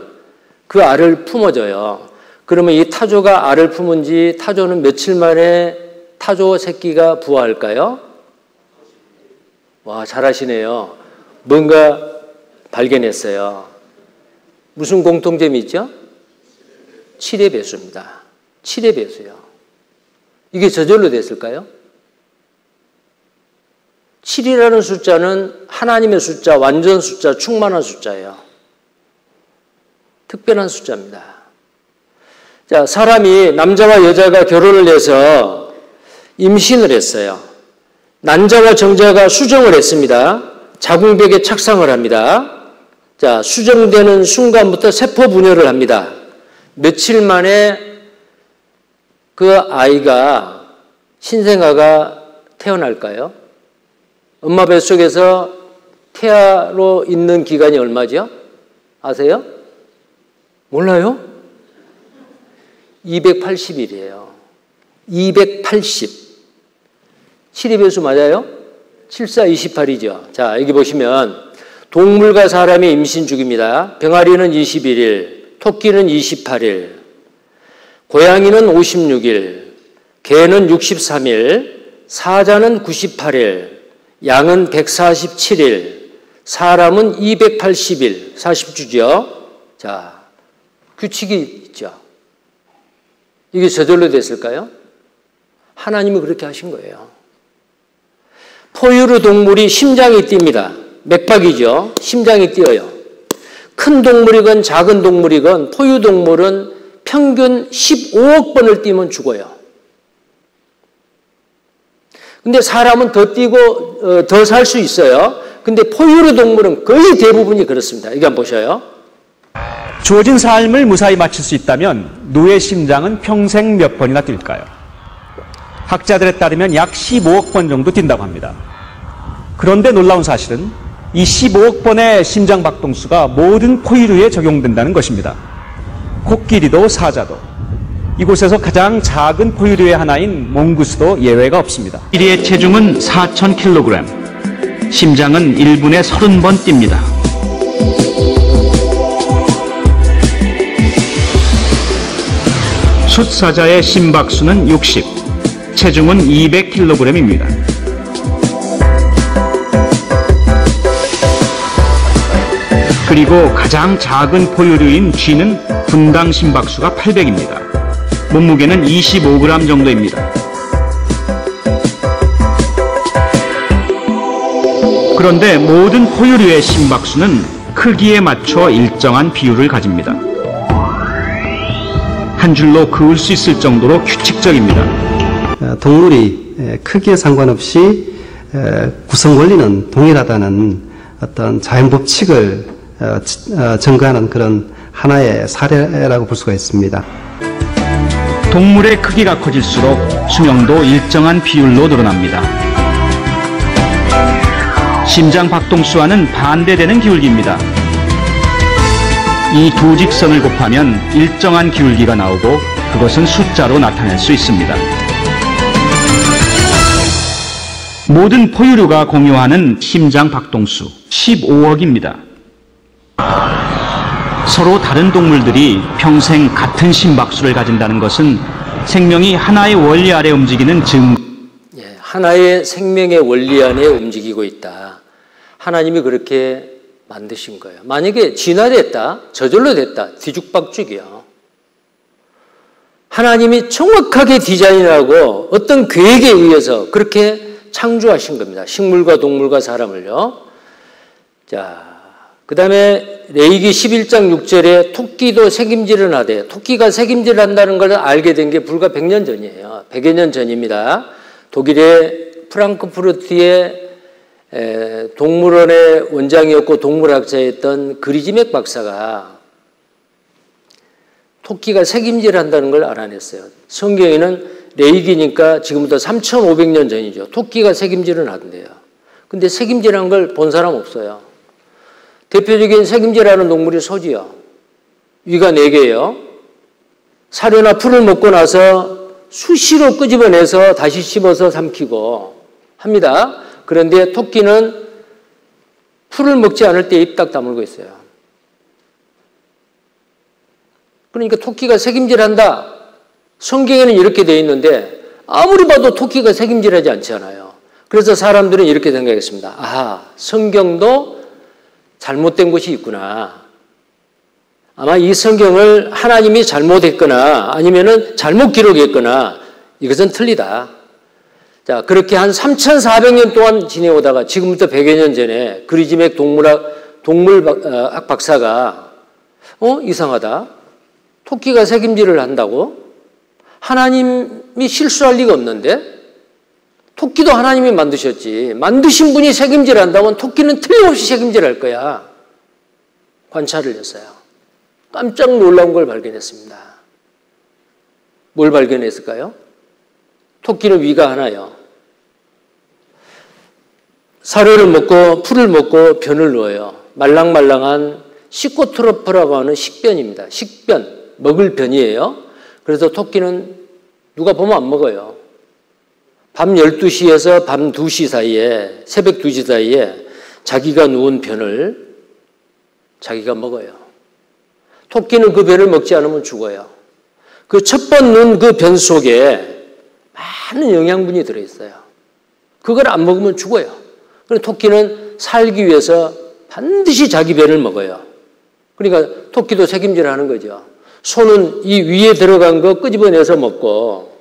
그 알을 품어줘요. 그러면 이 타조가 알을 품은 지 타조는 며칠 만에 타조 새끼가 부화할까요? 와, 잘하시네요. 뭔가 발견했어요. 무슨 공통점이 있죠? 7의 배수입니다. 7의 배수요. 이게 저절로 됐을까요? 7이라는 숫자는 하나님의 숫자, 완전 숫자, 충만한 숫자예요. 특별한 숫자입니다. 자, 사람이 남자와 여자가 결혼을 해서 임신을 했어요. 난자와 정자가 수정을 했습니다. 자궁벽에 착상을 합니다. 자, 수정되는 순간부터 세포 분열을 합니다. 며칠 만에 그 아이가, 신생아가 태어날까요? 엄마 뱃속에서 태아로 있는 기간이 얼마죠? 아세요? 몰라요? 280일이에요. 280. 7의 배수 맞아요? 7, 4, 28이죠. 자, 여기 보시면 동물과 사람의 임신 주기입니다. 병아리는 21일, 토끼는 28일, 고양이는 56일, 개는 63일, 사자는 98일, 양은 147일, 사람은 280일, 40주죠. 자, 규칙이 있죠. 이게 저절로 됐을까요? 하나님이 그렇게 하신 거예요. 포유류 동물이 심장이 뜁니다. 맥박이죠. 심장이 뛰어요. 큰 동물이건 작은 동물이건 포유 동물은 평균 15억 번을 뛰면 죽어요. 근데 사람은 더 뛰고 더 살 수 있어요. 근데 포유류 동물은 거의 대부분이 그렇습니다. 이거 한번 보셔요. 주어진 삶을 무사히 마칠 수 있다면 노의 심장은 평생 몇 번이나 뛸까요? 학자들에 따르면 약 15억 번 정도 뛴다고 합니다. 그런데 놀라운 사실은 이 15억 번의 심장 박동수가 모든 포유류에 적용된다는 것입니다. 코끼리도 사자도, 이곳에서 가장 작은 포유류의 하나인 몽구스도 예외가 없습니다. 코끼리의 체중은 4,000kg, 심장은 1분에 30번 뜁니다. 숫사자의 심박수는 60, 체중은 200kg입니다. 그리고 가장 작은 포유류인 쥐는 분당 심박수가 800입니다. 몸무게는 25g 정도입니다. 그런데 모든 포유류의 심박수는 크기에 맞춰 일정한 비율을 가집니다. 한 줄로 그을 수 있을 정도로 규칙적입니다. 동물이 크기에 상관없이 구성 원리는 동일하다는 어떤 자연 법칙을 증거하는 그런 하나의 사례라고 볼 수가 있습니다. 동물의 크기가 커질수록 수명도 일정한 비율로 늘어납니다. 심장 박동수와는 반대되는 기울기입니다. 이 두 직선을 곱하면 일정한 기울기가 나오고 그것은 숫자로 나타낼 수 있습니다. 모든 포유류가 공유하는 심장 박동수 15억입니다. 서로 다른 동물들이 평생 같은 심박수를 가진다는 것은 생명이 하나의 원리 아래 움직이는 하나의 생명의 원리 안에 움직이고 있다. 하나님이 그렇게 만드신 거예요. 만약에 진화됐다, 저절로 됐다, 뒤죽박죽이요. 하나님이 정확하게 디자인하고 어떤 계획에 의해서 그렇게 창조하신 겁니다. 식물과 동물과 사람을요. 자, 그 다음에 레위기 11장 6절에 토끼도 책임질을 하되, 토끼가 책임질을 한다는 걸 알게 된 게 불과 100년 전이에요. 100여 년 전입니다. 독일의 프랑크푸르트의 동물원의 원장이었고 동물학자였던 그리지맥 박사가 토끼가 책임질을 한다는 걸 알아냈어요. 성경에는 레위기니까 지금부터 3,500년 전이죠. 토끼가 책임질을 한대요. 근데 책임질한 걸 본 사람 없어요. 대표적인 책임질하는 동물이 소지요. 위가 4개예요. 사료나 풀을 먹고 나서 수시로 끄집어내서 다시 씹어서 삼키고 합니다. 그런데 토끼는 풀을 먹지 않을 때 입 딱 다물고 있어요. 그러니까 토끼가 책임질한다. 성경에는 이렇게 되어 있는데 아무리 봐도 토끼가 책임질하지 않잖아요. 그래서 사람들은 이렇게 생각했습니다. 아, 성경도 잘못된 것이 있구나. 아마 이 성경을 하나님이 잘못했거나 아니면은 잘못 기록했거나 이것은 틀리다. 자, 그렇게 한 3,400년 동안 지내오다가 지금부터 100여 년 전에 그리지맥 동물학 박사가 이상하다. 토끼가 책임질을 한다고? 하나님이 실수할 리가 없는데? 토끼도 하나님이 만드셨지. 만드신 분이 책임질을 한다면 토끼는 틀림없이 책임질할 거야. 관찰을 했어요. 깜짝 놀라운 걸 발견했습니다. 뭘 발견했을까요? 토끼는 위가 하나요. 사료를 먹고 풀을 먹고 변을 넣어요. 말랑말랑한 시코트로프라고 하는 식변입니다. 식변, 먹을 변이에요. 그래서 토끼는 누가 보면 안 먹어요. 밤 12시에서 밤 2시 사이에, 새벽 2시 사이에 자기가 누운 변을 자기가 먹어요. 토끼는 그 변을 먹지 않으면 죽어요. 그 첫 번 넣은 그 변 속에 많은 영양분이 들어있어요. 그걸 안 먹으면 죽어요. 그래서 토끼는 살기 위해서 반드시 자기 변을 먹어요. 그러니까 토끼도 책임질을 하는 거죠. 소는 이 위에 들어간 거 끄집어내서 먹고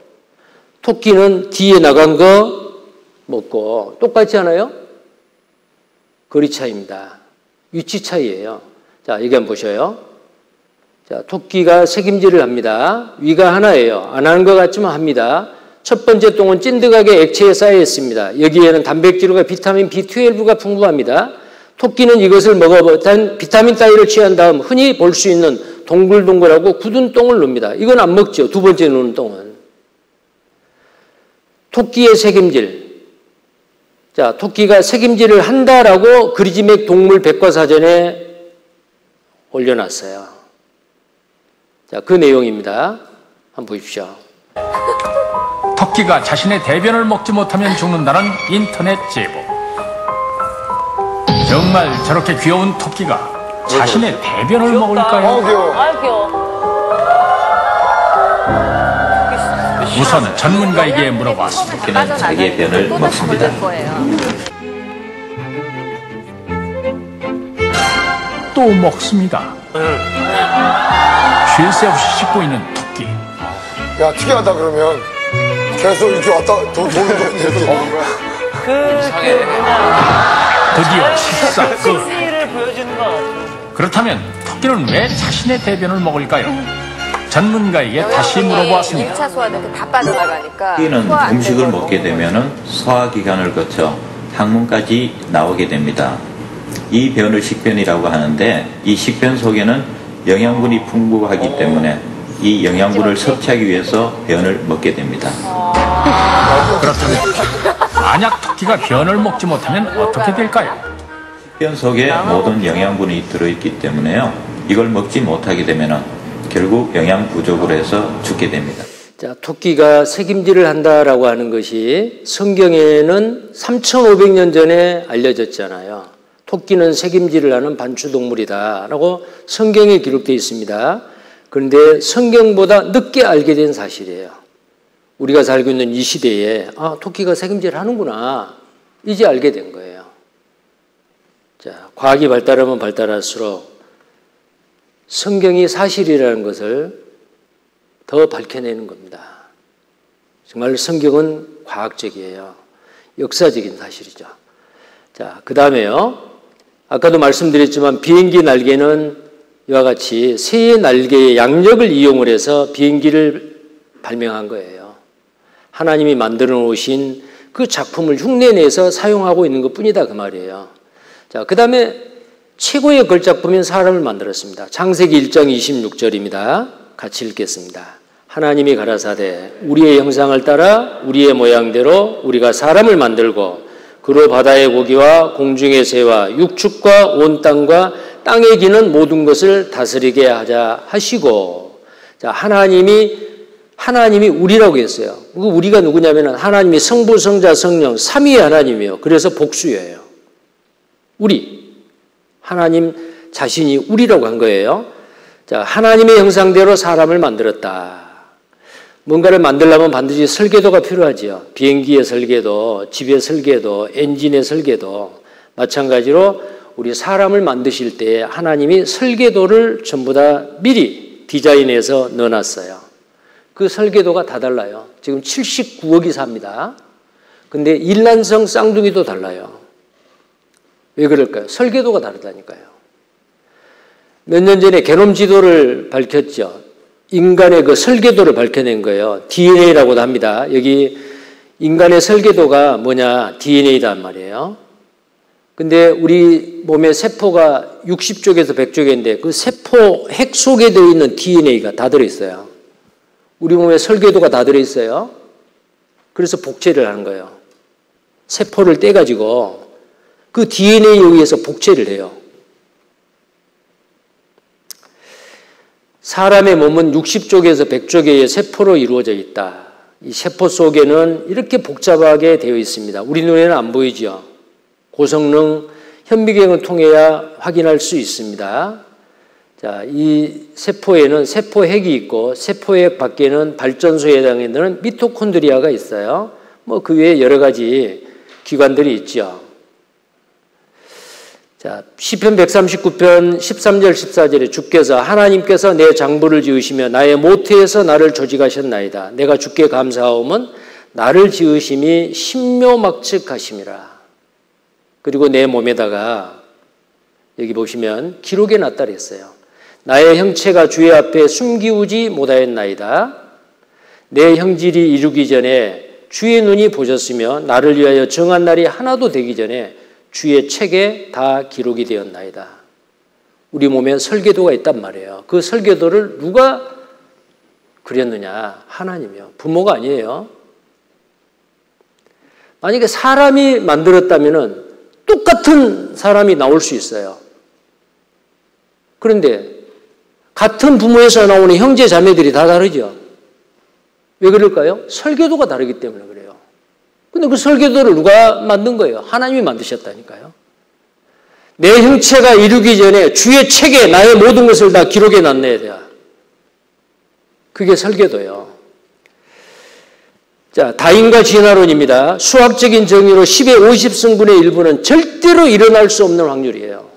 토끼는 뒤에 나간 거 먹고 똑같지 않아요? 거리 차이입니다. 위치 차이예요. 자, 여기 한번 보셔요. 자, 토끼가 책임질을 합니다. 위가 하나예요. 안 하는 것 같지만 합니다. 첫 번째 똥은 찐득하게 액체에 쌓여 있습니다. 여기에는 단백질과 비타민 B12가 풍부합니다. 토끼는 이것을 먹어 비타민 따위를 취한 다음 흔히 볼 수 있는 동글동글하고 굳은 똥을 놉니다. 이건 안 먹죠. 두 번째 누는 똥은. 토끼의 책임질. 자, 토끼가 책임질을 한다라고 그리지맥 동물 백과사전에 올려놨어요. 자, 그 내용입니다. 한번 보십시오. 토끼가 자신의 대변을 먹지 못하면 죽는다는 인터넷 제보. 정말 저렇게 귀여운 토끼가 자신의 대변을 먹을까요? 귀여워. 우선 전문가에게 물어봤습니다. 토끼는 자기의 변을 먹습니다. 또 먹습니다. 쉴 새 없이 씻고 있는 토끼. 야, 특이하다 그러면. 계속 이렇게 왔다 도는 거야. 드디어 식사 끝. 를 보여주는 것 같아요. 그렇다면 토끼는 왜 자신의 대변을 먹을까요? 전문가에게 다시 물어보았습니다. 1차 소화는 다 빠져나가니까 토끼는 음식을 먹게 되면 소화기관을 거쳐 항문까지 나오게 됩니다. 이 변을 식변이라고 하는데 이 식변 속에는 영양분이 풍부하기 때문에 이 영양분을 섭취하기 위해서 변을 먹게 됩니다. 그렇다면 만약 토끼가 변을 먹지 못하면 어떻게 될까요? 변 속에 모든 영양분이 들어있기 때문에요. 이걸 먹지 못하게 되면 결국 영양 부족으로 해서 죽게 됩니다. 자, 토끼가 새김질을 한다라고 하는 것이 성경에는 3,500년 전에 알려졌잖아요. 토끼는 새김질을 하는 반추동물이다라고 성경에 기록되어 있습니다. 그런데 성경보다 늦게 알게 된 사실이에요. 우리가 살고 있는 이 시대에 토끼가 새김질을 하는구나 이제 알게 된 거예요. 자, 과학이 발달하면 발달할수록 성경이 사실이라는 것을 더 밝혀내는 겁니다. 정말 성경은 과학적이에요. 역사적인 사실이죠. 자, 그 다음에요. 아까도 말씀드렸지만 비행기 날개는 이와 같이 새의 날개의 양력을 이용을 해서 비행기를 발명한 거예요. 하나님이 만들어 놓으신 그 작품을 흉내내서 사용하고 있는 것 뿐이다 그 말이에요. 자, 그 다음에 최고의 걸작품인 사람을 만들었습니다. 창세기 1장 26절입니다. 같이 읽겠습니다. 하나님이 가라사대 우리의 형상을 따라 우리의 모양대로 우리가 사람을 만들고 그로 바다의 고기와 공중의 새와 육축과 온 땅과 땅에 기는 모든 것을 다스리게 하자 하시고, 자, 하나님이 우리라고 했어요. 우리가 누구냐면 하나님이 성부, 성자, 성령 삼위의 하나님이에요. 그래서 복수예요. 우리. 하나님 자신이 우리라고 한 거예요. 자, 하나님의 형상대로 사람을 만들었다. 뭔가를 만들려면 반드시 설계도가 필요하지요. 비행기의 설계도, 집의 설계도, 엔진의 설계도. 마찬가지로 우리 사람을 만드실 때 하나님이 설계도를 전부 다 미리 디자인해서 넣어놨어요. 그 설계도가 다 달라요. 지금 79억이 삽니다. 근데 일란성 쌍둥이도 달라요. 왜 그럴까요? 설계도가 다르다니까요. 몇 년 전에 게놈 지도를 밝혔죠. 인간의 그 설계도를 밝혀낸 거예요. DNA라고도 합니다. 여기 인간의 설계도가 뭐냐? DNA란 말이에요. 근데 우리 몸의 세포가 60쪽에서 100쪽인데 그 세포 핵 속에 들어있는 DNA가 다 들어있어요. 우리 몸의 설계도가 다 들어있어요. 그래서 복제를 하는 거예요. 세포를 떼가지고 그 DNA에 의해서 복제를 해요. 사람의 몸은 60쪽에서 100쪽의 세포로 이루어져 있다. 이 세포 속에는 이렇게 복잡하게 되어 있습니다. 우리 눈에는 안 보이죠. 고성능 현미경을 통해야 확인할 수 있습니다. 자, 이 세포에는 세포핵이 있고 세포핵 밖에는 발전소에 해당되는 미토콘드리아가 있어요. 그 외에 여러 가지 기관들이 있죠. 자, 시편 139편 13절 14절에 주께서 하나님께서 내 장부를 지으시며 나의 모태에서 나를 조직하셨나이다. 내가 주께 감사하오면 나를 지으심이 신묘막측하심이라. 그리고 내 몸에다가 여기 보시면 기록해 놨다 그랬어요. 나의 형체가 주의 앞에 숨기우지 못하였나이다. 내 형질이 이루기 전에 주의 눈이 보셨으며 나를 위하여 정한 날이 하나도 되기 전에 주의 책에 다 기록이 되었나이다. 우리 몸에 설계도가 있단 말이에요. 그 설계도를 누가 그렸느냐? 하나님이요. 부모가 아니에요. 만약에 사람이 만들었다면 똑같은 사람이 나올 수 있어요. 그런데 같은 부모에서 나오는 형제 자매들이 다 다르죠. 왜 그럴까요? 설계도가 다르기 때문에 그래요. 근데 그 설계도를 누가 만든 거예요? 하나님이 만드셨다니까요. 내 형체가 이루기 전에 주의 책에 나의 모든 것을 다 기록해 놨네야 돼. 그게 설계도예요. 자, 다인과 진화론입니다. 수학적인 정의로 10의 50승분의 1부는 절대로 일어날 수 없는 확률이에요.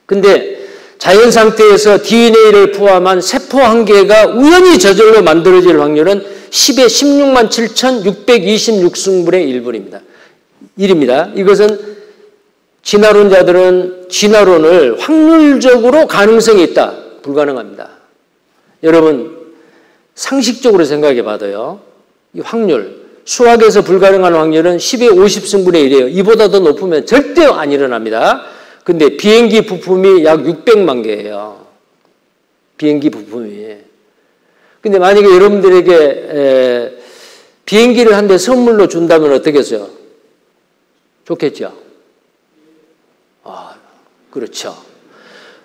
근데 자연 상태에서 DNA를 포함한 세포 한 개가 우연히 저절로 만들어질 확률은 10의 16만 7,626승분의 1입니다. 이것은 진화론자들은 진화론을 확률적으로 가능성이 있다. 불가능합니다. 여러분 상식적으로 생각해 봐도요. 이 확률, 수학에서 불가능한 확률은 10의 50승분의 1이에요. 이보다 더 높으면 절대 안 일어납니다. 근데 비행기 부품이 약 600만 개예요. 비행기 부품이. 근데 만약에 여러분들에게 비행기를 한 대 선물로 준다면 어떻겠어요? 좋겠죠? 그렇죠.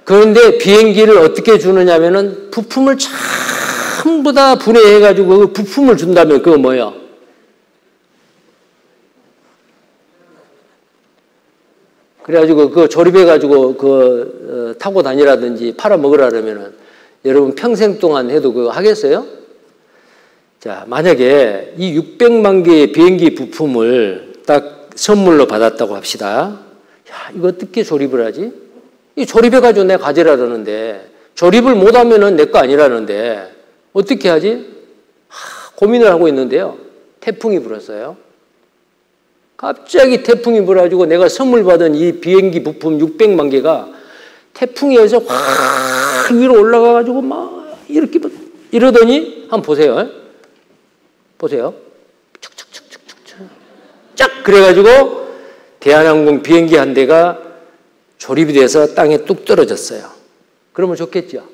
그런데 비행기를 어떻게 주느냐면은 부품을 전부 다 분해해가지고 그 부품을 준다면 그거 뭐예요? 그래가지고 그거 조립해가지고 타고 다니라든지 팔아먹으라 그러면은 여러분 평생 동안 해도 그거 하겠어요? 자, 만약에 이 600만 개의 비행기 부품을 딱 선물로 받았다고 합시다. 야, 이거 어떻게 조립을 하지? 이 조립해가지고 내가 가지라 그러는데 조립을 못하면은 내 거 아니라는데 어떻게 하지? 고민을 하고 있는데요. 태풍이 불었어요. 갑자기 태풍이 불어가지고 내가 선물 받은 이 비행기 부품 600만 개가 태풍이 해서 확 위로 올라가가지고 막 이렇게 이러더니 한번 보세요. 보세요. 척척척척척 쫙 그래가지고 대한항공 비행기 한 대가 조립이 돼서 땅에 뚝 떨어졌어요. 그러면 좋겠죠.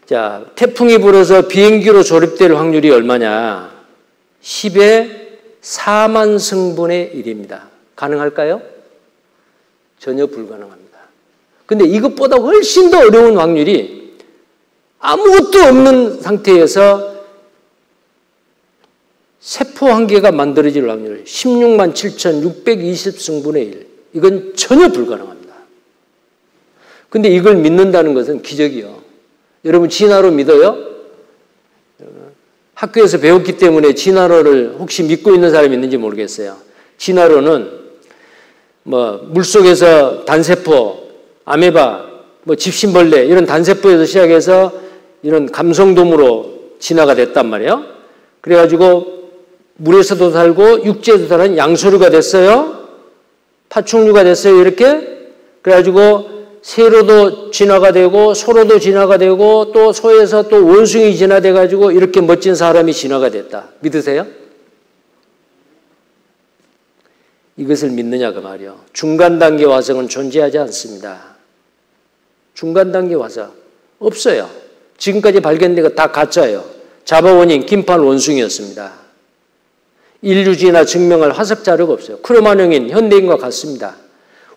자, 태풍이 불어서 비행기로 조립될 확률이 얼마냐? 10의 4만 승분의 1입니다. 가능할까요? 전혀 불가능합니다. 근데 이것보다 훨씬 더 어려운 확률이 아무것도 없는 상태에서 세포 한 개가 만들어질 확률 16만 7,620승분의 1. 이건 전혀 불가능합니다. 근데 이걸 믿는다는 것은 기적이요. 여러분 진화론 믿어요? 학교에서 배웠기 때문에 진화론을 혹시 믿고 있는 사람이 있는지 모르겠어요. 진화론은 물속에서 단세포, 아메바, 집신벌레 이런 단세포에서 시작해서 이런 감성돔으로 진화가 됐단 말이에요. 그래가지고 물에서도 살고 육지에도 사는 양서류가 됐어요. 파충류가 됐어요. 이렇게. 그래가지고 새로도 진화가 되고 소로도 진화가 되고 또 소에서 또 원숭이 진화돼가지고 이렇게 멋진 사람이 진화가 됐다. 믿으세요? 이것을 믿느냐 그 말이요. 중간 단계 화성은 존재하지 않습니다. 중간 단계 화성 없어요. 지금까지 발견된 거 다 가짜예요. 자바원인 긴팔 원숭이였습니다. 인류 진화 증명할 화석 자료가 없어요. 크로마뇽인 현대인과 같습니다.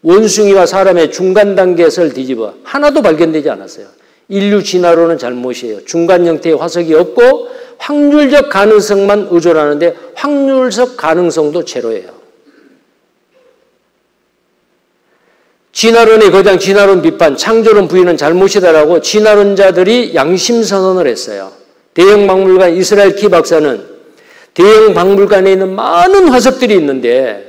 원숭이와 사람의 중간 단계에서 뒤집어 하나도 발견되지 않았어요. 인류 진화론은 잘못이에요. 중간 형태의 화석이 없고 확률적 가능성만 의존하는데 확률적 가능성도 제로예요. 진화론의 거장 진화론 비판, 창조론 부인은 잘못이다라고 진화론자들이 양심 선언을 했어요. 대형 박물관 이스라엘 키 박사는 대형 박물관에 있는 많은 화석들이 있는데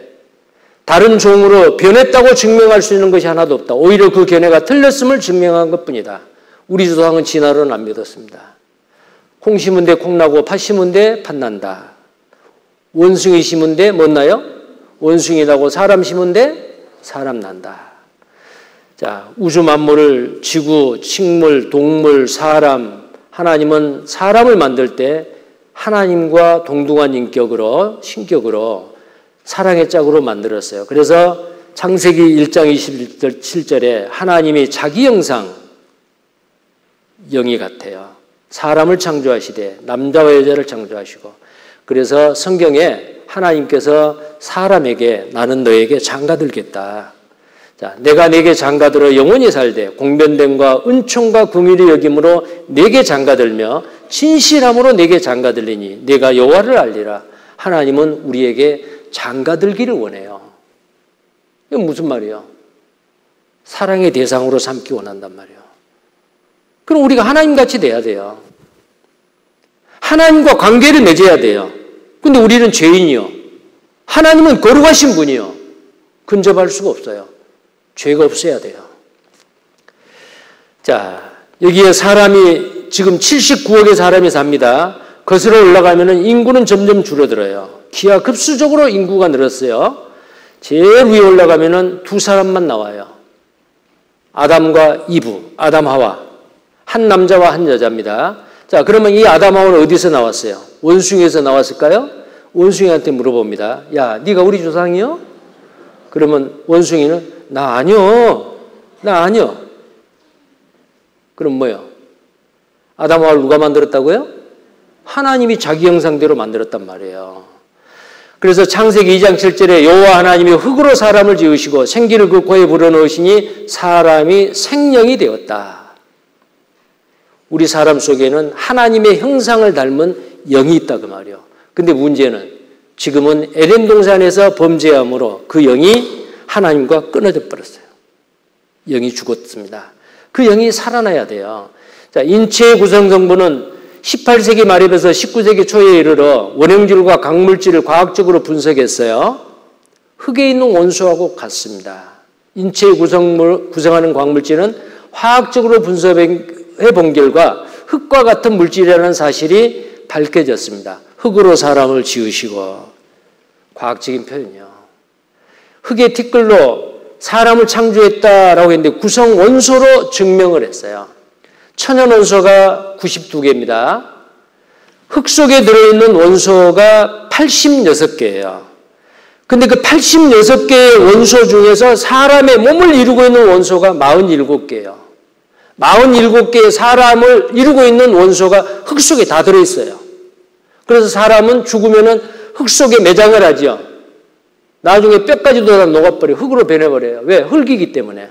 다른 종으로 변했다고 증명할 수 있는 것이 하나도 없다. 오히려 그 견해가 틀렸음을 증명한 것뿐이다. 우리 조상은 진화론을 안 믿었습니다. 콩 심은 데 콩 나고 팥 심은 데 팥 난다. 원숭이 심은 데 뭐 나요? 원숭이 나고 사람 심은 데 사람 난다. 자, 우주 만물을 지구, 식물, 동물, 사람, 하나님은 사람을 만들 때 하나님과 동등한 인격으로, 신격으로 사랑의 짝으로 만들었어요. 그래서 창세기 1장 27절에 하나님이 자기 형상, 영이 같아요. 사람을 창조하시되 남자와 여자를 창조하시고 그래서 성경에 하나님께서 사람에게 나는 너에게 장가들겠다. 자, 내가 내게 장가들어 영원히 살되 공변됨과 은총과 긍휼히 여김으로 내게 장가들며 진실함으로 내게 장가들리니 내가 여호와를 알리라. 하나님은 우리에게 장가들기를 원해요. 이건 무슨 말이에요? 사랑의 대상으로 삼기 원한단 말이에요. 그럼 우리가 하나님같이 돼야 돼요. 하나님과 관계를 맺어야 돼요. 근데 우리는 죄인이요. 하나님은 거룩하신 분이요. 근접할 수가 없어요. 죄가 없어야 돼요. 자, 여기에 사람이 지금 79억의 사람이 삽니다. 거슬러 올라가면 인구는 점점 줄어들어요. 기하급수적으로 인구가 늘었어요. 제일 위에 올라가면 두 사람만 나와요. 아담과 이브, 아담 하와. 한 남자와 한 여자입니다. 자, 그러면 이 아담 하와는 어디서 나왔어요? 원숭이에서 나왔을까요? 원숭이한테 물어봅니다. 야, 네가 우리 조상이요? 그러면 원숭이는 나 아니요. 나 아니요. 그럼 뭐요? 아담 하와를 누가 만들었다고요? 하나님이 자기 형상대로 만들었단 말이에요. 그래서 창세기 2장 7절에 여호와 하나님이 흙으로 사람을 지으시고 생기를 그 코에 불어넣으시니 사람이 생명이 되었다. 우리 사람 속에는 하나님의 형상을 닮은 영이 있다 그 말이에요. 근데 문제는 지금은 에덴 동산에서 범죄함으로 그 영이 하나님과 끊어져 버렸어요. 영이 죽었습니다. 그 영이 살아나야 돼요. 자, 인체의 구성 성분은 18세기 말에 비해서 19세기 초에 이르러 원형질과 강물질을 과학적으로 분석했어요. 흙에 있는 원소하고 같습니다. 인체의 구성하는 광물질은 화학적으로 분석해 본 결과 흙과 같은 물질이라는 사실이 밝혀졌습니다. 흙으로 사람을 지으시고, 과학적인 표현이요. 흙의 티끌로 사람을 창조했다라고 했는데 구성 원소로 증명을 했어요. 천연 원소가 92개입니다. 흙 속에 들어있는 원소가 86개예요. 근데 그 86개의 원소 중에서 사람의 몸을 이루고 있는 원소가 47개예요. 47개의 사람을 이루고 있는 원소가 흙 속에 다 들어있어요. 그래서 사람은 죽으면은 흙 속에 매장을 하죠. 나중에 뼈까지도 다 녹아버려 흙으로 변해버려요. 왜? 흙이기 때문에.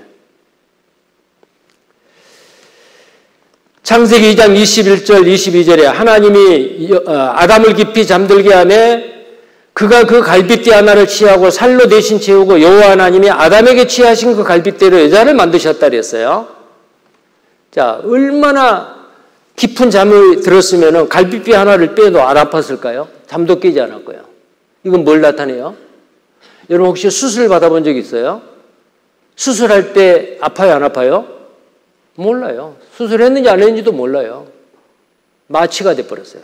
창세기 2장 21절 22절에 하나님이 아담을 깊이 잠들게 하매 그가 그 갈빗대 하나를 취하고 살로 대신 채우고 여호와 하나님이 아담에게 취하신 그 갈빗대로 여자를 만드셨다 그랬어요. 자, 얼마나 깊은 잠을 들었으면 갈빗대 하나를 빼도 안 아팠을까요? 잠도 깨지 않았고요. 이건 뭘 나타내요? 여러분 혹시 수술 받아본 적 있어요? 수술할 때 아파요, 안 아파요? 몰라요. 수술했는지 안 했는지도 몰라요. 마취가 돼버렸어요.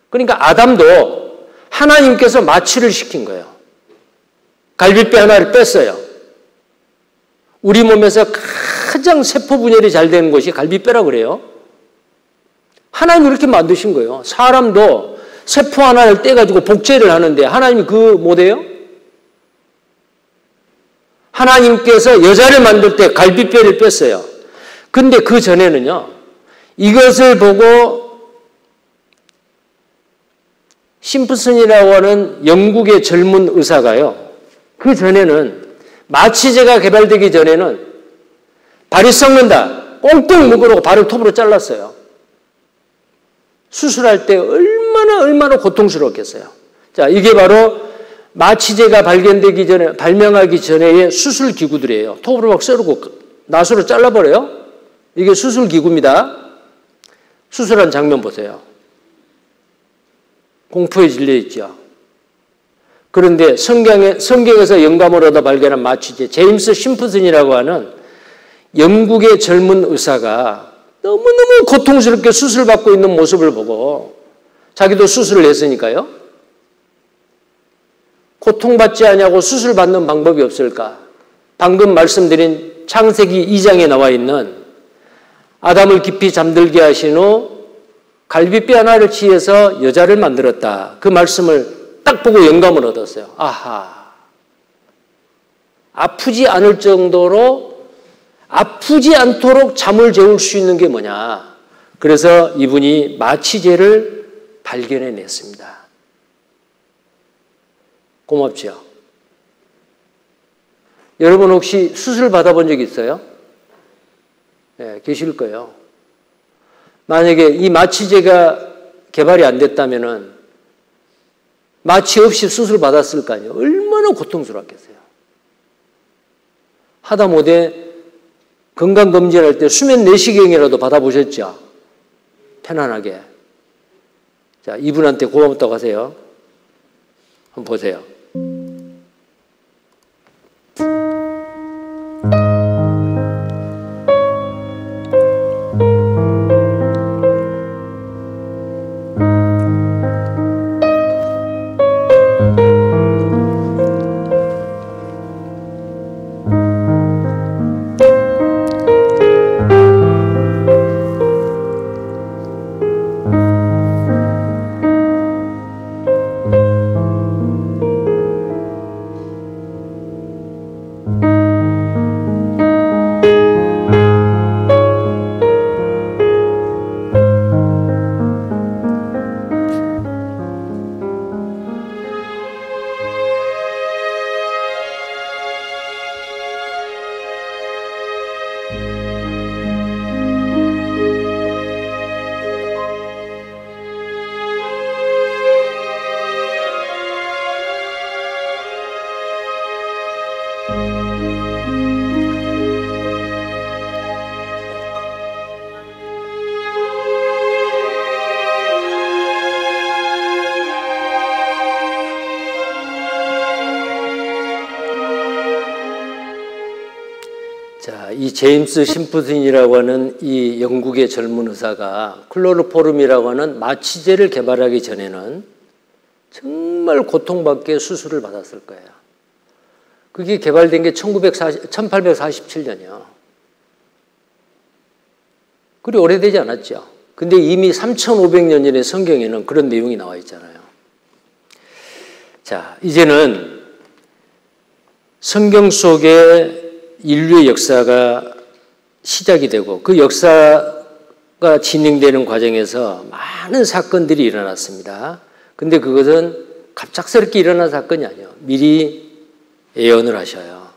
그러니까 아담도 하나님께서 마취를 시킨 거예요. 갈빗뼈 하나를 뺐어요. 우리 몸에서 가장 세포 분열이 잘 되는 것이 갈빗뼈라고 그래요. 하나님이 그렇게 만드신 거예요. 사람도 세포 하나를 떼가지고 복제를 하는데 하나님이 그 못해요? 하나님께서 여자를 만들 때 갈빗뼈를 뺐어요. 근데 그 전에는요, 이것을 보고 심프슨이라고 하는 영국의 젊은 의사가요, 그 전에는 마취제가 개발되기 전에는 발이 썩는다, 꽁뚱 묶어놓고 발을 톱으로 잘랐어요. 수술할 때 얼마나 고통스러웠겠어요. 자, 이게 바로 마취제가 발명하기 전에의 수술 기구들이에요. 톱으로 막 썰고 나수로 잘라버려요. 이게 수술 기구입니다. 수술한 장면 보세요. 공포에 질려 있죠. 그런데 성경에서 영감을 얻어 발견한 마취제, 제임스 심프슨이라고 하는 영국의 젊은 의사가 너무너무 고통스럽게 수술받고 있는 모습을 보고 자기도 수술을 했으니까요. 고통받지 않냐고 수술받는 방법이 없을까? 방금 말씀드린 창세기 2장에 나와 있는 아담을 깊이 잠들게 하신 후 갈빗뼈 하나를 취해서 여자를 만들었다. 그 말씀을 딱 보고 영감을 얻었어요. 아하. 아프지 않을 정도로 아프지 않도록 잠을 재울 수 있는 게 뭐냐. 그래서 이분이 마취제를 여러분 혹시 수술 받아본 적 있어요? 네, 계실 거예요. 만약에 이 마취제가 개발이 안 됐다면은 마취 없이 수술 받았을 거 아니에요. 얼마나 고통스러웠겠어요. 하다못해 건강검진할 때 수면 내시경이라도 받아보셨죠? 편안하게. 자, 이분한테 고맙다고 하세요. 한번 보세요. 이 제임스 심프슨이라고 하는 이 영국의 젊은 의사가 클로로포름이라고 하는 마취제를 개발하기 전에는 정말 고통받게 수술을 받았을 거예요. 그게 개발된 게 1847년이요. 그리 오래되지 않았죠. 근데 이미 3500년 전의 성경에는 그런 내용이 나와 있잖아요. 자, 이제는 성경 속에 인류의 역사가 시작이 되고 그 역사가 진행되는 과정에서 많은 사건들이 일어났습니다. 근데 그것은 갑작스럽게 일어난 사건이 아니에요. 미리 예언을 하셔요.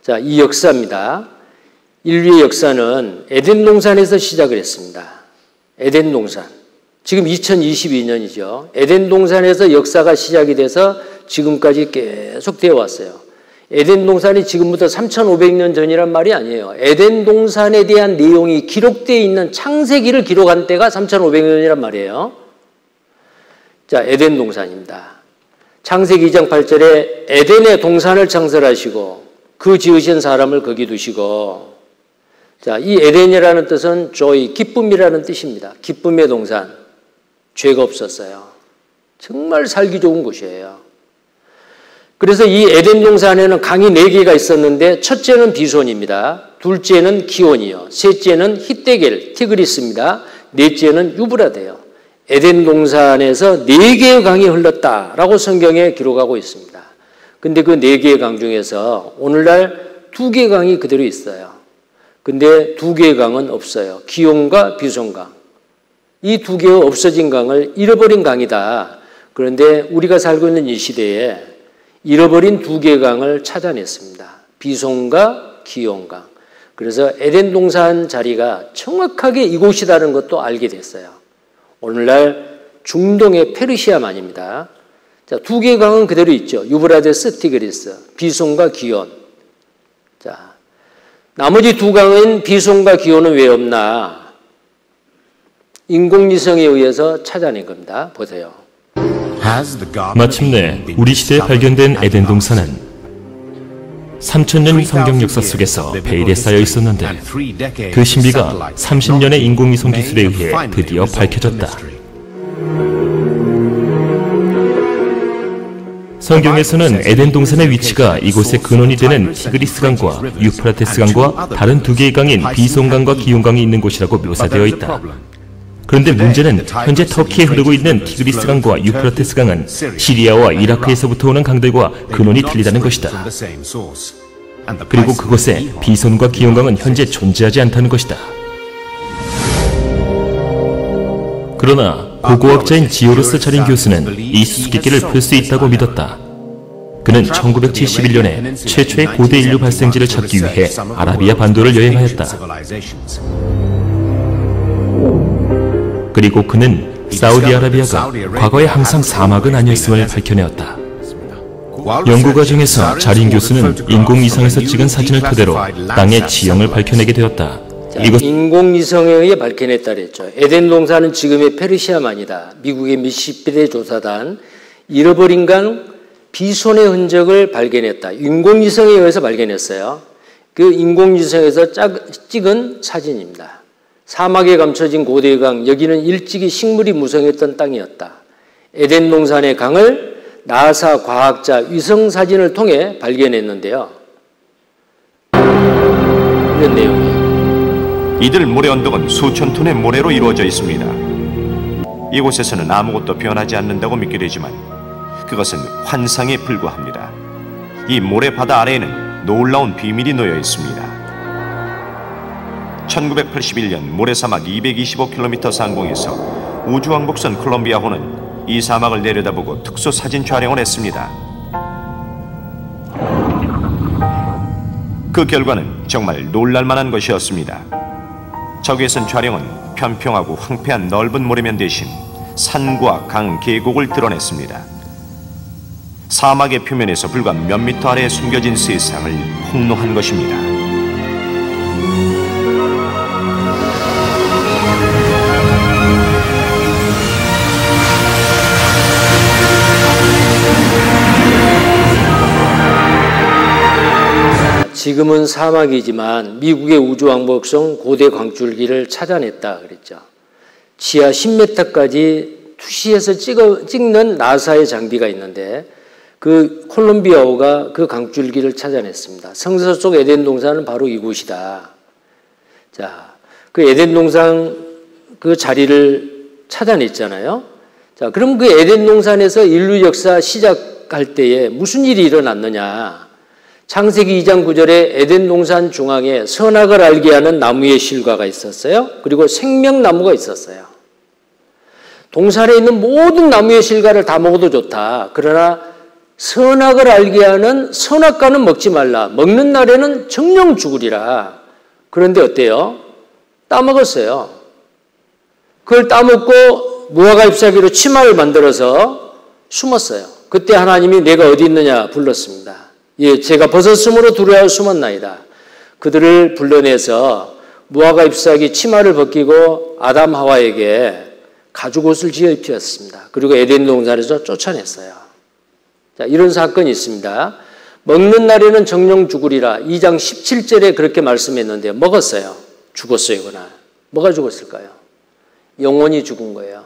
자, 이 역사입니다. 인류의 역사는 에덴 동산에서 시작을 했습니다. 에덴 동산. 지금 2022년이죠. 에덴 동산에서 역사가 시작이 돼서 지금까지 계속 되어 왔어요. 에덴 동산이 지금부터 3500년 전이란 말이 아니에요. 에덴 동산에 대한 내용이 기록되어 있는 창세기를 기록한 때가 3500년이란 말이에요. 자, 에덴 동산입니다. 창세기 2장 8절에 에덴의 동산을 창설하시고 그 지으신 사람을 거기 두시고, 자, 이 에덴이라는 뜻은 joy, 기쁨이라는 뜻입니다. 기쁨의 동산. 죄가 없었어요. 정말 살기 좋은 곳이에요. 그래서 이 에덴 동산에는 강이 4개가 있었는데 첫째는 비손입니다. 둘째는 기온이요. 셋째는 히데겔, 티그리스입니다. 넷째는 유브라데요. 에덴 동산에서 4개의 강이 흘렀다라고 성경에 기록하고 있습니다. 근데 그 4개의 강 중에서 오늘날 2개의 강이 그대로 있어요. 근데 2개의 강은 없어요. 기온과 비손강. 이 2개의 없어진 강을 잃어버린 강이다. 그런데 우리가 살고 있는 이 시대에 잃어버린 2개의 강을 찾아냈습니다. 비손과 기온강. 그래서 에덴 동산 자리가 정확하게 이곳이라는 것도 알게 됐어요. 오늘날 중동의 페르시아만입니다. 자, 2개의 강은 그대로 있죠. 유브라데스, 티그리스, 비손과 기온. 자, 나머지 2 강은 비손과 기온은 왜 없나? 인공위성에 의해서 찾아낸 겁니다. 보세요. 마침내 우리 시대에 발견된 에덴 동산은 3000년 성경 역사 속에서 베일에 쌓여 있었는데 그 신비가 30년의 인공위성 기술에 의해 드디어 밝혀졌다. 성경에서는 에덴 동산의 위치가 이곳의 근원이 되는 티그리스강과 유프라테스강과 다른 2개의 강인 비손강과 기온강이 있는 곳이라고 묘사되어 있다. 그런데 문제는 현재 터키에 흐르고 있는 티그리스강과 유프라테스강은 시리아와 이라크에서부터 오는 강들과 근원이 틀리다는 것이다. 그리고 그곳에 비손과 기온강은 현재 존재하지 않다는 것이다. 그러나 고고학자인 지오르스 차린 교수는 이 수수께끼를 풀 수 있다고 믿었다. 그는 1971년에 최초의 고대 인류 발생지를 찾기 위해 아라비아 반도를 여행하였다. 그리고 그는 사우디아라비아가 과거에 항상 사막은 아니었음을 밝혀내었다. 연구 과정에서 자린 교수는 인공위성에서 찍은 사진을 토대로 땅의 지형을 밝혀내게 되었다. 인공위성에 의해 밝혀냈다 그랬죠. 에덴 동산은 지금의 페르시아만이다. 미국의 미시시피대 조사단 잃어버린 강 비손의 흔적을 발견했다. 인공위성에 의해서 발견했어요. 그 인공위성에서 찍은 사진입니다. 사막에 감춰진 고대 강, 여기는 일찍이 식물이 무성했던 땅이었다. 에덴 동산의 강을 나사 과학자 위성 사진을 통해 발견했는데요. 이런 내용이에요. 이들 모래 언덕은 수천 톤의 모래로 이루어져 있습니다. 이곳에서는 아무것도 변하지 않는다고 믿게 되지만 그것은 환상에 불과합니다. 이 모래 바다 아래에는 놀라운 비밀이 놓여 있습니다. 1981년 모래사막 225km 상공에서 우주왕복선 콜롬비아호는 이 사막을 내려다보고 특수 사진 촬영을 했습니다. 그 결과는 정말 놀랄만한 것이었습니다. 적외선 촬영은 편평하고 황폐한 넓은 모래면 대신 산과 강, 계곡을 드러냈습니다. 사막의 표면에서 불과 몇 미터 아래에 숨겨진 세상을 폭로한 것입니다. 지금은 사막이지만 미국의 우주왕복선 고대 광줄기를 찾아냈다 그랬죠. 지하 10m까지 투시해서 찍는 나사의 장비가 있는데 그 콜롬비아호가 그 강줄기를 찾아냈습니다. 성서 속 에덴 동산은 바로 이곳이다. 자, 그 에덴 동산 그 자리를 찾아냈잖아요. 자, 그럼 그 에덴 동산에서 인류 역사 시작할 때에 무슨 일이 일어났느냐? 창세기 2장 9절에 에덴 동산 중앙에 선악을 알게 하는 나무의 실과가 있었어요. 그리고 생명나무가 있었어요. 동산에 있는 모든 나무의 실과를 다 먹어도 좋다. 그러나 선악을 알게 하는 선악과는 먹지 말라. 먹는 날에는 정령 죽으리라. 그런데 어때요? 따먹었어요. 그걸 따먹고 무화과 잎사귀로 치마를 만들어서 숨었어요. 그때 하나님이 내가 어디 있느냐 불렀습니다. 예, 제가 벗었으므로 두려워 숨었나이다. 그들을 불러내서 무화과 잎사귀 치마를 벗기고 아담 하와에게 가죽옷을 지어 입혔습니다. 그리고 에덴 동산에서 쫓아냈어요. 자, 이런 사건이 있습니다. 먹는 날에는 정령 죽으리라. 2장 17절에 그렇게 말씀했는데 먹었어요. 죽었어요, 그날. 뭐가 죽었을까요? 영혼이 죽은 거예요.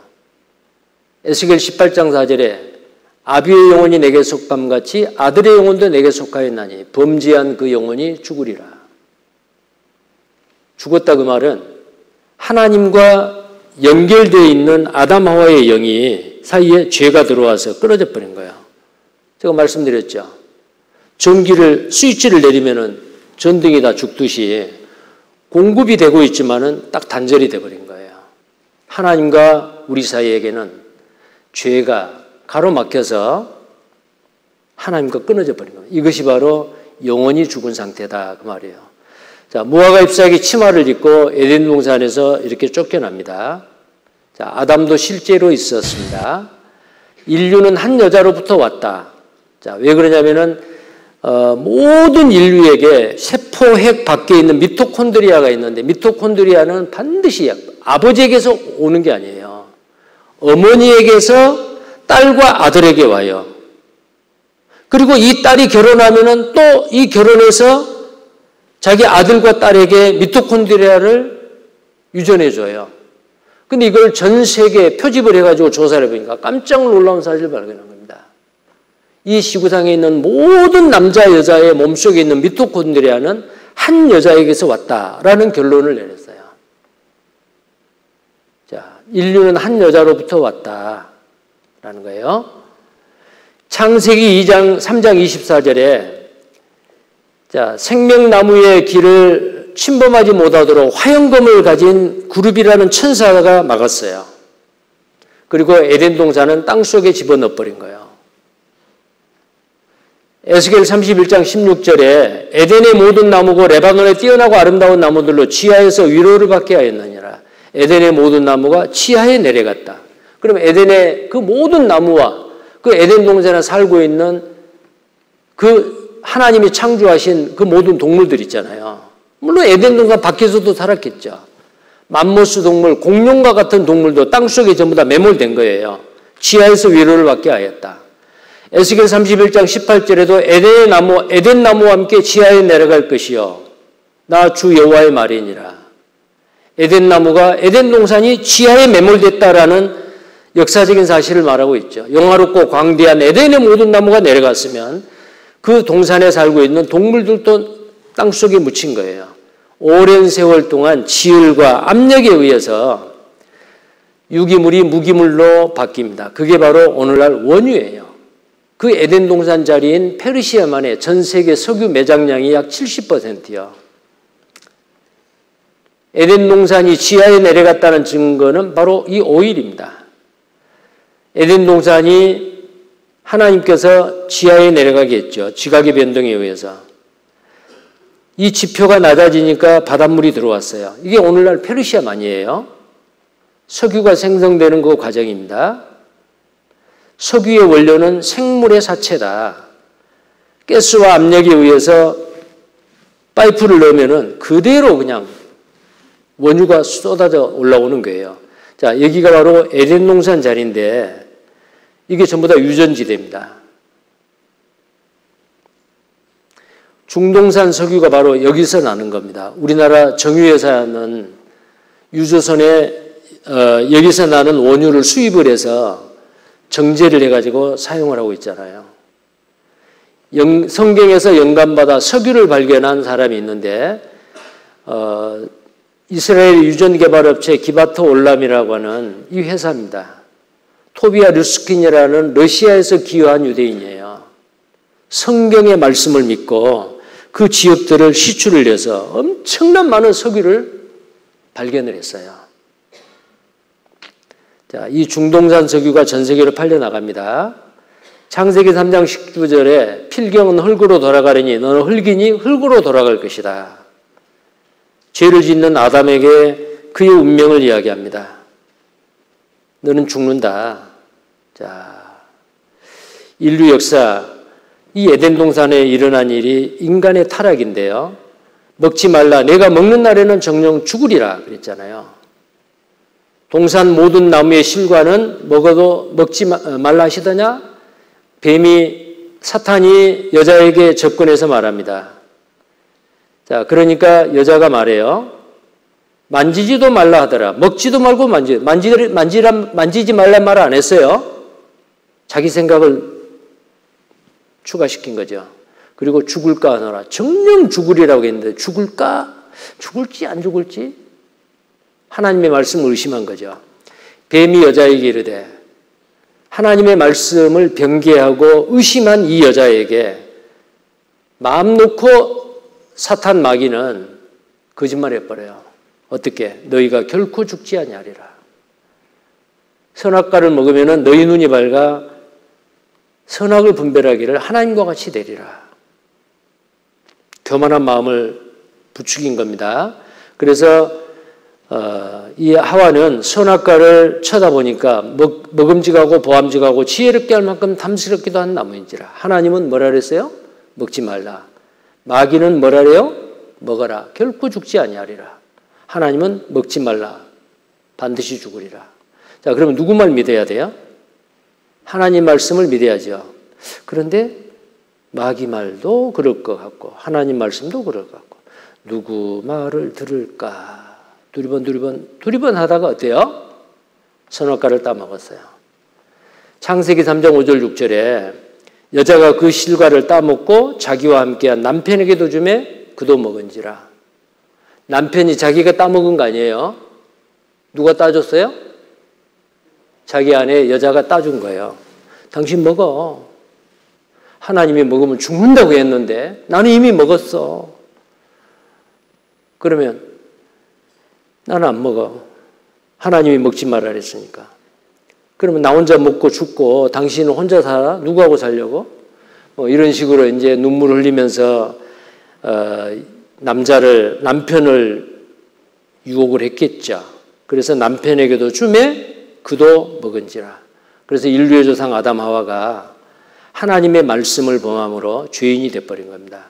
에스겔 18장 4절에 아비의 영혼이 내게 속함같이 아들의 영혼도 내게 속하였나니 범죄한 그 영혼이 죽으리라. 죽었다 그 말은 하나님과 연결되어 있는 아담 하와의 영이 사이에 죄가 들어와서 끊어져 버린 거예요. 제가 말씀드렸죠. 전기를 스위치를 내리면은 전등이 다 죽듯이 공급이 되고 있지만은 딱 단절이 돼버린 거예요. 하나님과 우리 사이에게는 죄가 가로막혀서 하나님과 끊어져 버린 겁니다. 이것이 바로 영원히 죽은 상태다 그 말이에요. 자, 무화과 잎사귀 치마를 입고 에덴 동산에서 이렇게 쫓겨납니다. 자, 아담도 실제로 있었습니다. 인류는 한 여자로부터 왔다. 자, 왜 그러냐면은 모든 인류에게 세포핵 밖에 있는 미토콘드리아가 있는데 미토콘드리아는 반드시 아버지에게서 오는 게 아니에요. 어머니에게서 딸과 아들에게 와요. 그리고 이 딸이 결혼하면은 또 이 결혼해서 자기 아들과 딸에게 미토콘드리아를 유전해줘요. 근데 이걸 전 세계에 표집을 해가지고 조사를 해보니까 깜짝 놀라운 사실을 발견한 겁니다. 이 지구상에 있는 모든 남자 여자의 몸속에 있는 미토콘드리아는 한 여자에게서 왔다라는 결론을 내렸어요. 자, 인류는 한 여자로부터 왔다라는 거예요. 창세기 3장 24절에 자, 생명나무의 길을 침범하지 못하도록 화영검을 가진 그룹이라는 천사가 막았어요. 그리고 에덴 동산은 땅속에 집어넣어버린 거예요. 에스겔 31장 16절에 에덴의 모든 나무고 레바논의 뛰어나고 아름다운 나무들로 지하에서 위로를 받게 하였느니라. 에덴의 모든 나무가 지하에 내려갔다. 그럼 에덴의 그 모든 나무와 그 에덴 동산에 살고 있는 그 하나님이 창조하신 그 모든 동물들 있잖아요. 물론 에덴 동산 밖에서도 살았겠죠. 맘모스 동물, 공룡과 같은 동물도 땅속에 전부 다 매몰된 거예요. 지하에서 위로를 받게 하였다. 에스겔 31장 18절에도 에덴 나무와 함께 지하에 내려갈 것이요 나 주 여호와의 말이니라. 에덴 나무가 에덴 동산이 지하에 매몰됐다라는 역사적인 사실을 말하고 있죠. 영화롭고 광대한 에덴의 모든 나무가 내려갔으면 그 동산에 살고 있는 동물들도 땅속에 묻힌 거예요. 오랜 세월 동안 지혈과 압력에 의해서 유기물이 무기물로 바뀝니다. 그게 바로 오늘날 원유예요. 그 에덴 동산 자리인 페르시아만의 전 세계 석유 매장량이 약 70%요. 에덴 동산이 지하에 내려갔다는 증거는 바로 이 오일입니다. 에덴 동산이 하나님께서 지하에 내려가게 했죠. 지각의 변동에 의해서. 이 지표가 낮아지니까 바닷물이 들어왔어요. 이게 오늘날 페르시아만이에요. 석유가 생성되는 그 과정입니다. 석유의 원료는 생물의 사체다. 가스와 압력에 의해서 파이프를 넣으면은 그대로 그냥 원유가 쏟아져 올라오는 거예요. 자, 여기가 바로 에덴 동산 자리인데 이게 전부 다 유전지대입니다. 중동산 석유가 바로 여기서 나는 겁니다. 우리나라 정유회사는 유조선에 여기서 나는 원유를 수입을 해서 정제를 해가지고 사용을 하고 있잖아요. 성경에서 영감받아 석유를 발견한 사람이 있는데 이스라엘 유전개발업체 기바트 올람이라고 하는 이 회사입니다. 토비아 류스킨이라는 러시아에서 기여한 유대인이에요. 성경의 말씀을 믿고 그 지역들을 시추를 해서 엄청난 많은 석유를 발견을 했어요. 자, 이 중동산 석유가 전 세계로 팔려나갑니다. 창세기 3장 19절에 필경은 흙으로 돌아가려니 너는 흙이니 흙으로 돌아갈 것이다. 죄를 짓는 아담에게 그의 운명을 이야기합니다. 너는 죽는다. 자, 인류 역사, 이 에덴 동산에 일어난 일이 인간의 타락인데요. 먹지 말라. 내가 먹는 날에는 정녕 죽으리라 그랬잖아요. 동산 모든 나무의 실과는 먹어도 먹지 말라 하시더냐? 사탄이 여자에게 접근해서 말합니다. 자, 그러니까 여자가 말해요. 만지지도 말라 하더라. 먹지도 말고 만지지 말란 말 안 했어요. 자기 생각을 추가시킨 거죠. 그리고 죽을까 하노라. 정녕 죽으리라고 했는데 죽을까? 죽을지 안 죽을지? 하나님의 말씀을 의심한 거죠. 뱀이 여자에게 이르되 하나님의 말씀을 변개하고 의심한 이 여자에게 마음 놓고 사탄 마귀는 거짓말해버려요. 어떻게? 너희가 결코 죽지 아니하리라. 선악과를 먹으면 너희 눈이 밝아 선악을 분별하기를 하나님과 같이 되리라. 교만한 마음을 부추긴 겁니다. 그래서 이 하와는 선악과를 쳐다보니까 먹음직하고 보암직하고 지혜롭게 할 만큼 탐스럽기도 한 나무인지라. 하나님은 뭐라 그랬어요? 먹지 말라. 마귀는 뭐라 그래요? 먹어라. 결코 죽지 아니하리라. 하나님은 먹지 말라. 반드시 죽으리라. 자, 그러면 누구 말 믿어야 돼요? 하나님 말씀을 믿어야죠. 그런데 마귀 말도 그럴 것 같고 하나님 말씀도 그럴 것 같고 누구 말을 들을까? 두리번 하다가 어때요? 선악과를 따먹었어요. 창세기 3장 5절 6절에 여자가 그 실과를 따먹고 자기와 함께한 남편에게도 주매 그도 먹은지라. 남편이 자기가 따먹은 거 아니에요? 누가 따줬어요? 자기 안에 여자가 따준 거예요. 당신 먹어. 하나님이 먹으면 죽는다고 했는데 나는 이미 먹었어. 그러면 나는 안 먹어. 하나님이 먹지 말라 그랬으니까. 그러면 나 혼자 먹고 죽고 당신은 혼자 살아? 누구하고 살려고? 이런 식으로 이제 눈물을 흘리면서 남편을 유혹을 했겠죠. 그래서 남편에게도 주매 그도 먹은지라. 그래서 인류의 조상 아담 하와가 하나님의 말씀을 범함으로 죄인이 돼버린 겁니다.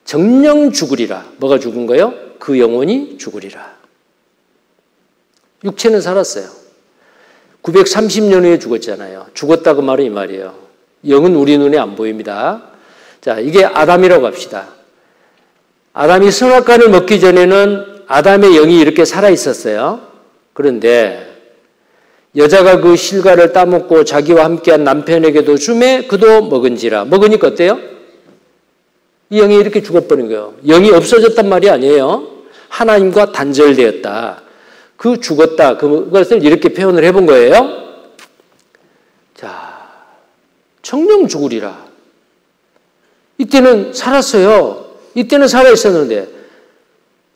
정령 죽으리라. 뭐가 죽은 거예요? 그 영혼이 죽으리라. 육체는 살았어요. 930년 후에 죽었잖아요. 죽었다고 말은 이 말이에요. 영은 우리 눈에 안 보입니다. 자, 이게 아담이라고 합시다. 아담이 선악과를 먹기 전에는 아담의 영이 이렇게 살아 있었어요. 그런데 여자가 그 실과를 따먹고 자기와 함께한 남편에게도 주매 그도 먹은지라. 먹으니까 어때요? 이 영이 이렇게 죽어버린 거예요. 영이 없어졌단 말이 아니에요. 하나님과 단절되었다. 그 죽었다. 그것을 이렇게 표현을 해본 거예요. 자, 정령 죽으리라. 이때는 살았어요. 이때는 살아있었는데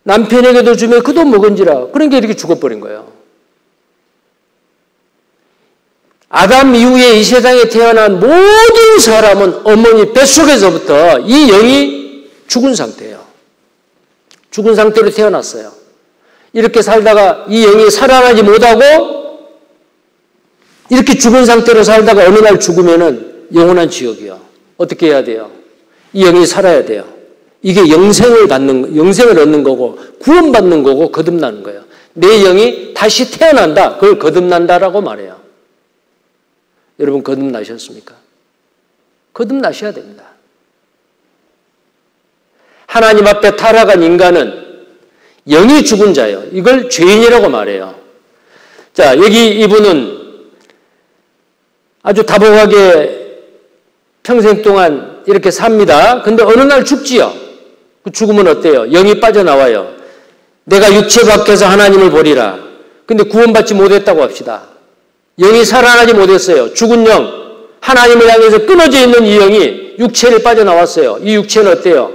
남편에게도 주매 그도 먹은지라. 그러니까 이렇게 죽어버린 거예요. 아담 이후에 이 세상에 태어난 모든 사람은 어머니 뱃속에서부터 이 영이 죽은 상태예요. 죽은 상태로 태어났어요. 이렇게 살다가 이 영이 살아나지 못하고 이렇게 죽은 상태로 살다가 어느 날 죽으면은 영원한 지옥이요. 어떻게 해야 돼요? 이 영이 살아야 돼요. 이게 영생을 얻는 거고 구원받는 거고 거듭나는 거예요. 내 영이 다시 태어난다. 그걸 거듭난다라고 말해요. 여러분 거듭나셨습니까? 거듭나셔야 됩니다. 하나님 앞에 타락한 인간은 영이 죽은 자예요. 이걸 죄인이라고 말해요. 자, 여기 이분은 아주 다복하게 평생 동안 이렇게 삽니다. 근데 어느 날 죽지요. 그 죽으면 어때요? 영이 빠져나와요. 내가 육체 밖에서 하나님을 보리라. 근데 구원받지 못했다고 합시다. 영이 살아나지 못했어요. 죽은 영, 하나님을 향해서 끊어져 있는 이 영이 육체를 빠져나왔어요. 이 육체는 어때요?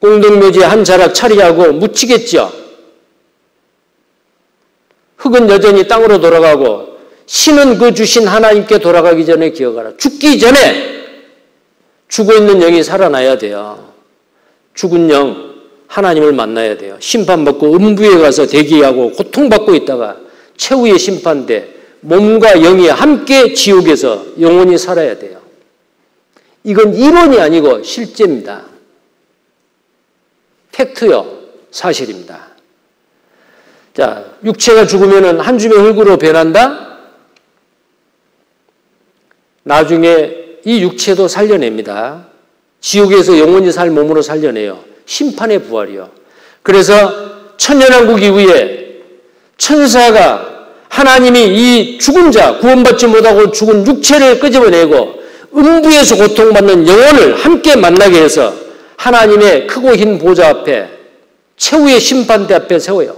공동묘지에 한 자락 차리하고 묻히겠죠. 흙은 여전히 땅으로 돌아가고 신은 그 주신 하나님께 돌아가기 전에 기억하라. 죽기 전에 죽어있는 영이 살아나야 돼요. 죽은 영, 하나님을 만나야 돼요. 심판받고 음부에 가서 대기하고 고통받고 있다가 최후의 심판 때 몸과 영이 함께 지옥에서 영원히 살아야 돼요. 이건 이론이 아니고 실제입니다. 팩트요. 사실입니다. 자, 육체가 죽으면 한 줌의 흙으로 변한다? 나중에 이 육체도 살려냅니다. 지옥에서 영원히 살 몸으로 살려내요. 심판의 부활이요. 그래서 천년왕국 이후에 천사가 하나님이 이 죽은 자, 구원받지 못하고 죽은 육체를 끄집어내고 음부에서 고통받는 영혼을 함께 만나게 해서 하나님의 크고 흰 보좌 앞에 최후의 심판대 앞에 세워요.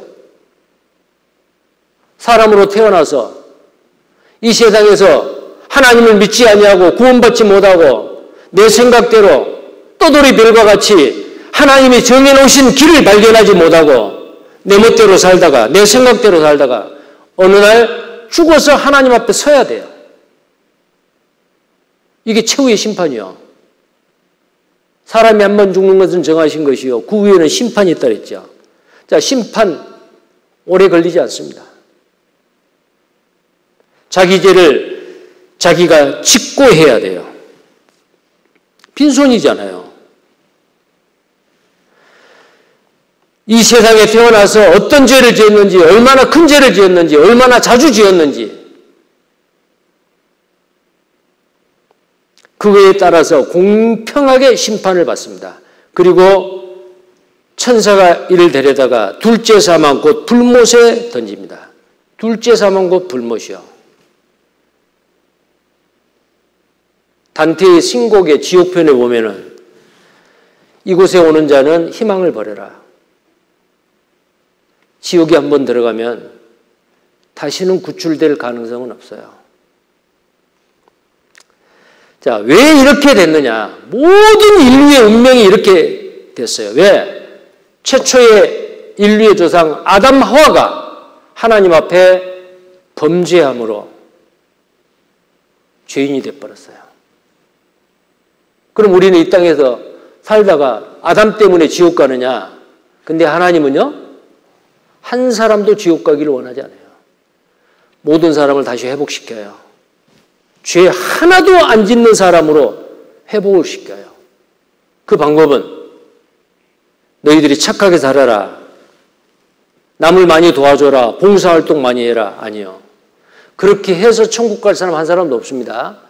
사람으로 태어나서 이 세상에서 하나님을 믿지 아니하고 구원받지 못하고 내 생각대로 떠돌이 별과 같이 하나님이 정해놓으신 길을 발견하지 못하고 내 멋대로 살다가 내 생각대로 살다가 어느 날 죽어서 하나님 앞에 서야 돼요. 이게 최후의 심판이요. 사람이 한 번 죽는 것은 정하신 것이요. 그 후에는 심판이 있다 그랬죠. 자, 심판 오래 걸리지 않습니다. 자기 죄를 자기가 짓고 해야 돼요. 빈손이잖아요. 이 세상에 태어나서 어떤 죄를 지었는지, 얼마나 큰 죄를 지었는지, 얼마나 자주 지었는지 그거에 따라서 공평하게 심판을 받습니다. 그리고 천사가 이를 데려다가 둘째 사망 곧 불못에 던집니다. 둘째 사망 곧 불못이요. 단테의 신곡의 지옥편에 보면은 이곳에 오는 자는 희망을 버려라. 지옥에 한번 들어가면 다시는 구출될 가능성은 없어요. 자, 왜 이렇게 됐느냐? 모든 인류의 운명이 이렇게 됐어요. 왜? 최초의 인류의 조상 아담 하와가 하나님 앞에 범죄함으로 죄인이 되어버렸어요. 그럼 우리는 이 땅에서 살다가 아담 때문에 지옥 가느냐? 근데 하나님은요, 한 사람도 지옥 가기를 원하지 않아요. 모든 사람을 다시 회복시켜요. 죄 하나도 안 짓는 사람으로 회복을 시켜요. 그 방법은 너희들이 착하게 살아라, 남을 많이 도와줘라, 봉사활동 많이 해라. 아니요. 그렇게 해서 천국 갈 사람 한 사람도 없습니다.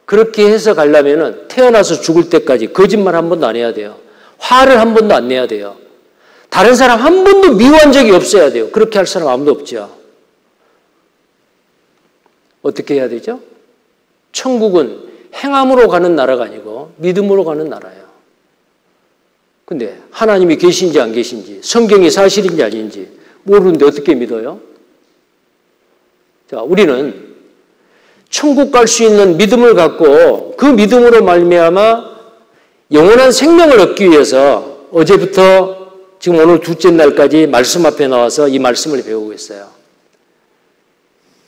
그렇게 해서 가려면 태어나서 죽을 때까지 거짓말 한 번도 안 해야 돼요. 화를 한 번도 안 내야 돼요. 다른 사람 한 번도 미워한 적이 없어야 돼요. 그렇게 할 사람 아무도 없죠. 어떻게 해야 되죠? 천국은 행함으로 가는 나라가 아니고 믿음으로 가는 나라예요. 근데 하나님이 계신지 안 계신지, 성경이 사실인지 아닌지 모르는데 어떻게 믿어요? 자, 우리는 천국 갈 수 있는 믿음을 갖고 그 믿음으로 말미암아 영원한 생명을 얻기 위해서 어제부터 지금 오늘 둘째 날까지 말씀 앞에 나와서 이 말씀을 배우고 있어요.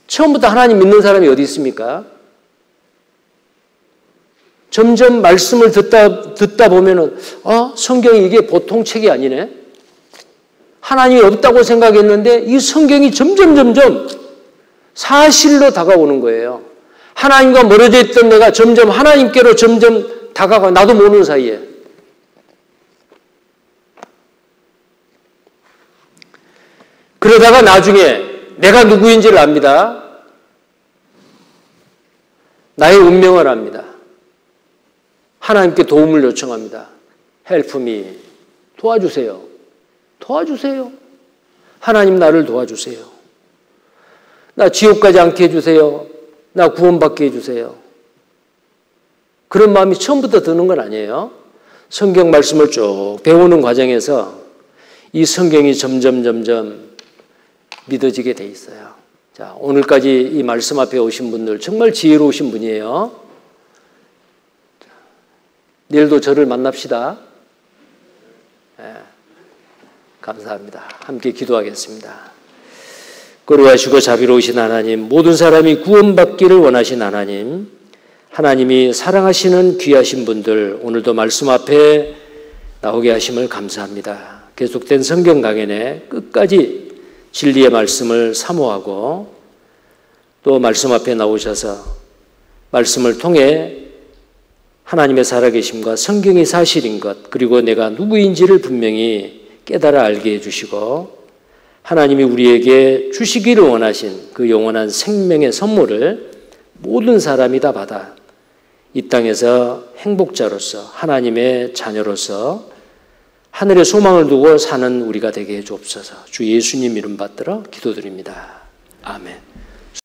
처음부터 하나님 믿는 사람이 어디 있습니까? 점점 말씀을 듣다 보면은 성경이 이게 보통 책이 아니네. 하나님이 없다고 생각했는데 이 성경이 점점 사실로 다가오는 거예요. 하나님과 멀어져 있던 내가 점점 하나님께로 점점 다가가, 나도 모르는 사이에. 그러다가 나중에 내가 누구인지를 압니다. 나의 운명을 압니다. 하나님께 도움을 요청합니다. Help me. 도와주세요. 도와주세요. 하나님 나를 도와주세요. 나 지옥 가지 않게 해주세요. 나 구원받게 해주세요. 그런 마음이 처음부터 드는 건 아니에요. 성경 말씀을 쭉 배우는 과정에서 이 성경이 점점 믿어지게 돼 있어요. 자, 오늘까지 이 말씀 앞에 오신 분들 정말 지혜로우신 분이에요. 내일도 저를 만납시다. 네, 감사합니다. 함께 기도하겠습니다. 거룩하시고 자비로우신 하나님, 모든 사람이 구원받기를 원하신 하나님, 하나님이 사랑하시는 귀하신 분들 오늘도 말씀 앞에 나오게 하심을 감사합니다. 계속된 성경 강연에 끝까지 진리의 말씀을 사모하고 또 말씀 앞에 나오셔서 말씀을 통해 하나님의 살아계심과 성경이 사실인 것, 그리고 내가 누구인지를 분명히 깨달아 알게 해주시고 하나님이 우리에게 주시기를 원하신 그 영원한 생명의 선물을 모든 사람이 다 받아 이 땅에서 행복자로서 하나님의 자녀로서 하늘의 소망을 두고 사는 우리가 되게 해 주옵소서. 주 예수님 이름 받들어 기도드립니다. 아멘.